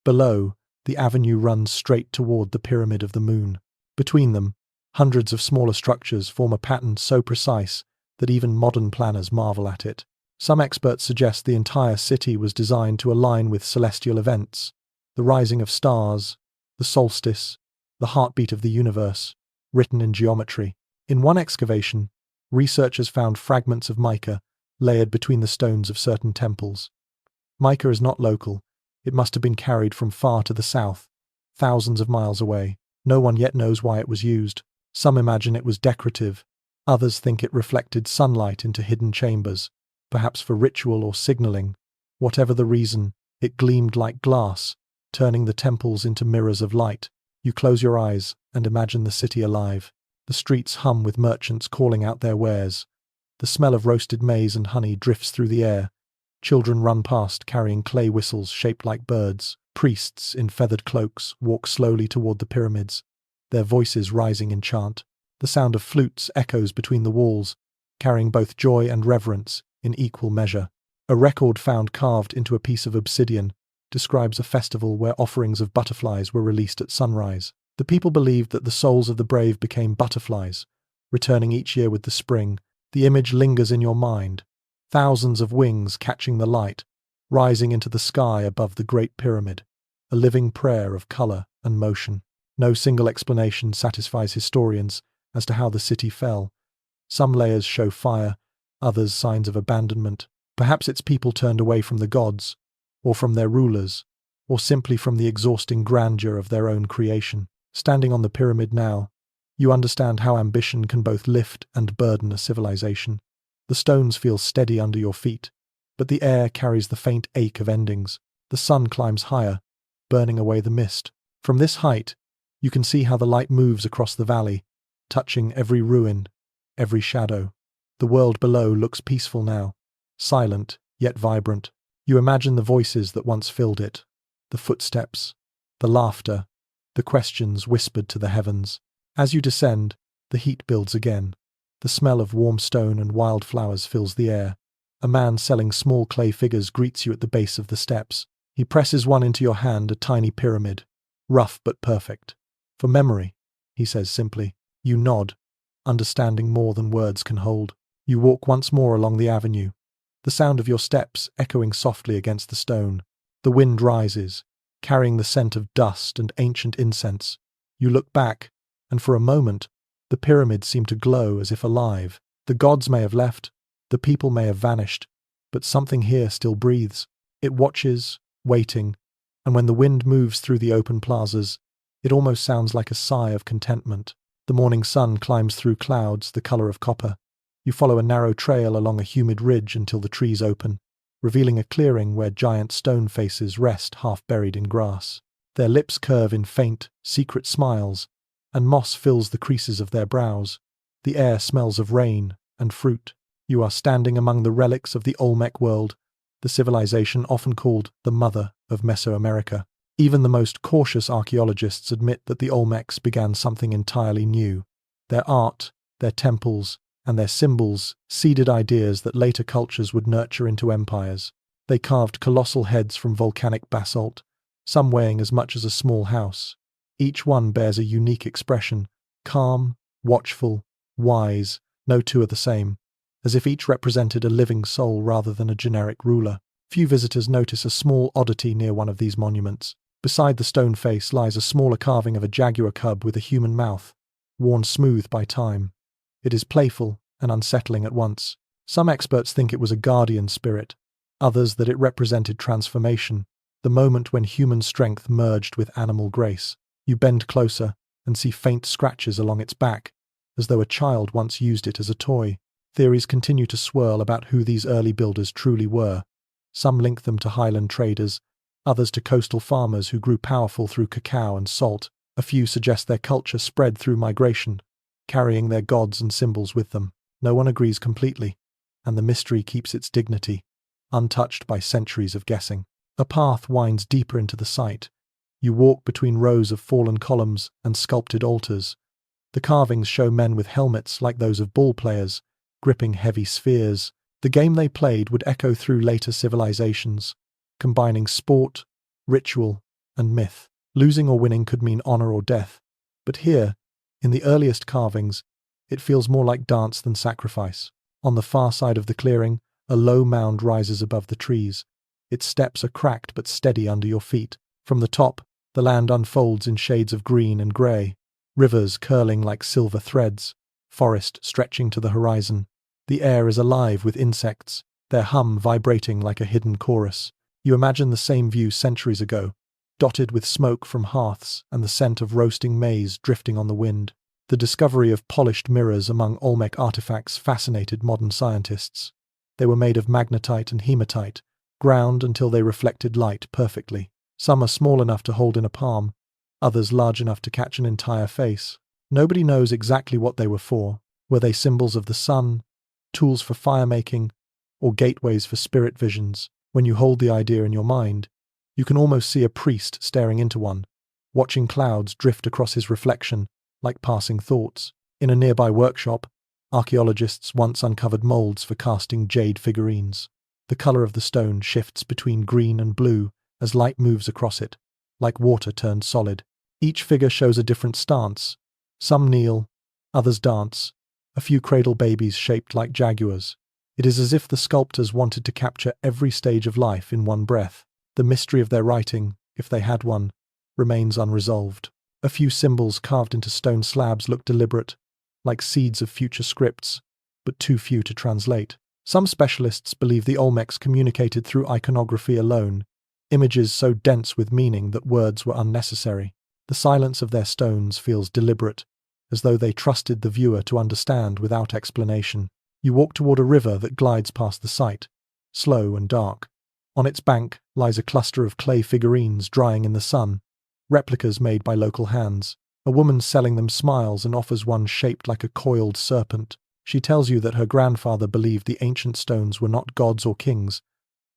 Below, the avenue runs straight toward the Pyramid of the Moon. Between them, hundreds of smaller structures form a pattern so precise that even modern planners marvel at it. Some experts suggest the entire city was designed to align with celestial events: the rising of stars, the solstice, the heartbeat of the universe, written in geometry. In one excavation, researchers found fragments of mica layered between the stones of certain temples. Mica is not local. It must have been carried from far to the south, thousands of miles away. No one yet knows why it was used. Some imagine it was decorative. Others think it reflected sunlight into hidden chambers, perhaps for ritual or signaling. Whatever the reason, it gleamed like glass, turning the temples into mirrors of light. You close your eyes and imagine the city alive. The streets hum with merchants calling out their wares. The smell of roasted maize and honey drifts through the air. Children run past carrying clay whistles shaped like birds. Priests in feathered cloaks walk slowly toward the pyramids, their voices rising in chant. The sound of flutes echoes between the walls, carrying both joy and reverence in equal measure. A record found carved into a piece of obsidian describes a festival where offerings of butterflies were released at sunrise. The people believed that the souls of the brave became butterflies, returning each year with the spring. The image lingers in your mind, thousands of wings catching the light, rising into the sky above the Great Pyramid, a living prayer of color and motion. No single explanation satisfies historians as to how the city fell. Some layers show fire, others signs of abandonment. Perhaps its people turned away from the gods, or from their rulers, or simply from the exhausting grandeur of their own creation. Standing on the pyramid now, you understand how ambition can both lift and burden a civilization. The stones feel steady under your feet, but the air carries the faint ache of endings. The sun climbs higher, burning away the mist. From this height, you can see how the light moves across the valley, touching every ruin, every shadow. The world below looks peaceful now, silent yet vibrant. You imagine the voices that once filled it, the footsteps, the laughter, the questions whispered to the heavens. As you descend, the heat builds again. The smell of warm stone and wildflowers fills the air. A man selling small clay figures greets you at the base of the steps. He presses one into your hand, a tiny pyramid, rough but perfect. For memory, he says simply. You nod, understanding more than words can hold. You walk once more along the avenue, the sound of your steps echoing softly against the stone. The wind rises, carrying the scent of dust and ancient incense. You look back, and for a moment, the pyramids seem to glow as if alive. The gods may have left, the people may have vanished, but something here still breathes. It watches, waiting, and when the wind moves through the open plazas, it almost sounds like a sigh of contentment. The morning sun climbs through clouds, the color of copper. You follow a narrow trail along a humid ridge until the trees open, revealing a clearing where giant stone faces rest half buried in grass. Their lips curve in faint, secret smiles, and moss fills the creases of their brows. The air smells of rain and fruit. You are standing among the relics of the Olmec world, the civilization often called the mother of Mesoamerica. Even the most cautious archaeologists admit that the Olmecs began something entirely new. Their art, their temples, and their symbols seeded ideas that later cultures would nurture into empires. They carved colossal heads from volcanic basalt, some weighing as much as a small house. Each one bears a unique expression, calm, watchful, wise, no two are the same, as if each represented a living soul rather than a generic ruler. Few visitors notice a small oddity near one of these monuments. Beside the stone face lies a smaller carving of a jaguar cub with a human mouth, worn smooth by time. It is playful and unsettling at once. Some experts think it was a guardian spirit, others that it represented transformation, the moment when human strength merged with animal grace. You bend closer and see faint scratches along its back, as though a child once used it as a toy. Theories continue to swirl about who these early builders truly were. Some link them to highland traders, others to coastal farmers who grew powerful through cacao and salt. A few suggest their culture spread through migration, carrying their gods and symbols with them. No one agrees completely, and the mystery keeps its dignity, untouched by centuries of guessing. A path winds deeper into the site. You walk between rows of fallen columns and sculpted altars. The carvings show men with helmets like those of ball players, gripping heavy spheres. The game they played would echo through later civilizations, combining sport, ritual, and myth. Losing or winning could mean honor or death, but here, in the earliest carvings, it feels more like dance than sacrifice. On the far side of the clearing, a low mound rises above the trees. Its steps are cracked but steady under your feet. From the top, the land unfolds in shades of green and grey, rivers curling like silver threads, forest stretching to the horizon. The air is alive with insects, their hum vibrating like a hidden chorus. You imagine the same view centuries ago, dotted with smoke from hearths and the scent of roasting maize drifting on the wind. The discovery of polished mirrors among Olmec artifacts fascinated modern scientists. They were made of magnetite and hematite, ground until they reflected light perfectly. Some are small enough to hold in a palm, others large enough to catch an entire face. Nobody knows exactly what they were for. Were they symbols of the sun, tools for fire-making, or gateways for spirit visions? When you hold the idea in your mind, you can almost see a priest staring into one, watching clouds drift across his reflection like passing thoughts. In a nearby workshop, archaeologists once uncovered molds for casting jade figurines. The color of the stone shifts between green and blue as light moves across it, like water turned solid. Each figure shows a different stance. Some kneel, others dance, a few cradle babies shaped like jaguars. It is as if the sculptors wanted to capture every stage of life in one breath. The mystery of their writing, if they had one, remains unresolved. A few symbols carved into stone slabs look deliberate, like seeds of future scripts, but too few to translate. Some specialists believe the Olmecs communicated through iconography alone, images so dense with meaning that words were unnecessary. The silence of their stones feels deliberate, as though they trusted the viewer to understand without explanation. You walk toward a river that glides past the site, slow and dark. On its bank lies a cluster of clay figurines drying in the sun, replicas made by local hands. A woman selling them smiles and offers one shaped like a coiled serpent. She tells you that her grandfather believed the ancient stones were not gods or kings,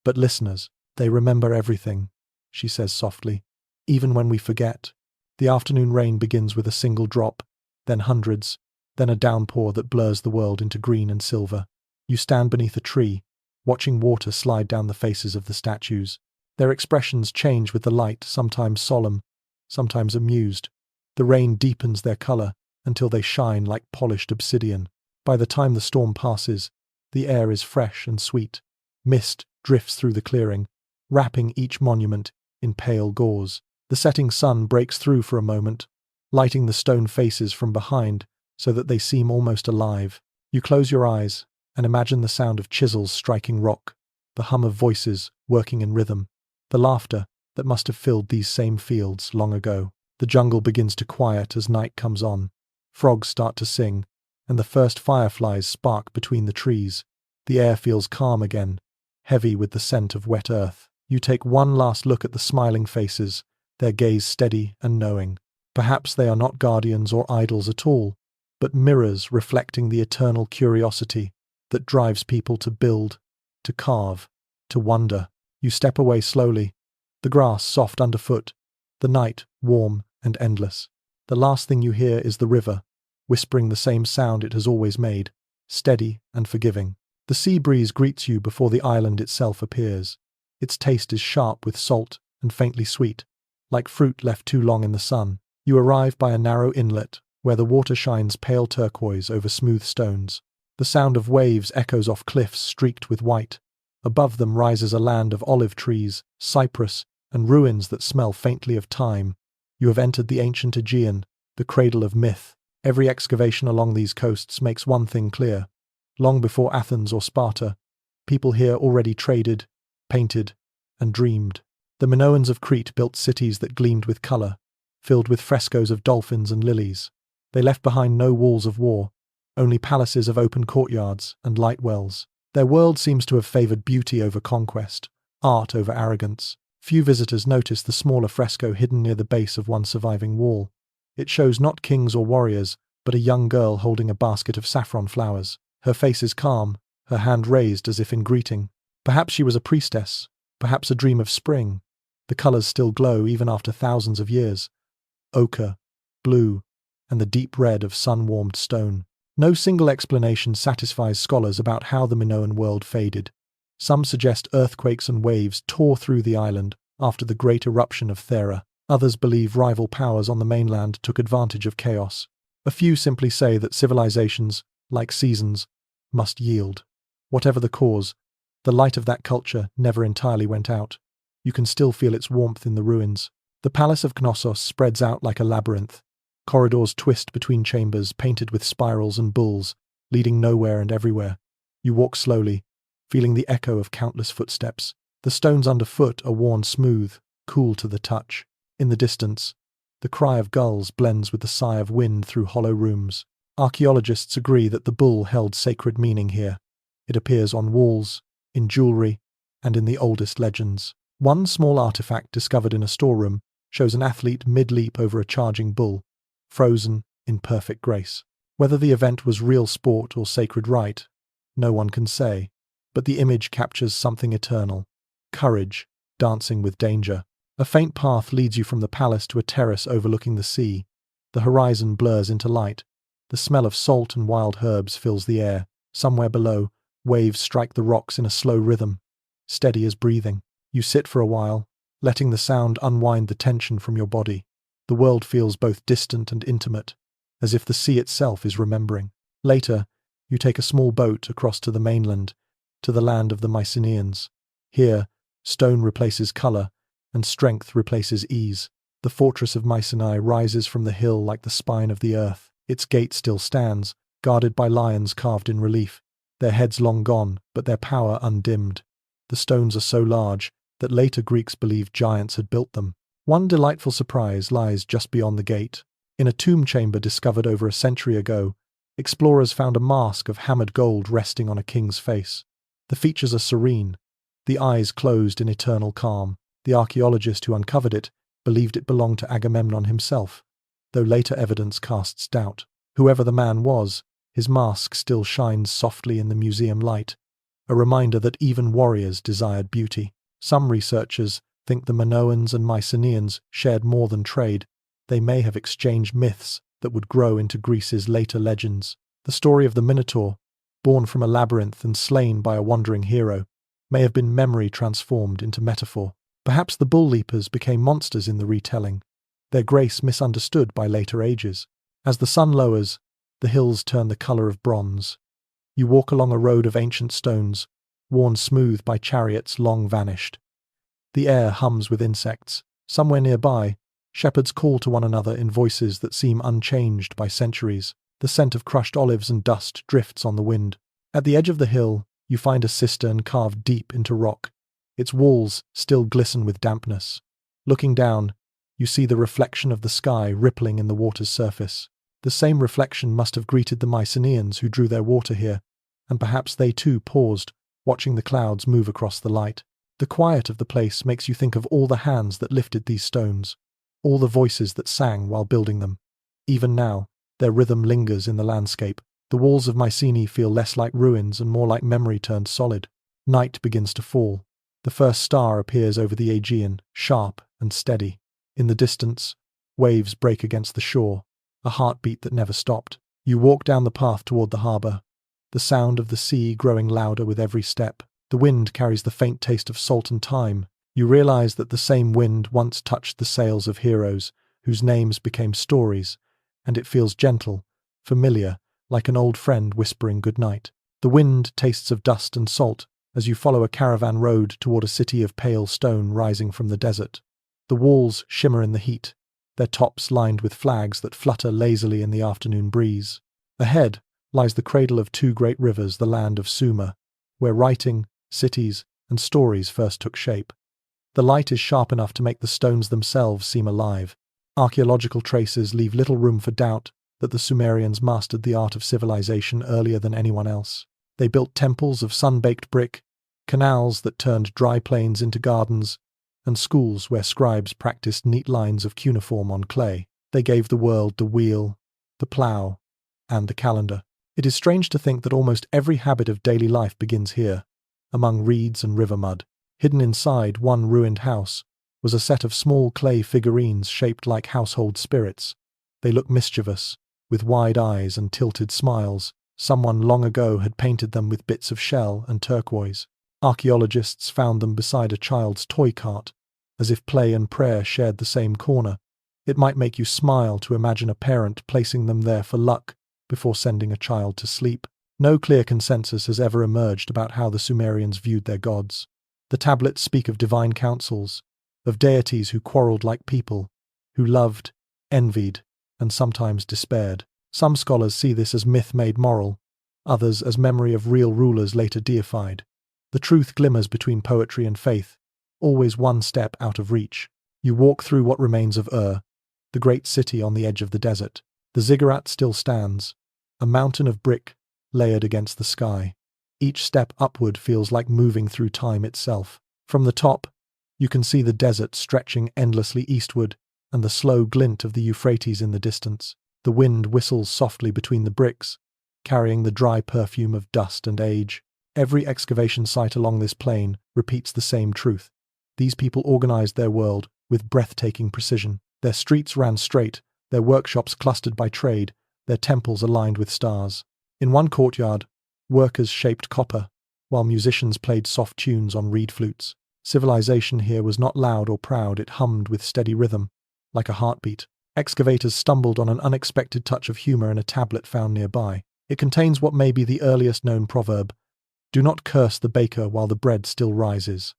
but listeners. They remember everything, she says softly, even when we forget. The afternoon rain begins with a single drop, then hundreds, then a downpour that blurs the world into green and silver. You stand beneath a tree, watching water slide down the faces of the statues. Their expressions change with the light, sometimes solemn, sometimes amused. The rain deepens their color until they shine like polished obsidian. By the time the storm passes, the air is fresh and sweet. Mist drifts through the clearing, wrapping each monument in pale gauze. The setting sun breaks through for a moment, lighting the stone faces from behind so that they seem almost alive. You close your eyes and imagine the sound of chisels striking rock, the hum of voices working in rhythm, the laughter that must have filled these same fields long ago. The jungle begins to quiet as night comes on. Frogs start to sing, and the first fireflies spark between the trees. The air feels calm again, heavy with the scent of wet earth. You take one last look at the smiling faces, their gaze steady and knowing. Perhaps they are not guardians or idols at all, but mirrors reflecting the eternal curiosity that drives people to build, to carve, to wonder. You step away slowly, the grass soft underfoot, the night warm and endless. The last thing you hear is the river, whispering the same sound it has always made, steady and forgiving. The sea breeze greets you before the island itself appears. Its taste is sharp with salt and faintly sweet, like fruit left too long in the sun. You arrive by a narrow inlet where the water shines pale turquoise over smooth stones. The sound of waves echoes off cliffs streaked with white. Above them rises a land of olive trees, cypress, and ruins that smell faintly of time. You have entered the ancient Aegean, the cradle of myth. Every excavation along these coasts makes one thing clear. Long before Athens or Sparta, people here already traded, painted, and dreamed. The Minoans of Crete built cities that gleamed with colour, filled with frescoes of dolphins and lilies. They left behind no walls of war, only palaces of open courtyards and light wells. Their world seems to have favoured beauty over conquest, art over arrogance. Few visitors notice the smaller fresco hidden near the base of one surviving wall. It shows not kings or warriors, but a young girl holding a basket of saffron flowers. Her face is calm, her hand raised as if in greeting. Perhaps she was a priestess, perhaps a dream of spring. The colours still glow even after thousands of years. Ochre, blue, and the deep red of sun-warmed stone. No single explanation satisfies scholars about how the Minoan world faded. Some suggest earthquakes and waves tore through the island after the great eruption of Thera. Others believe rival powers on the mainland took advantage of chaos. A few simply say that civilizations, like seasons, must yield. Whatever the cause, the light of that culture never entirely went out. You can still feel its warmth in the ruins. The palace of Knossos spreads out like a labyrinth. Corridors twist between chambers painted with spirals and bulls, leading nowhere and everywhere. You walk slowly, feeling the echo of countless footsteps. The stones underfoot are worn smooth, cool to the touch. In the distance, the cry of gulls blends with the sigh of wind through hollow rooms. Archaeologists agree that the bull held sacred meaning here. It appears on walls, in jewelry, and in the oldest legends. One small artifact discovered in a storeroom shows an athlete mid-leap over a charging bull, frozen in perfect grace. Whether the event was real sport or sacred rite, no one can say, but the image captures something eternal. Courage, dancing with danger. A faint path leads you from the palace to a terrace overlooking the sea. The horizon blurs into light. The smell of salt and wild herbs fills the air. Somewhere below, waves strike the rocks in a slow rhythm, steady as breathing. You sit for a while, letting the sound unwind the tension from your body. The world feels both distant and intimate, as if the sea itself is remembering. Later, you take a small boat across to the mainland, to the land of the Mycenaeans. Here, stone replaces colour, and strength replaces ease. The fortress of Mycenae rises from the hill like the spine of the earth. Its gate still stands, guarded by lions carved in relief, their heads long gone, but their power undimmed. The stones are so large, that later Greeks believed giants had built them. One delightful surprise lies just beyond the gate. In a tomb chamber discovered over a century ago, explorers found a mask of hammered gold resting on a king's face. The features are serene, the eyes closed in eternal calm. The archaeologist who uncovered it believed it belonged to Agamemnon himself, though later evidence casts doubt. Whoever the man was, his mask still shines softly in the museum light, a reminder that even warriors desired beauty. Some researchers think the Minoans and Mycenaeans shared more than trade. They may have exchanged myths that would grow into Greece's later legends. The story of the Minotaur, born from a labyrinth and slain by a wandering hero, may have been memory transformed into metaphor. Perhaps the bull leapers became monsters in the retelling, their grace misunderstood by later ages. As the sun lowers, the hills turn the colour of bronze. You walk along a road of ancient stones, worn smooth by chariots long vanished. The air hums with insects. Somewhere nearby, shepherds call to one another in voices that seem unchanged by centuries. The scent of crushed olives and dust drifts on the wind. At the edge of the hill, you find a cistern carved deep into rock. Its walls still glisten with dampness. Looking down, you see the reflection of the sky rippling in the water's surface. The same reflection must have greeted the Mycenaeans who drew their water here, and perhaps they too paused, watching the clouds move across the light. The quiet of the place makes you think of all the hands that lifted these stones, all the voices that sang while building them. Even now, their rhythm lingers in the landscape. The walls of Mycenae feel less like ruins and more like memory turned solid. Night begins to fall. The first star appears over the Aegean, sharp and steady. In the distance, waves break against the shore, a heartbeat that never stopped. You walk down the path toward the harbour, the sound of the sea growing louder with every step. The wind carries the faint taste of salt and thyme. You realize that the same wind once touched the sails of heroes, whose names became stories, and it feels gentle, familiar, like an old friend whispering goodnight. The wind tastes of dust and salt as you follow a caravan road toward a city of pale stone rising from the desert. The walls shimmer in the heat, their tops lined with flags that flutter lazily in the afternoon breeze. Ahead lies the cradle of two great rivers, the land of Sumer, where writing, cities, and stories first took shape. The light is sharp enough to make the stones themselves seem alive. Archaeological traces leave little room for doubt that the Sumerians mastered the art of civilization earlier than anyone else. They built temples of sun-baked brick, canals that turned dry plains into gardens, and schools where scribes practiced neat lines of cuneiform on clay. They gave the world the wheel, the plough, and the calendar. It is strange to think that almost every habit of daily life begins here, among reeds and river mud. Hidden inside one ruined house was a set of small clay figurines shaped like household spirits. They look mischievous, with wide eyes and tilted smiles. Someone long ago had painted them with bits of shell and turquoise. Archaeologists found them beside a child's toy cart, as if play and prayer shared the same corner. It might make you smile to imagine a parent placing them there for luck before sending a child to sleep. No clear consensus has ever emerged about how the Sumerians viewed their gods. The tablets speak of divine councils, of deities who quarreled like people, who loved, envied, and sometimes despaired. Some scholars see this as myth made moral, others as memory of real rulers later deified. The truth glimmers between poetry and faith, always one step out of reach. You walk through what remains of the great city on the edge of the desert. The ziggurat still stands, a mountain of brick layered against the sky. Each step upward feels like moving through time itself. From the top, you can see the desert stretching endlessly eastward and the slow glint of the Euphrates in the distance. The wind whistles softly between the bricks, carrying the dry perfume of dust and age. Every excavation site along this plain repeats the same truth. These people organized their world with breathtaking precision. Their streets ran straight, their workshops clustered by trade, their temples aligned with stars. In one courtyard, workers shaped copper, while musicians played soft tunes on reed flutes. Civilization here was not loud or proud, it hummed with steady rhythm, like a heartbeat. Excavators stumbled on an unexpected touch of humor in a tablet found nearby. It contains what may be the earliest known proverb, "Do not curse the baker while the bread still rises."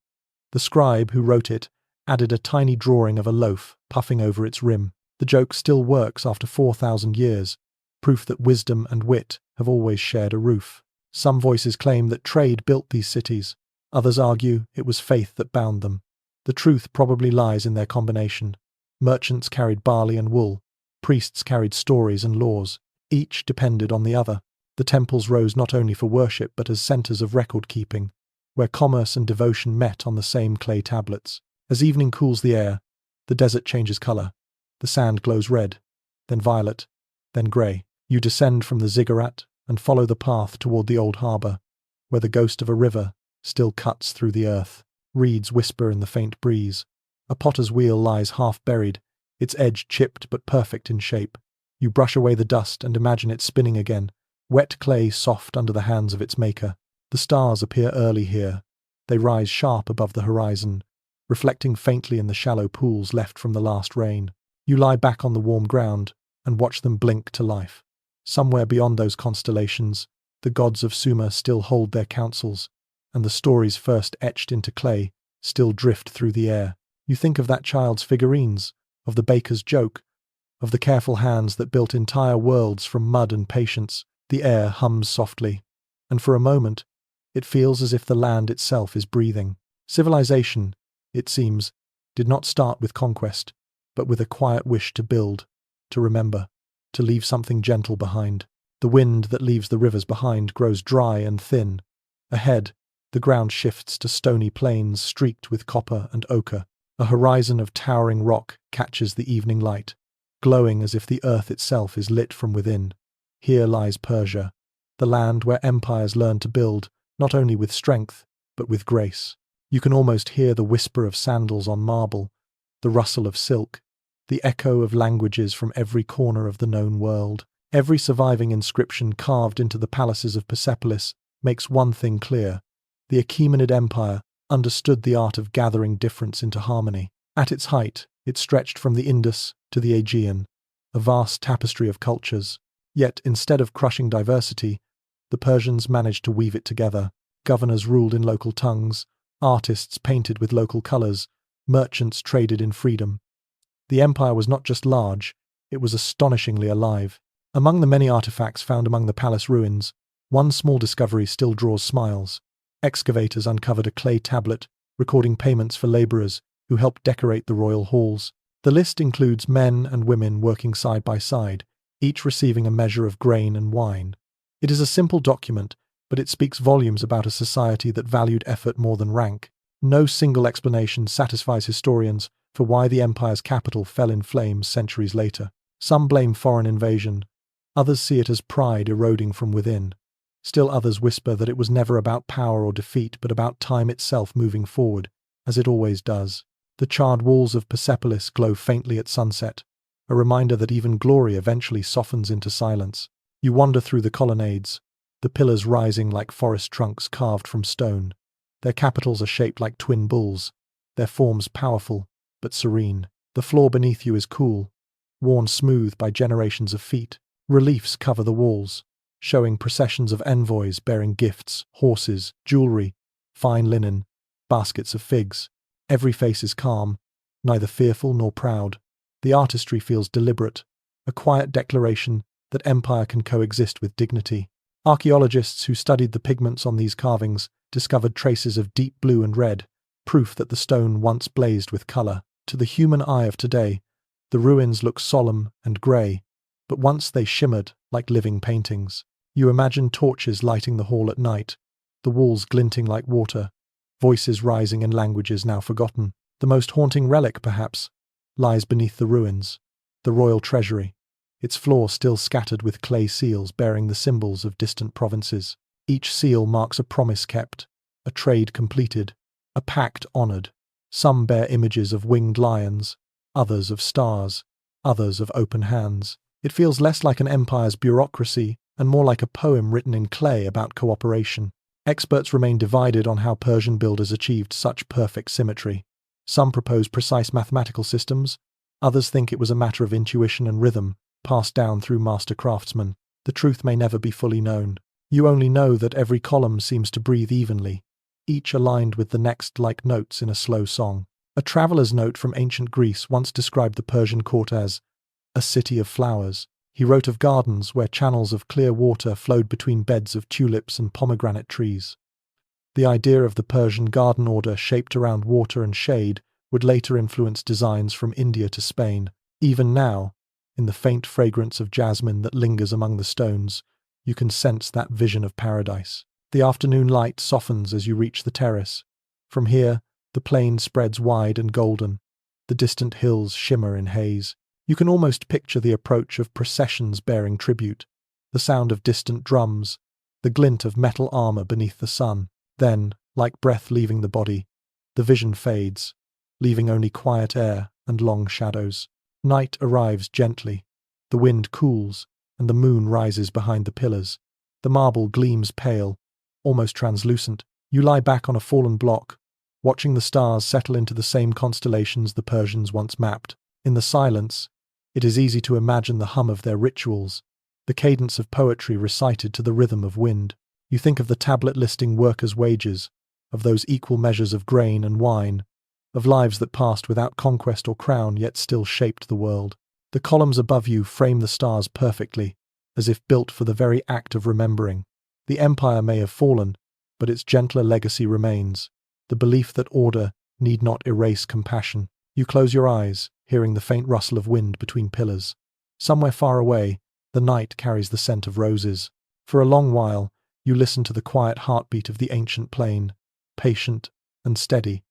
The scribe who wrote it added a tiny drawing of a loaf puffing over its rim. The joke still works after 4,000 years, proof that wisdom and wit have always shared a roof. Some voices claim that trade built these cities, others argue it was faith that bound them. The truth probably lies in their combination. Merchants carried barley and wool. Priests carried stories and laws. Each depended on the other. The temples rose not only for worship but as centers of record-keeping, where commerce and devotion met on the same clay tablets. As evening cools the air, the desert changes color. The sand glows red, then violet, then grey. You descend from the ziggurat and follow the path toward the old harbor, where the ghost of a river still cuts through the earth. Reeds whisper in the faint breeze. A potter's wheel lies half buried, its edge chipped but perfect in shape. You brush away the dust and imagine it spinning again, wet clay soft under the hands of its maker. The stars appear early here. They rise sharp above the horizon, reflecting faintly in the shallow pools left from the last rain. You lie back on the warm ground and watch them blink to life. Somewhere beyond those constellations, the gods of Sumer still hold their councils, and the stories first etched into clay still drift through the air. You think of that child's figurines, of the baker's joke, of the careful hands that built entire worlds from mud and patience. The air hums softly, and for a moment, it feels as if the land itself is breathing. Civilization, it seems, did not start with conquest, but with a quiet wish to build, to remember, to leave something gentle behind. The wind that leaves the rivers behind grows dry and thin. Ahead, the ground shifts to stony plains streaked with copper and ochre. A horizon of towering rock catches the evening light, glowing as if the earth itself is lit from within. Here lies Persia, the land where empires learn to build, not only with strength, but with grace. You can almost hear the whisper of sandals on marble, the rustle of silk, the echo of languages from every corner of the known world. Every surviving inscription carved into the palaces of Persepolis makes one thing clear: the Achaemenid Empire understood the art of gathering difference into harmony. At its height, it stretched from the Indus to the Aegean, a vast tapestry of cultures. Yet, instead of crushing diversity, the Persians managed to weave it together. Governors ruled in local tongues, artists painted with local colors, merchants traded in freedom. The empire was not just large, it was astonishingly alive. Among the many artifacts found among the palace ruins, one small discovery still draws smiles. Excavators uncovered a clay tablet recording payments for laborers who helped decorate the royal halls. The list includes men and women working side by side, each receiving a measure of grain and wine. It is a simple document, but it speaks volumes about a society that valued effort more than rank. No single explanation satisfies historians for why the empire's capital fell in flames centuries later. Some blame foreign invasion, others see it as pride eroding from within. Still others whisper that it was never about power or defeat, but about time itself moving forward, as it always does. The charred walls of Persepolis glow faintly at sunset, a reminder that even glory eventually softens into silence. You wander through the colonnades, the pillars rising like forest trunks carved from stone. Their capitals are shaped like twin bulls, their forms powerful but serene. The floor beneath you is cool, worn smooth by generations of feet. Reliefs cover the walls, showing processions of envoys bearing gifts, horses, jewelry, fine linen, baskets of figs. Every face is calm, neither fearful nor proud. The artistry feels deliberate, a quiet declaration that empire can coexist with dignity. Archaeologists who studied the pigments on these carvings discovered traces of deep blue and red, proof that the stone once blazed with color. To the human eye of today, the ruins look solemn and grey, but once they shimmered like living paintings. You imagine torches lighting the hall at night, the walls glinting like water, voices rising in languages now forgotten. The most haunting relic, perhaps, lies beneath the ruins, the royal treasury, its floor still scattered with clay seals bearing the symbols of distant provinces. Each seal marks a promise kept, a trade completed, a pact honored. Some bear images of winged lions, others of stars, others of open hands. It feels less like an empire's bureaucracy and more like a poem written in clay about cooperation. Experts remain divided on how Persian builders achieved such perfect symmetry. Some propose precise mathematical systems, others think it was a matter of intuition and rhythm, passed down through master craftsmen. The truth may never be fully known. You only know that every column seems to breathe evenly, each aligned with the next like notes in a slow song. A traveller's note from ancient Greece once described the Persian court as a city of flowers. He wrote of gardens where channels of clear water flowed between beds of tulips and pomegranate trees. The idea of the Persian garden order shaped around water and shade would later influence designs from India to Spain. Even now, in the faint fragrance of jasmine that lingers among the stones, you can sense that vision of paradise. The afternoon light softens as you reach the terrace. From here, the plain spreads wide and golden. The distant hills shimmer in haze. You can almost picture the approach of processions bearing tribute, the sound of distant drums, the glint of metal armor beneath the sun. Then, like breath leaving the body, the vision fades, leaving only quiet air and long shadows. Night arrives gently. The wind cools, and the moon rises behind the pillars. The marble gleams pale, almost translucent. You lie back on a fallen block, watching the stars settle into the same constellations the Persians once mapped. In the silence, it is easy to imagine the hum of their rituals, the cadence of poetry recited to the rhythm of wind. You think of the tablet listing workers' wages, of those equal measures of grain and wine, of lives that passed without conquest or crown yet still shaped the world. The columns above you frame the stars perfectly, as if built for the very act of remembering. The empire may have fallen, but its gentler legacy remains, the belief that order need not erase compassion. You close your eyes, hearing the faint rustle of wind between pillars. Somewhere far away, the night carries the scent of roses. For a long while, you listen to the quiet heartbeat of the ancient plain, patient and steady,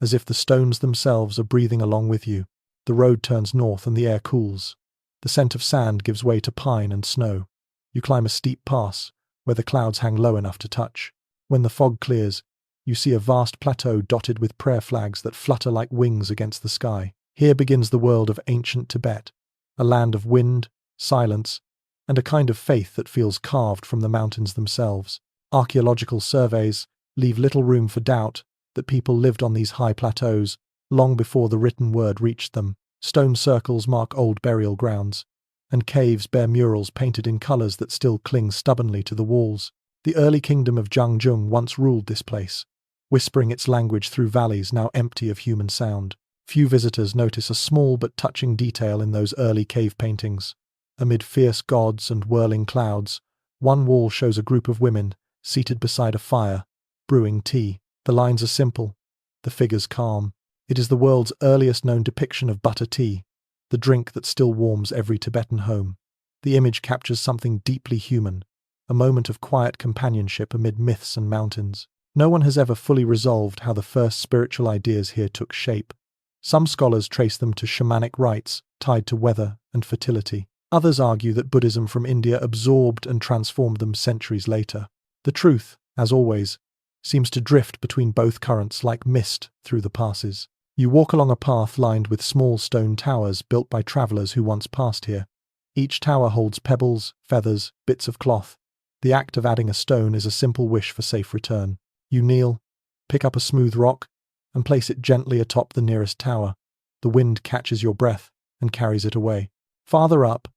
as if the stones themselves are breathing along with you. The road turns north and the air cools. The scent of sand gives way to pine and snow. You climb a steep pass, where the clouds hang low enough to touch. When the fog clears, you see a vast plateau dotted with prayer flags that flutter like wings against the sky. Here begins the world of ancient Tibet, a land of wind, silence, and a kind of faith that feels carved from the mountains themselves. Archaeological surveys leave little room for doubt that people lived on these high plateaus long before the written word reached them. Stone circles mark old burial grounds, and caves bear murals painted in colours that still cling stubbornly to the walls. The early kingdom of Zhangzhung once ruled this place, whispering its language through valleys now empty of human sound. Few visitors notice a small but touching detail in those early cave paintings. Amid fierce gods and whirling clouds, one wall shows a group of women seated beside a fire, brewing tea. The lines are simple, the figures calm. It is the world's earliest known depiction of butter tea, the drink that still warms every Tibetan home. The image captures something deeply human, a moment of quiet companionship amid myths and mountains. No one has ever fully resolved how the first spiritual ideas here took shape. Some scholars trace them to shamanic rites tied to weather and fertility. Others argue that Buddhism from India absorbed and transformed them centuries later. The truth, as always, seems to drift between both currents like mist through the passes. You walk along a path lined with small stone towers built by travellers who once passed here. Each tower holds pebbles, feathers, bits of cloth. The act of adding a stone is a simple wish for safe return. You kneel, pick up a smooth rock, and place it gently atop the nearest tower. The wind catches your breath and carries it away. Farther up,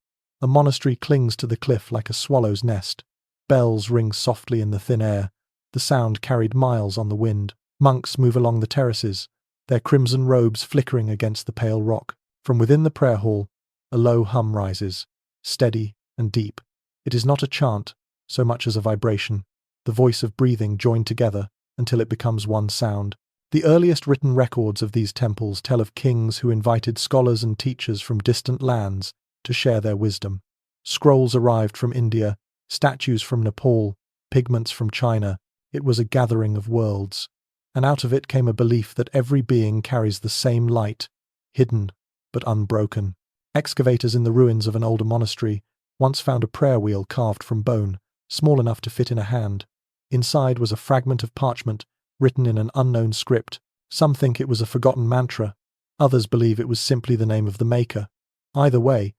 a monastery clings to the cliff like a swallow's nest. Bells ring softly in the thin air, the sound carried miles on the wind. Monks move along the terraces, their crimson robes flickering against the pale rock. From within the prayer hall, a low hum rises, steady and deep. It is not a chant, so much as a vibration, the voice of breathing joined together until it becomes one sound. The earliest written records of these temples tell of kings who invited scholars and teachers from distant lands to share their wisdom. Scrolls arrived from India, statues from Nepal, pigments from China. It was a gathering of worlds, and out of it came a belief that every being carries the same light, hidden but unbroken. Excavators in the ruins of an older monastery once found a prayer wheel carved from bone, small enough to fit in a hand. Inside was a fragment of parchment written in an unknown script. Some think it was a forgotten mantra, others believe it was simply the name of the maker. Either way,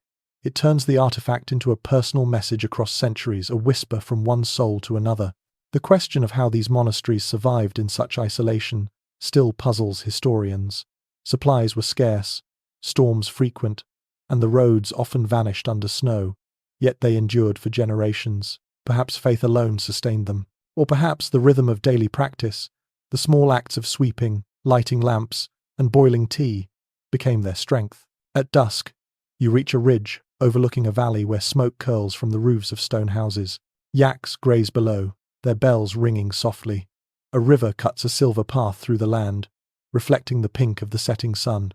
it turns the artifact into a personal message across centuries, a whisper from one soul to another. The question of how these monasteries survived in such isolation still puzzles historians. Supplies were scarce, storms frequent, and the roads often vanished under snow, yet they endured for generations. Perhaps faith alone sustained them, or perhaps the rhythm of daily practice, the small acts of sweeping, lighting lamps, and boiling tea, became their strength. At dusk, you reach a ridge overlooking a valley where smoke curls from the roofs of stone houses. Yaks graze below, their bells ringing softly. A river cuts a silver path through the land, reflecting the pink of the setting sun.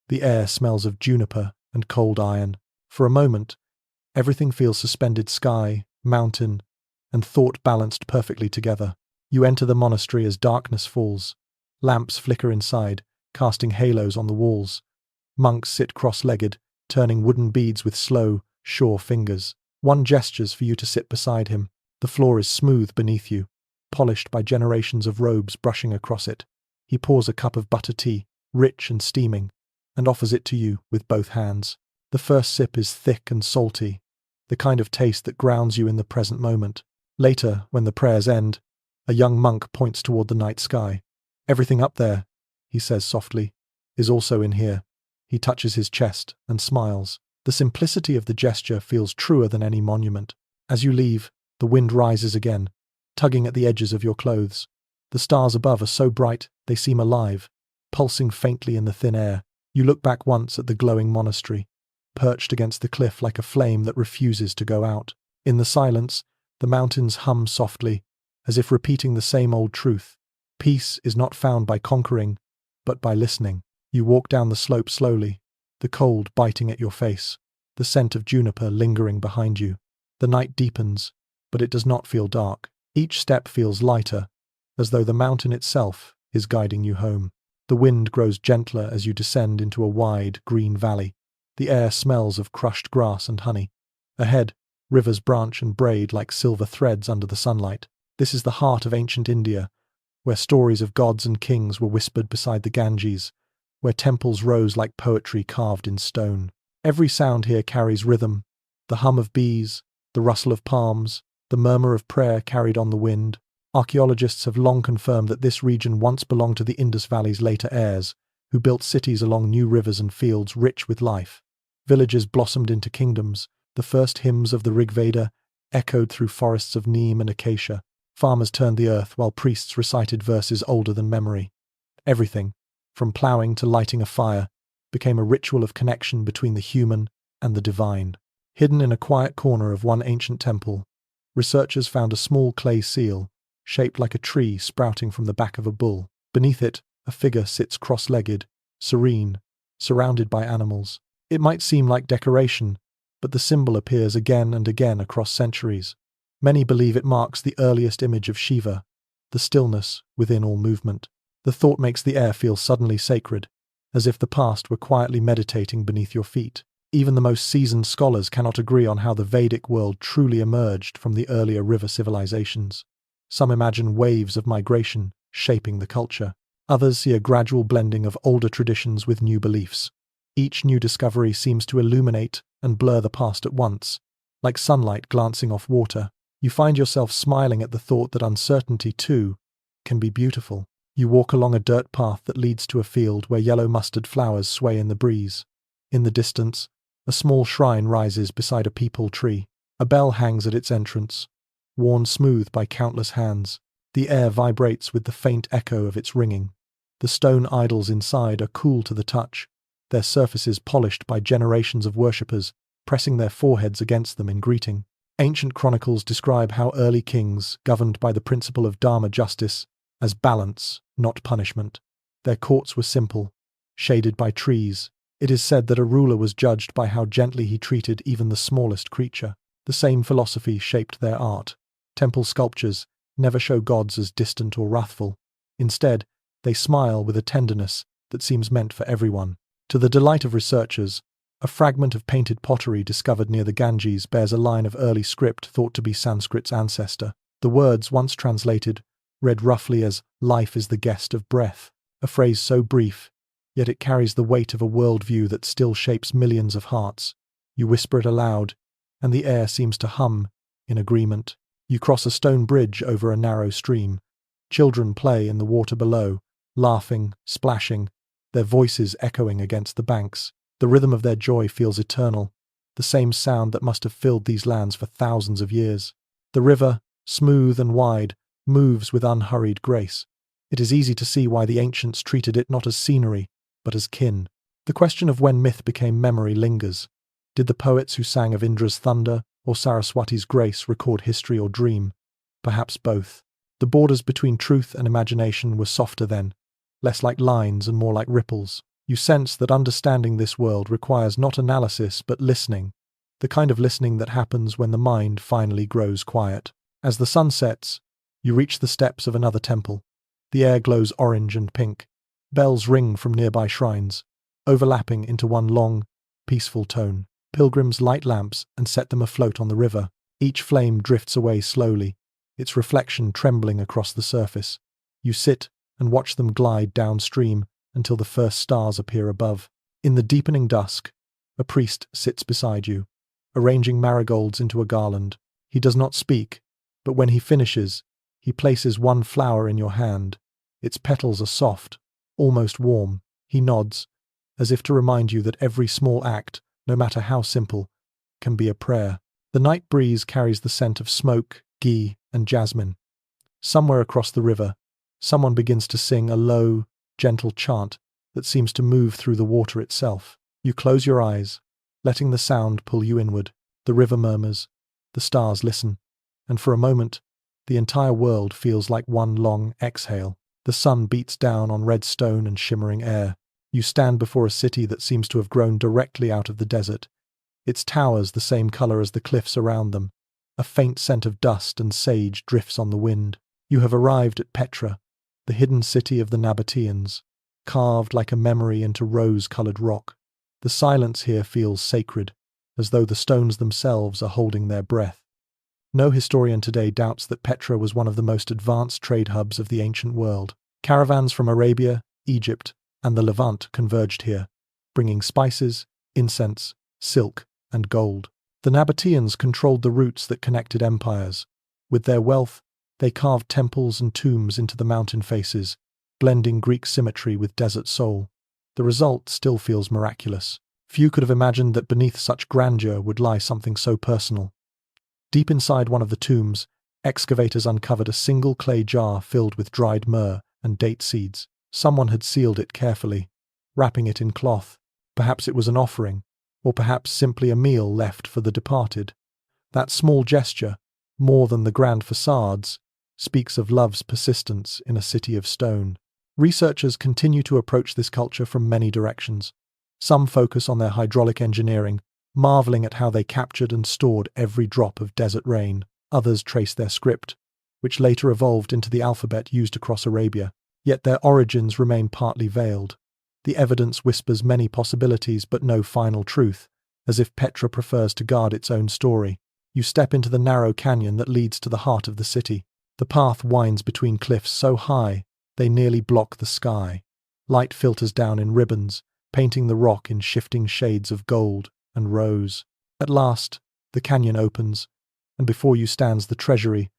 The air smells of juniper and cold iron. For a moment, everything feels suspended: sky, mountain, and thought balanced perfectly together. You enter the monastery as darkness falls. Lamps flicker inside, casting halos on the walls. Monks sit cross-legged, turning wooden beads with slow, sure fingers. One gestures for you to sit beside him. The floor is smooth beneath you, polished by generations of robes brushing across it. He pours a cup of butter tea, rich and steaming, and offers it to you with both hands. The first sip is thick and salty, the kind of taste that grounds you in the present moment. Later, when the prayers end, a young monk points toward the night sky. "Everything up there," he says softly, "is also in here." He touches his chest and smiles. The simplicity of the gesture feels truer than any monument. As you leave, the wind rises again, tugging at the edges of your clothes. The stars above are so bright they seem alive, pulsing faintly in the thin air. You look back once at the glowing monastery, perched against the cliff like a flame that refuses to go out. In the silence, the mountains hum softly, as if repeating the same old truth. Peace is not found by conquering, but by listening. You walk down the slope slowly, the cold biting at your face, the scent of juniper lingering behind you. The night deepens, but it does not feel dark. Each step feels lighter, as though the mountain itself is guiding you home. The wind grows gentler as you descend into a wide, green valley. The air smells of crushed grass and honey. Ahead, rivers branch and braid like silver threads under the sunlight. This is the heart of ancient India, where stories of gods and kings were whispered beside the Ganges, where temples rose like poetry carved in stone. Every sound here carries rhythm: the hum of bees, the rustle of palms, the murmur of prayer carried on the wind. Archaeologists have long confirmed that this region once belonged to the Indus Valley's later heirs, who built cities along new rivers and fields rich with life. Villages blossomed into kingdoms. The first hymns of the Rig Veda echoed through forests of neem and acacia. Farmers turned the earth while priests recited verses older than memory. Everything, from ploughing to lighting a fire, became a ritual of connection between the human and the divine. Hidden in a quiet corner of one ancient temple, researchers found a small clay seal, shaped like a tree sprouting from the back of a bull. Beneath it, a figure sits cross-legged, serene, surrounded by animals. It might seem like decoration, but the symbol appears again and again across centuries. Many believe it marks the earliest image of Shiva, the stillness within all movement. The thought makes the air feel suddenly sacred, as if the past were quietly meditating beneath your feet. Even the most seasoned scholars cannot agree on how the Vedic world truly emerged from the earlier river civilizations. Some imagine waves of migration shaping the culture. Others see a gradual blending of older traditions with new beliefs. Each new discovery seems to illuminate and blur the past at once, like sunlight glancing off water. You find yourself smiling at the thought that uncertainty, too, can be beautiful. You walk along a dirt path that leads to a field where yellow mustard flowers sway in the breeze. In the distance, a small shrine rises beside a peepal tree. A bell hangs at its entrance, worn smooth by countless hands. The air vibrates with the faint echo of its ringing. The stone idols inside are cool to the touch, their surfaces polished by generations of worshippers, pressing their foreheads against them in greeting. Ancient chronicles describe how early kings, governed by the principle of dharma justice, as balance, not punishment. Their courts were simple, shaded by trees. It is said that a ruler was judged by how gently he treated even the smallest creature. The same philosophy shaped their art. Temple sculptures never show gods as distant or wrathful. Instead, they smile with a tenderness that seems meant for everyone. To the delight of researchers, a fragment of painted pottery discovered near the Ganges bears a line of early script thought to be Sanskrit's ancestor. The words, once translated, read roughly as "life is the guest of breath," a phrase so brief, yet it carries the weight of a worldview that still shapes millions of hearts. You whisper it aloud, and the air seems to hum in agreement. You cross a stone bridge over a narrow stream. Children play in the water below, laughing, splashing, their voices echoing against the banks. The rhythm of their joy feels eternal, the same sound that must have filled these lands for thousands of years. The river, smooth and wide, moves with unhurried grace. It is easy to see why the ancients treated it not as scenery, but as kin. The question of when myth became memory lingers. Did the poets who sang of Indra's thunder or Saraswati's grace record history or dream? Perhaps both. The borders between truth and imagination were softer then, less like lines and more like ripples. You sense that understanding this world requires not analysis but listening, the kind of listening that happens when the mind finally grows quiet. As the sun sets, you reach the steps of another temple. The air glows orange and pink. Bells ring from nearby shrines, overlapping into one long, peaceful tone. Pilgrims light lamps and set them afloat on the river. Each flame drifts away slowly, its reflection trembling across the surface. You sit and watch them glide downstream until the first stars appear above. In the deepening dusk, a priest sits beside you, arranging marigolds into a garland. He does not speak, but when he finishes, he places one flower in your hand. Its petals are soft, almost warm. He nods, as if to remind you that every small act, no matter how simple, can be a prayer. The night breeze carries the scent of smoke, ghee, and jasmine. Somewhere across the river, someone begins to sing a low, gentle chant that seems to move through the water itself. You close your eyes, letting the sound pull you inward. The river murmurs, the stars listen, and for a moment, the entire world feels like one long exhale. The sun beats down on red stone and shimmering air. You stand before a city that seems to have grown directly out of the desert, its towers the same color as the cliffs around them. A faint scent of dust and sage drifts on the wind. You have arrived at Petra, the hidden city of the Nabateans, carved like a memory into rose-colored rock. The silence here feels sacred, as though the stones themselves are holding their breath. No historian today doubts that Petra was one of the most advanced trade hubs of the ancient world. Caravans from Arabia, Egypt, and the Levant converged here, bringing spices, incense, silk, and gold. The Nabateans controlled the routes that connected empires. With their wealth, they carved temples and tombs into the mountain faces, blending Greek symmetry with desert soul. The result still feels miraculous. Few could have imagined that beneath such grandeur would lie something so personal. Deep inside one of the tombs, excavators uncovered a single clay jar filled with dried myrrh and date seeds. Someone had sealed it carefully, wrapping it in cloth. Perhaps it was an offering, or perhaps simply a meal left for the departed. That small gesture, more than the grand facades, speaks of love's persistence in a city of stone. Researchers continue to approach this culture from many directions. Some focus on their hydraulic engineering, marveling at how they captured and stored every drop of desert rain. Others trace their script, which later evolved into the alphabet used across Arabia. Yet their origins remain partly veiled. The evidence whispers many possibilities but no final truth, as if Petra prefers to guard its own story. You step into the narrow canyon that leads to the heart of the city. The path winds between cliffs so high they nearly block the sky. Light filters down in ribbons, painting the rock in shifting shades of gold and rose. At last, the canyon opens, and before you stands the treasury,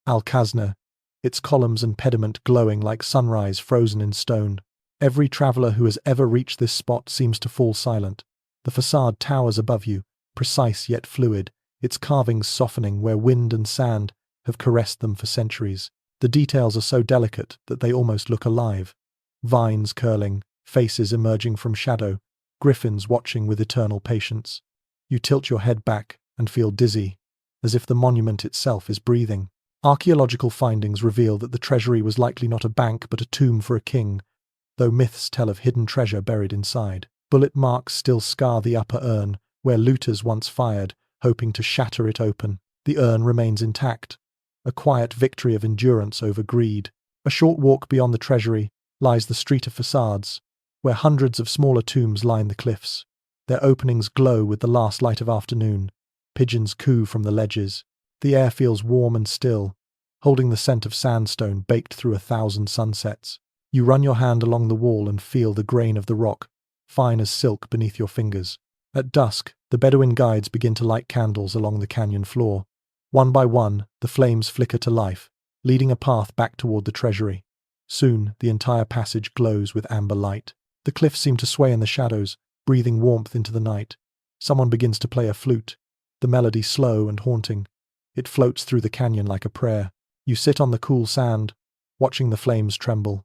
Al-Khazna, its columns and pediment glowing like sunrise frozen in stone. Every traveller who has ever reached this spot seems to fall silent. The facade towers above you, precise yet fluid, its carvings softening where wind and sand have caressed them for centuries. The details are so delicate that they almost look alive. Vines curling, faces emerging from shadow, griffins watching with eternal patience. You tilt your head back and feel dizzy, as if the monument itself is breathing. Archaeological findings reveal that the treasury was likely not a bank but a tomb for a king, though myths tell of hidden treasure buried inside. Bullet marks still scar the upper urn, where looters once fired, hoping to shatter it open. The urn remains intact, a quiet victory of endurance over greed. A short walk beyond the treasury lies the street of facades, where hundreds of smaller tombs line the cliffs. Their openings glow with the last light of afternoon. Pigeons coo from the ledges. The air feels warm and still, holding the scent of sandstone baked through 1,000 sunsets. You run your hand along the wall and feel the grain of the rock, fine as silk beneath your fingers. At dusk, the Bedouin guides begin to light candles along the canyon floor. One by one, the flames flicker to life, leading a path back toward the treasury. Soon, the entire passage glows with amber light. The cliffs seem to sway in the shadows, breathing warmth into the night. Someone begins to play a flute, the melody slow and haunting. It floats through the canyon like a prayer. You sit on the cool sand, watching the flames tremble.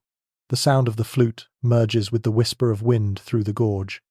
The sound of the flute merges with the whisper of wind through the gorge.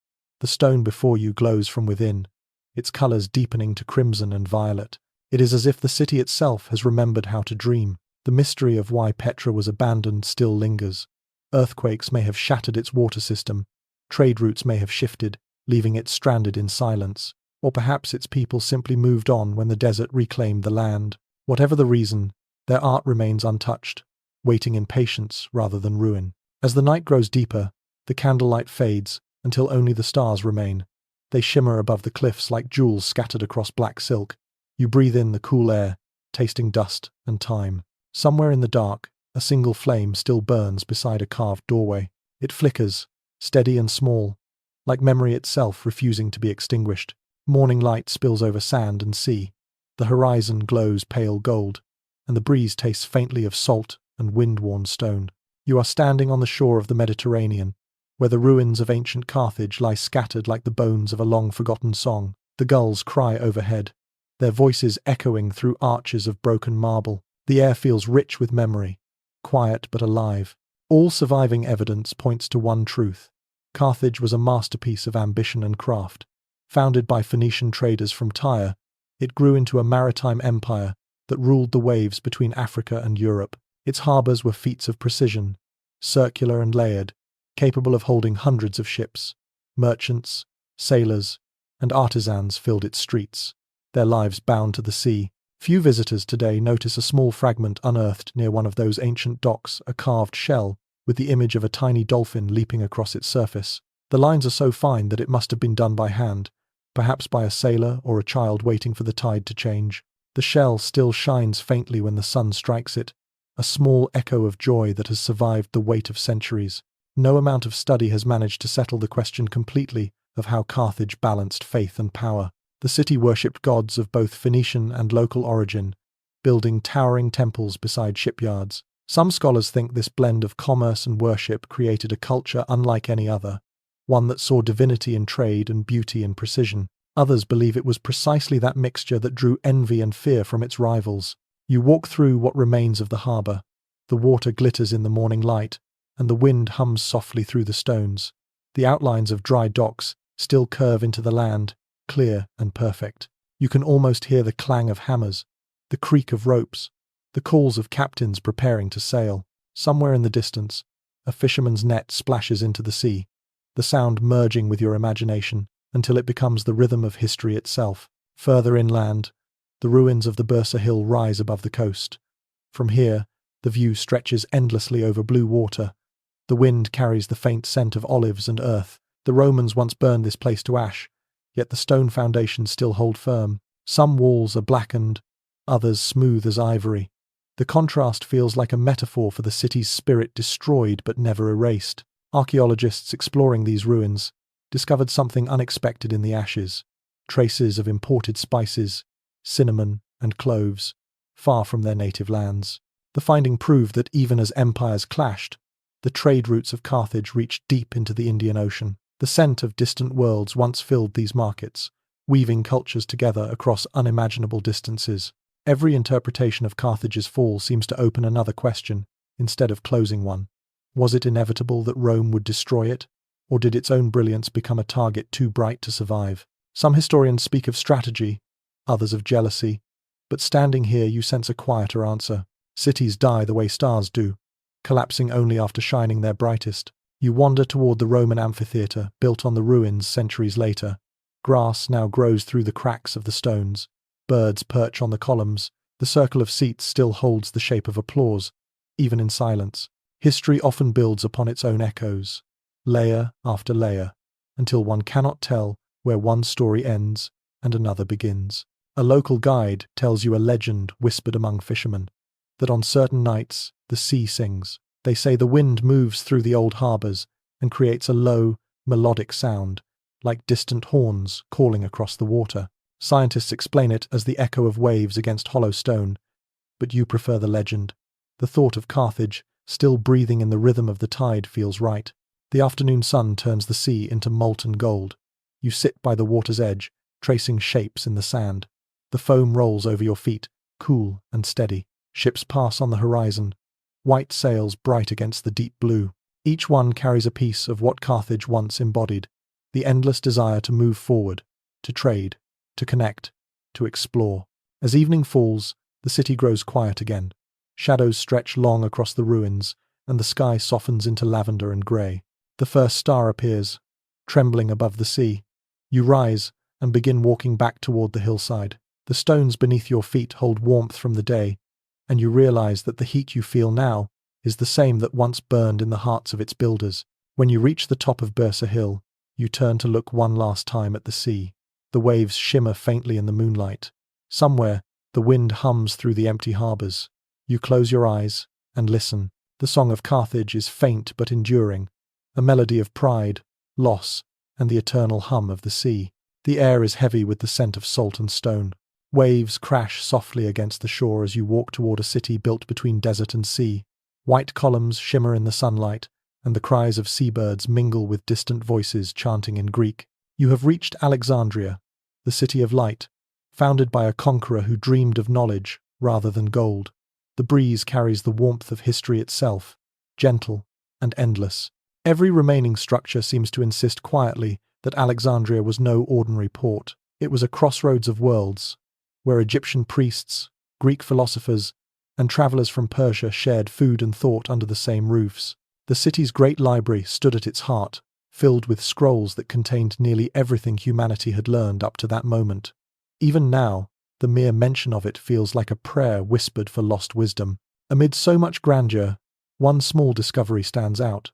The stone before you glows from within, its colors deepening to crimson and violet. It is as if the city itself has remembered how to dream. The mystery of why Petra was abandoned still lingers, Earthquakes may have shattered its water system, trade routes may have shifted, leaving it stranded in silence, or perhaps its people simply moved on when the desert reclaimed the land. Whatever the reason, their art remains untouched, waiting in patience rather than ruin. As the night grows deeper, the candlelight fades until only the stars remain. They shimmer above the cliffs like jewels scattered across black silk. You breathe in the cool air, tasting dust and time. Somewhere in the dark, a single flame still burns beside a carved doorway. It flickers, steady and small, like memory itself refusing to be extinguished. Morning light spills over sand and sea. The horizon glows pale gold, and the breeze tastes faintly of salt and wind-worn stone. You are standing on the shore of the Mediterranean, where the ruins of ancient Carthage lie scattered like the bones of a long-forgotten song. The gulls cry overhead, their voices echoing through arches of broken marble. The air feels rich with memory, quiet but alive. All surviving evidence points to one truth. Carthage was a masterpiece of ambition and craft. Founded by Phoenician traders from Tyre, it grew into a maritime empire that ruled the waves between Africa and Europe. Its harbours were feats of precision, circular and layered, capable of holding hundreds of ships. Merchants, sailors, and artisans filled its streets, their lives bound to the sea. Few visitors today notice a small fragment unearthed near one of those ancient docks, a carved shell with the image of a tiny dolphin leaping across its surface. The lines are so fine that it must have been done by hand, perhaps by a sailor or a child waiting for the tide to change. The shell still shines faintly when the sun strikes it, a small echo of joy that has survived the weight of centuries. No amount of study has managed to settle the question completely of how Carthage balanced faith and power. The city worshipped gods of both Phoenician and local origin, building towering temples beside shipyards. Some scholars think this blend of commerce and worship created a culture unlike any other, one that saw divinity in trade and beauty in precision. Others believe it was precisely that mixture that drew envy and fear from its rivals. You walk through what remains of the harbour. The water glitters in the morning light, and the wind hums softly through the stones. The outlines of dry docks still curve into the land, clear and perfect. You can almost hear the clang of hammers, the creak of ropes, the calls of captains preparing to sail. Somewhere in the distance, a fisherman's net splashes into the sea, the sound merging with your imagination until it becomes the rhythm of history itself. Further inland, the ruins of the Bursa Hill rise above the coast. From here, the view stretches endlessly over blue water. The wind carries the faint scent of olives and earth. The Romans once burned this place to ash, yet the stone foundations still hold firm. Some walls are blackened, others smooth as ivory. The contrast feels like a metaphor for the city's spirit destroyed but never erased. Archaeologists exploring these ruins discovered something unexpected in the ashes: traces of imported spices, cinnamon and cloves, far from their native lands. The finding proved that even as empires clashed, the trade routes of Carthage reached deep into the Indian Ocean. The scent of distant worlds once filled these markets, weaving cultures together across unimaginable distances. Every interpretation of Carthage's fall seems to open another question, instead of closing one. Was it inevitable that Rome would destroy it, or did its own brilliance become a target too bright to survive? Some historians speak of strategy, others of jealousy, but standing here you sense a quieter answer. Cities die the way stars do, collapsing only after shining their brightest. You wander toward the Roman amphitheatre, built on the ruins centuries later. Grass now grows through the cracks of the stones. Birds perch on the columns. The circle of seats still holds the shape of applause, even in silence. History often builds upon its own echoes, layer after layer, until one cannot tell where one story ends and another begins. A local guide tells you a legend whispered among fishermen, that on certain nights the sea sings. They say the wind moves through the old harbours and creates a low, melodic sound, like distant horns calling across the water. Scientists explain it as the echo of waves against hollow stone, but you prefer the legend. The thought of Carthage, still breathing in the rhythm of the tide, feels right. The afternoon sun turns the sea into molten gold. You sit by the water's edge, tracing shapes in the sand. The foam rolls over your feet, cool and steady. Ships pass on the horizon, white sails bright against the deep blue. Each one carries a piece of what Carthage once embodied: the endless desire to move forward, to trade, to connect, to explore. As evening falls, the city grows quiet again. Shadows stretch long across the ruins, and the sky softens into lavender and grey. The first star appears, trembling above the sea. You rise and begin walking back toward the hillside. The stones beneath your feet hold warmth from the day, and you realize that the heat you feel now is the same that once burned in the hearts of its builders. When you reach the top of Bursa Hill, you turn to look one last time at the sea. The waves shimmer faintly in the moonlight. Somewhere, the wind hums through the empty harbours. You close your eyes and listen. The song of Carthage is faint but enduring, a melody of pride, loss, and the eternal hum of the sea. The air is heavy with the scent of salt and stone. Waves crash softly against the shore as you walk toward a city built between desert and sea. White columns shimmer in the sunlight, and the cries of seabirds mingle with distant voices chanting in Greek. You have reached Alexandria, the city of light, founded by a conqueror who dreamed of knowledge rather than gold. The breeze carries the warmth of history itself, gentle and endless. Every remaining structure seems to insist quietly that Alexandria was no ordinary port. It was a crossroads of worlds, where Egyptian priests, Greek philosophers, and travelers from Persia shared food and thought under the same roofs. The city's great library stood at its heart, filled with scrolls that contained nearly everything humanity had learned up to that moment. Even now, the mere mention of it feels like a prayer whispered for lost wisdom. Amid so much grandeur, one small discovery stands out.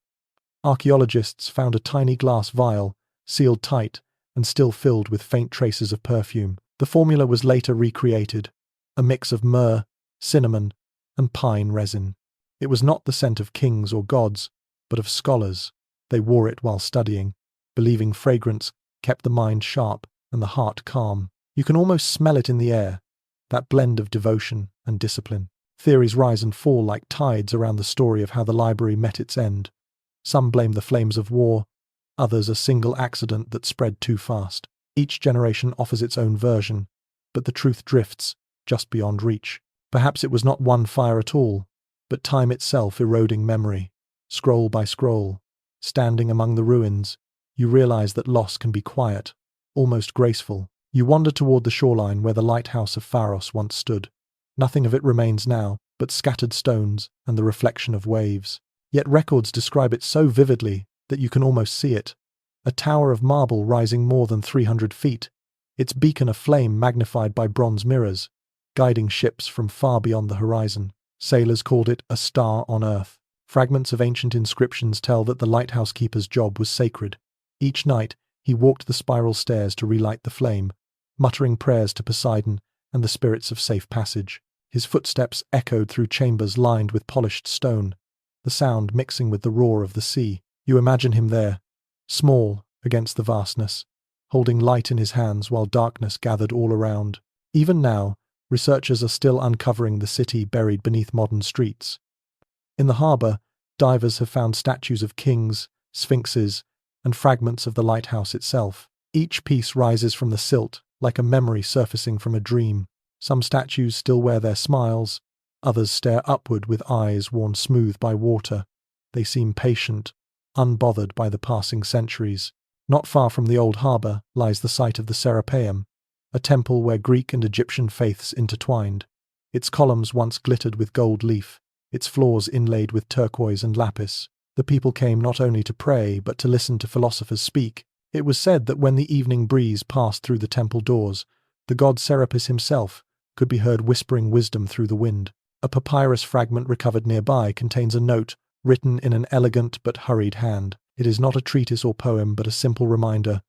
Archaeologists found a tiny glass vial, sealed tight and still filled with faint traces of perfume. The formula was later recreated, a mix of myrrh, cinnamon, and pine resin. It was not the scent of kings or gods, but of scholars. They wore it while studying, believing fragrance kept the mind sharp and the heart calm. You can almost smell it in the air, that blend of devotion and discipline. Theories rise and fall like tides around the story of how the library met its end. Some blame the flames of war, others a single accident that spread too fast. Each generation offers its own version, but the truth drifts just beyond reach. Perhaps it was not one fire at all, but time itself eroding memory. Scroll by scroll, standing among the ruins, you realize that loss can be quiet, almost graceful. You wander toward the shoreline where the lighthouse of Pharos once stood. Nothing of it remains now, but scattered stones and the reflection of waves. Yet records describe it so vividly that you can almost see it. A tower of marble rising more than 300 feet, its beacon a flame magnified by bronze mirrors, guiding ships from far beyond the horizon. Sailors called it a star on earth. Fragments of ancient inscriptions tell that the lighthouse keeper's job was sacred. Each night, he walked the spiral stairs to relight the flame, muttering prayers to Poseidon and the spirits of safe passage. His footsteps echoed through chambers lined with polished stone, the sound mixing with the roar of the sea. You imagine him there, small against the vastness, holding light in his hands while darkness gathered all around. Even now, researchers are still uncovering the city buried beneath modern streets. In the harbour, divers have found statues of kings, sphinxes, and fragments of the lighthouse itself. Each piece rises from the silt, like a memory surfacing from a dream. Some statues still wear their smiles, others stare upward with eyes worn smooth by water. They seem patient, unbothered by the passing centuries. Not far from the old harbour lies the site of the Serapeum, a temple where Greek and Egyptian faiths intertwined. Its columns once glittered with gold leaf, its floors inlaid with turquoise and lapis. The people came not only to pray, but to listen to philosophers speak. It was said that when the evening breeze passed through the temple doors, the god Serapis himself could be heard whispering wisdom through the wind. A papyrus fragment recovered nearby contains a note written in an elegant but hurried hand. It is not a treatise or poem, but a simple reminder.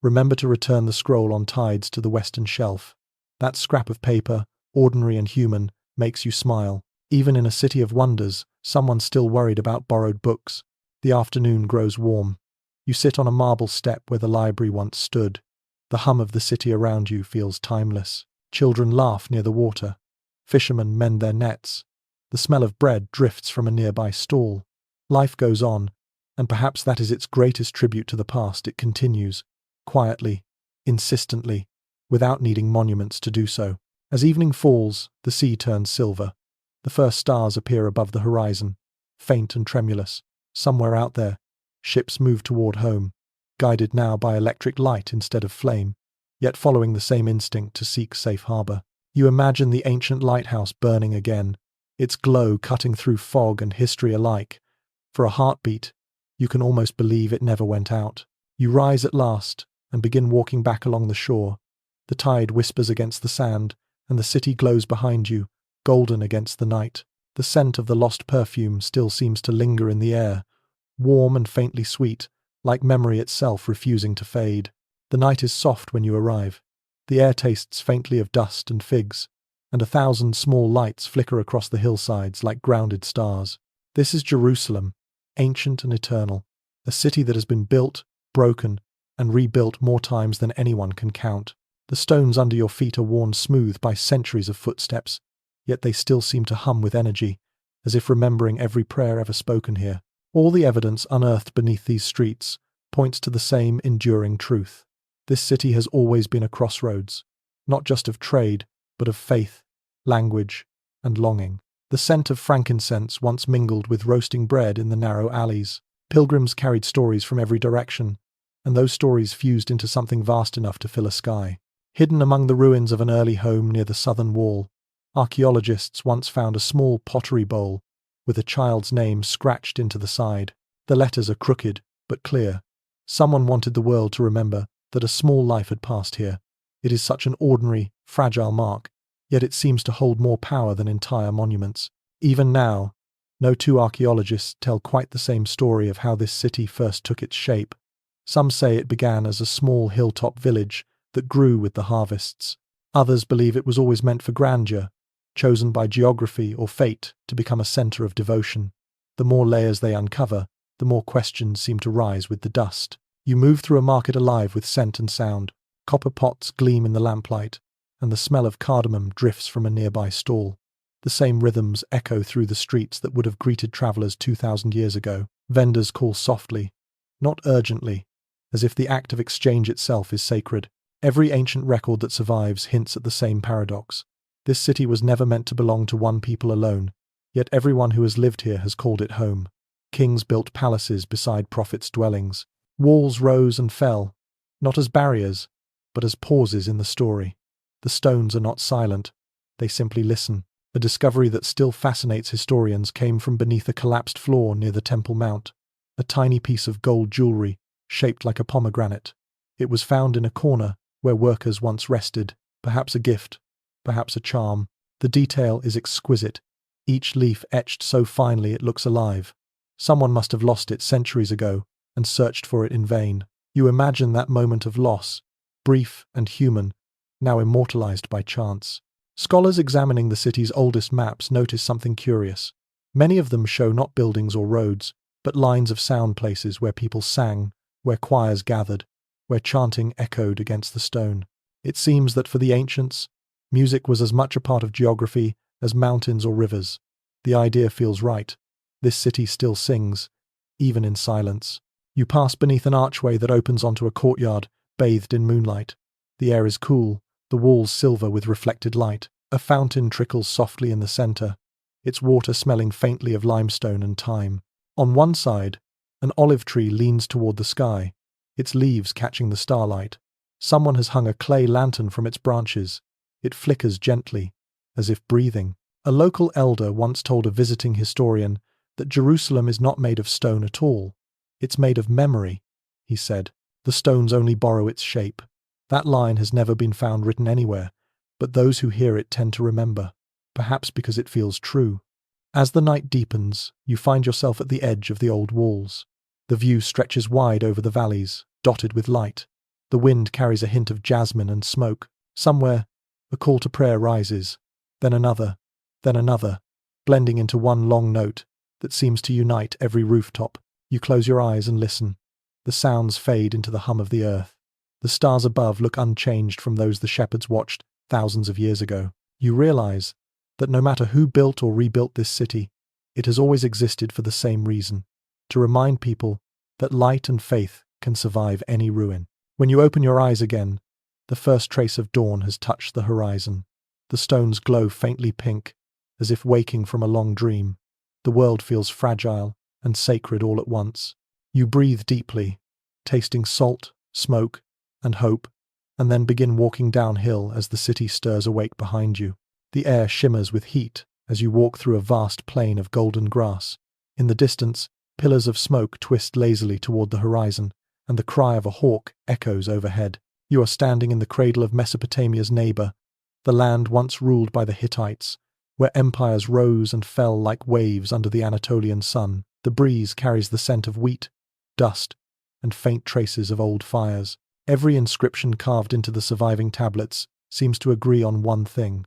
Remember to return the scroll on tides to the western shelf. That scrap of paper, ordinary and human, makes you smile. Even in a city of wonders, someone's still worried about borrowed books. The afternoon grows warm. You sit on a marble step where the library once stood. The hum of the city around you feels timeless. Children laugh near the water. Fishermen mend their nets. The smell of bread drifts from a nearby stall. Life goes on, and perhaps that is its greatest tribute to the past. It continues, quietly, insistently, without needing monuments to do so. As evening falls, the sea turns silver. The first stars appear above the horizon, faint and tremulous. Somewhere out there, ships move toward home, guided now by electric light instead of flame, yet following the same instinct to seek safe harbour. You imagine the ancient lighthouse burning again, its glow cutting through fog and history alike, For a heartbeat, you can almost believe it never went out. You rise at last and begin walking back along the shore. The tide whispers against the sand, and the city glows behind you, golden against the night. The scent of the lost perfume still seems to linger in the air, warm and faintly sweet, like memory itself refusing to fade. The night is soft when you arrive. The air tastes faintly of dust and figs, and 1,000 small lights flicker across the hillsides like grounded stars. This is Jerusalem, ancient and eternal, a city that has been built, broken, and rebuilt more times than anyone can count. The stones under your feet are worn smooth by centuries of footsteps, yet they still seem to hum with energy, as if remembering every prayer ever spoken here. All the evidence unearthed beneath these streets points to the same enduring truth. This city has always been a crossroads, not just of trade, but of faith, language, and longing. The scent of frankincense once mingled with roasting bread in the narrow alleys. Pilgrims carried stories from every direction, and those stories fused into something vast enough to fill a sky. Hidden among the ruins of an early home near the southern wall, archaeologists once found a small pottery bowl with a child's name scratched into the side. The letters are crooked, but clear. Someone wanted the world to remember that a small life had passed here. It is such an ordinary, fragile mark, yet it seems to hold more power than entire monuments. Even now, no two archaeologists tell quite the same story of how this city first took its shape. Some say it began as a small hilltop village that grew with the harvests. Others believe it was always meant for grandeur, chosen by geography or fate to become a center of devotion. The more layers they uncover, the more questions seem to rise with the dust. You move through a market alive with scent and sound. Copper pots gleam in the lamplight, and the smell of cardamom drifts from a nearby stall. The same rhythms echo through the streets that would have greeted travelers 2,000 years ago. Vendors call softly, not urgently, as if the act of exchange itself is sacred. Every ancient record that survives hints at the same paradox. This city was never meant to belong to one people alone, yet everyone who has lived here has called it home. Kings built palaces beside prophets' dwellings. Walls rose and fell, not as barriers, but as pauses in the story. The stones are not silent, they simply listen. A discovery that still fascinates historians came from beneath a collapsed floor near the Temple Mount. A tiny piece of gold jewelry, shaped like a pomegranate. It was found in a corner where workers once rested, perhaps a gift, perhaps a charm. The detail is exquisite, each leaf etched so finely it looks alive. Someone must have lost it centuries ago and searched for it in vain. You imagine that moment of loss, brief and human, now immortalized by chance. Scholars examining the city's oldest maps notice something curious. Many of them show not buildings or roads, but lines of sound places where people sang, where choirs gathered, where chanting echoed against the stone. It seems that for the ancients, music was as much a part of geography as mountains or rivers. The idea feels right. This city still sings, even in silence. You pass beneath an archway that opens onto a courtyard, bathed in moonlight. The air is cool, the walls silver with reflected light. A fountain trickles softly in the center, its water smelling faintly of limestone and thyme. On one side, an olive tree leans toward the sky, its leaves catching the starlight. Someone has hung a clay lantern from its branches. It flickers gently, as if breathing. A local elder once told a visiting historian that Jerusalem is not made of stone at all. It's made of memory, he said. The stones only borrow its shape. That line has never been found written anywhere, but those who hear it tend to remember, perhaps because it feels true. As the night deepens, you find yourself at the edge of the old walls. The view stretches wide over the valleys, dotted with light. The wind carries a hint of jasmine and smoke. Somewhere, a call to prayer rises, then another, blending into one long note that seems to unite every rooftop. You close your eyes and listen. The sounds fade into the hum of the earth. The stars above look unchanged from those the shepherds watched thousands of years ago. You realize that no matter who built or rebuilt this city, it has always existed for the same reason, to remind people that light and faith can survive any ruin. When you open your eyes again, the first trace of dawn has touched the horizon. The stones glow faintly pink, as if waking from a long dream. The world feels fragile and sacred all at once. You breathe deeply, tasting salt, smoke, and hope, and then begin walking downhill as the city stirs awake behind you. The air shimmers with heat as you walk through a vast plain of golden grass. In the distance, Pillars of smoke twist lazily toward the horizon, and the cry of a hawk echoes overhead. You are standing in the cradle of Mesopotamia's neighbor, the land once ruled by the Hittites, where empires rose and fell like waves under the Anatolian sun. The breeze carries the scent of wheat, dust, and faint traces of old fires. Every inscription carved into the surviving tablets seems to agree on one thing.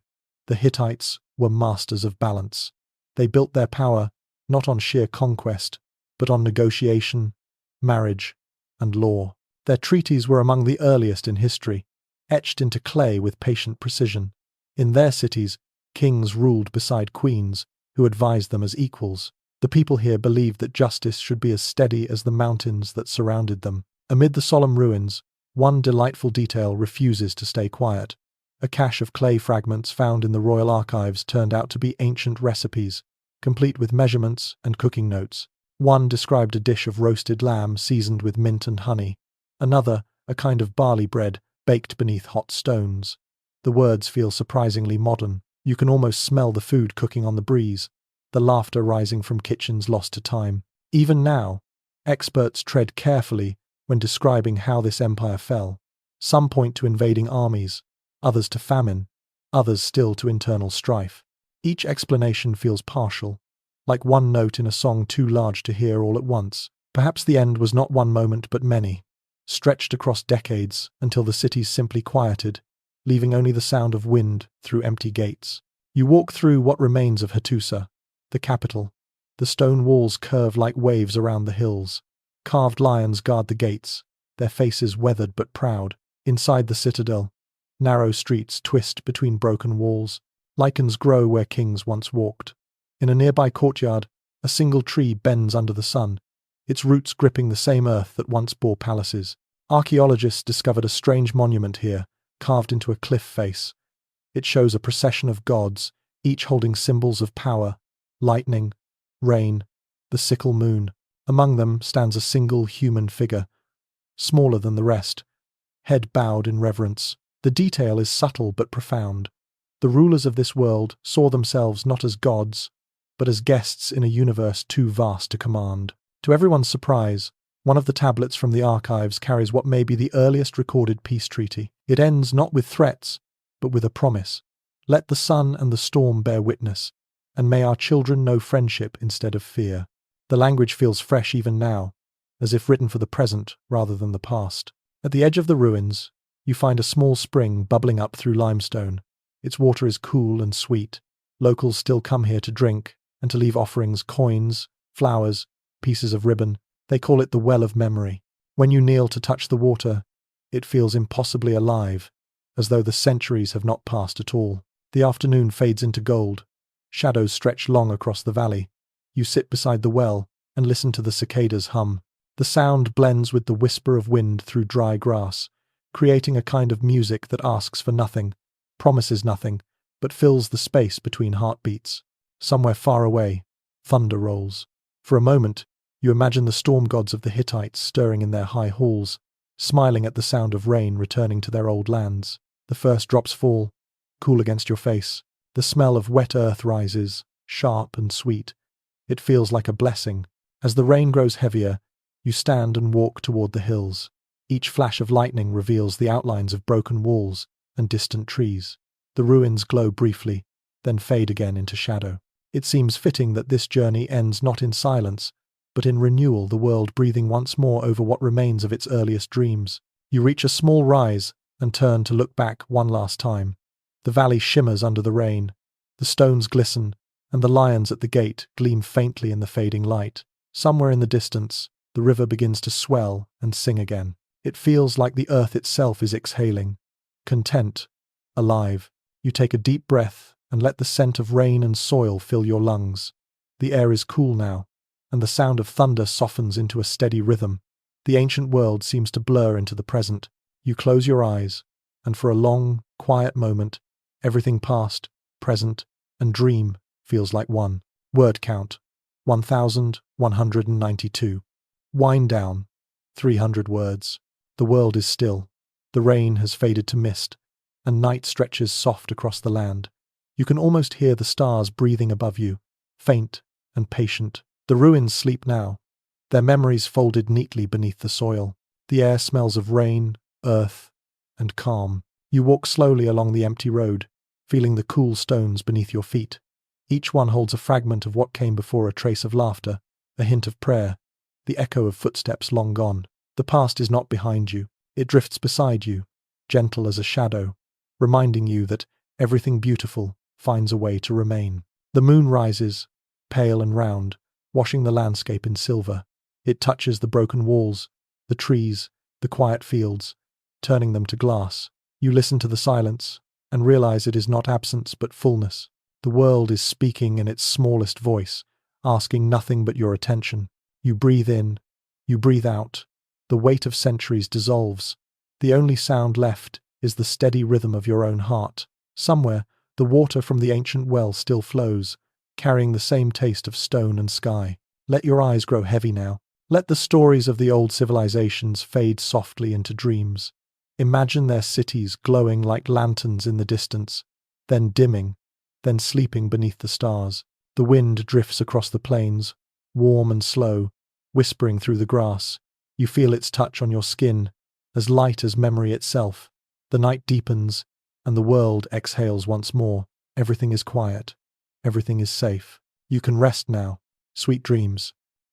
The Hittites were masters of balance. They built their power not on sheer conquest, but on negotiation, marriage, and law. Their treaties were among the earliest in history, etched into clay with patient precision. In their cities, kings ruled beside queens, who advised them as equals. The people here believed that justice should be as steady as the mountains that surrounded them. Amid the solemn ruins, one delightful detail refuses to stay quiet. A cache of clay fragments found in the royal archives turned out to be ancient recipes, complete with measurements and cooking notes. One described a dish of roasted lamb seasoned with mint and honey. Another, a kind of barley bread baked beneath hot stones. The words feel surprisingly modern. You can almost smell the food cooking on the breeze, the laughter rising from kitchens lost to time. Even now, experts tread carefully when describing how this empire fell. Some point to invading armies, others to famine, others still to internal strife. Each explanation feels partial, like one note in a song too large to hear all at once. Perhaps the end was not one moment but many, stretched across decades until the cities simply quieted, leaving only the sound of wind through empty gates. You walk through what remains of Hattusa, the capital. The stone walls curve like waves around the hills. Carved lions guard the gates, their faces weathered but proud. Inside the citadel, narrow streets twist between broken walls. Lichens grow where kings once walked. In a nearby courtyard, a single tree bends under the sun, its roots gripping the same earth that once bore palaces. Archaeologists discovered a strange monument here, carved into a cliff face. It shows a procession of gods, each holding symbols of power: lightning, rain, the sickle moon. Among them stands a single human figure, smaller than the rest, head bowed in reverence. The detail is subtle but profound. The rulers of this world saw themselves not as gods, but as guests in a universe too vast to command. To everyone's surprise, one of the tablets from the archives carries what may be the earliest recorded peace treaty. It ends not with threats, but with a promise. Let the sun and the storm bear witness, and may our children know friendship instead of fear. The language feels fresh even now, as if written for the present rather than the past. At the edge of the ruins, you find a small spring bubbling up through limestone. Its water is cool and sweet. Locals still come here to drink and to leave offerings: coins, flowers, pieces of ribbon. They call it the Well of Memory. When you kneel to touch the water, it feels impossibly alive, as though the centuries have not passed at all. The afternoon fades into gold. Shadows stretch long across the valley. You sit beside the well and listen to the cicadas hum. The sound blends with the whisper of wind through dry grass, creating a kind of music that asks for nothing, promises nothing, but fills the space between heartbeats. Somewhere far away, thunder rolls. For a moment, you imagine the storm gods of the Hittites stirring in their high halls, smiling at the sound of rain returning to their old lands. The first drops fall, cool against your face. The smell of wet earth rises, sharp and sweet. It feels like a blessing. As the rain grows heavier, you stand and walk toward the hills. Each flash of lightning reveals the outlines of broken walls and distant trees. The ruins glow briefly, then fade again into shadow. It seems fitting that this journey ends not in silence, but in renewal, the world breathing once more over what remains of its earliest dreams. You reach a small rise and turn to look back one last time. The valley shimmers under the rain. The stones glisten, and the lions at the gate gleam faintly in the fading light. Somewhere in the distance, the river begins to swell and sing again. It feels like the earth itself is exhaling. Content, alive. You take a deep breath and let the scent of rain and soil fill your lungs. The air is cool now, and the sound of thunder softens into a steady rhythm. The ancient world seems to blur into the present. You close your eyes, and for a long, quiet moment, everything past, present, and dream feels like one. Word count: 1,192. Wind down: 300 words. The world is still. The rain has faded to mist, and night stretches soft across the land. You can almost hear the stars breathing above you, faint and patient. The ruins sleep now, their memories folded neatly beneath the soil. The air smells of rain, earth, and calm. You walk slowly along the empty road, feeling the cool stones beneath your feet. Each one holds a fragment of what came before, a trace of laughter, a hint of prayer, the echo of footsteps long gone. The past is not behind you. It drifts beside you, gentle as a shadow, reminding you that everything beautiful finds a way to remain. The moon rises, pale and round, washing the landscape in silver. It touches the broken walls, the trees, the quiet fields, turning them to glass. You listen to the silence and realize it is not absence but fullness. The world is speaking in its smallest voice, asking nothing but your attention. You breathe in, you breathe out. The weight of centuries dissolves. The only sound left is the steady rhythm of your own heart. Somewhere, the water from the ancient well still flows, carrying the same taste of stone and sky. Let your eyes grow heavy now. Let the stories of the old civilizations fade softly into dreams. Imagine their cities glowing like lanterns in the distance, then dimming, then sleeping beneath the stars. The wind drifts across the plains, warm and slow, whispering through the grass. You feel its touch on your skin, as light as memory itself. The night deepens, and the world exhales once more. Everything is quiet. Everything is safe. You can rest now. Sweet dreams.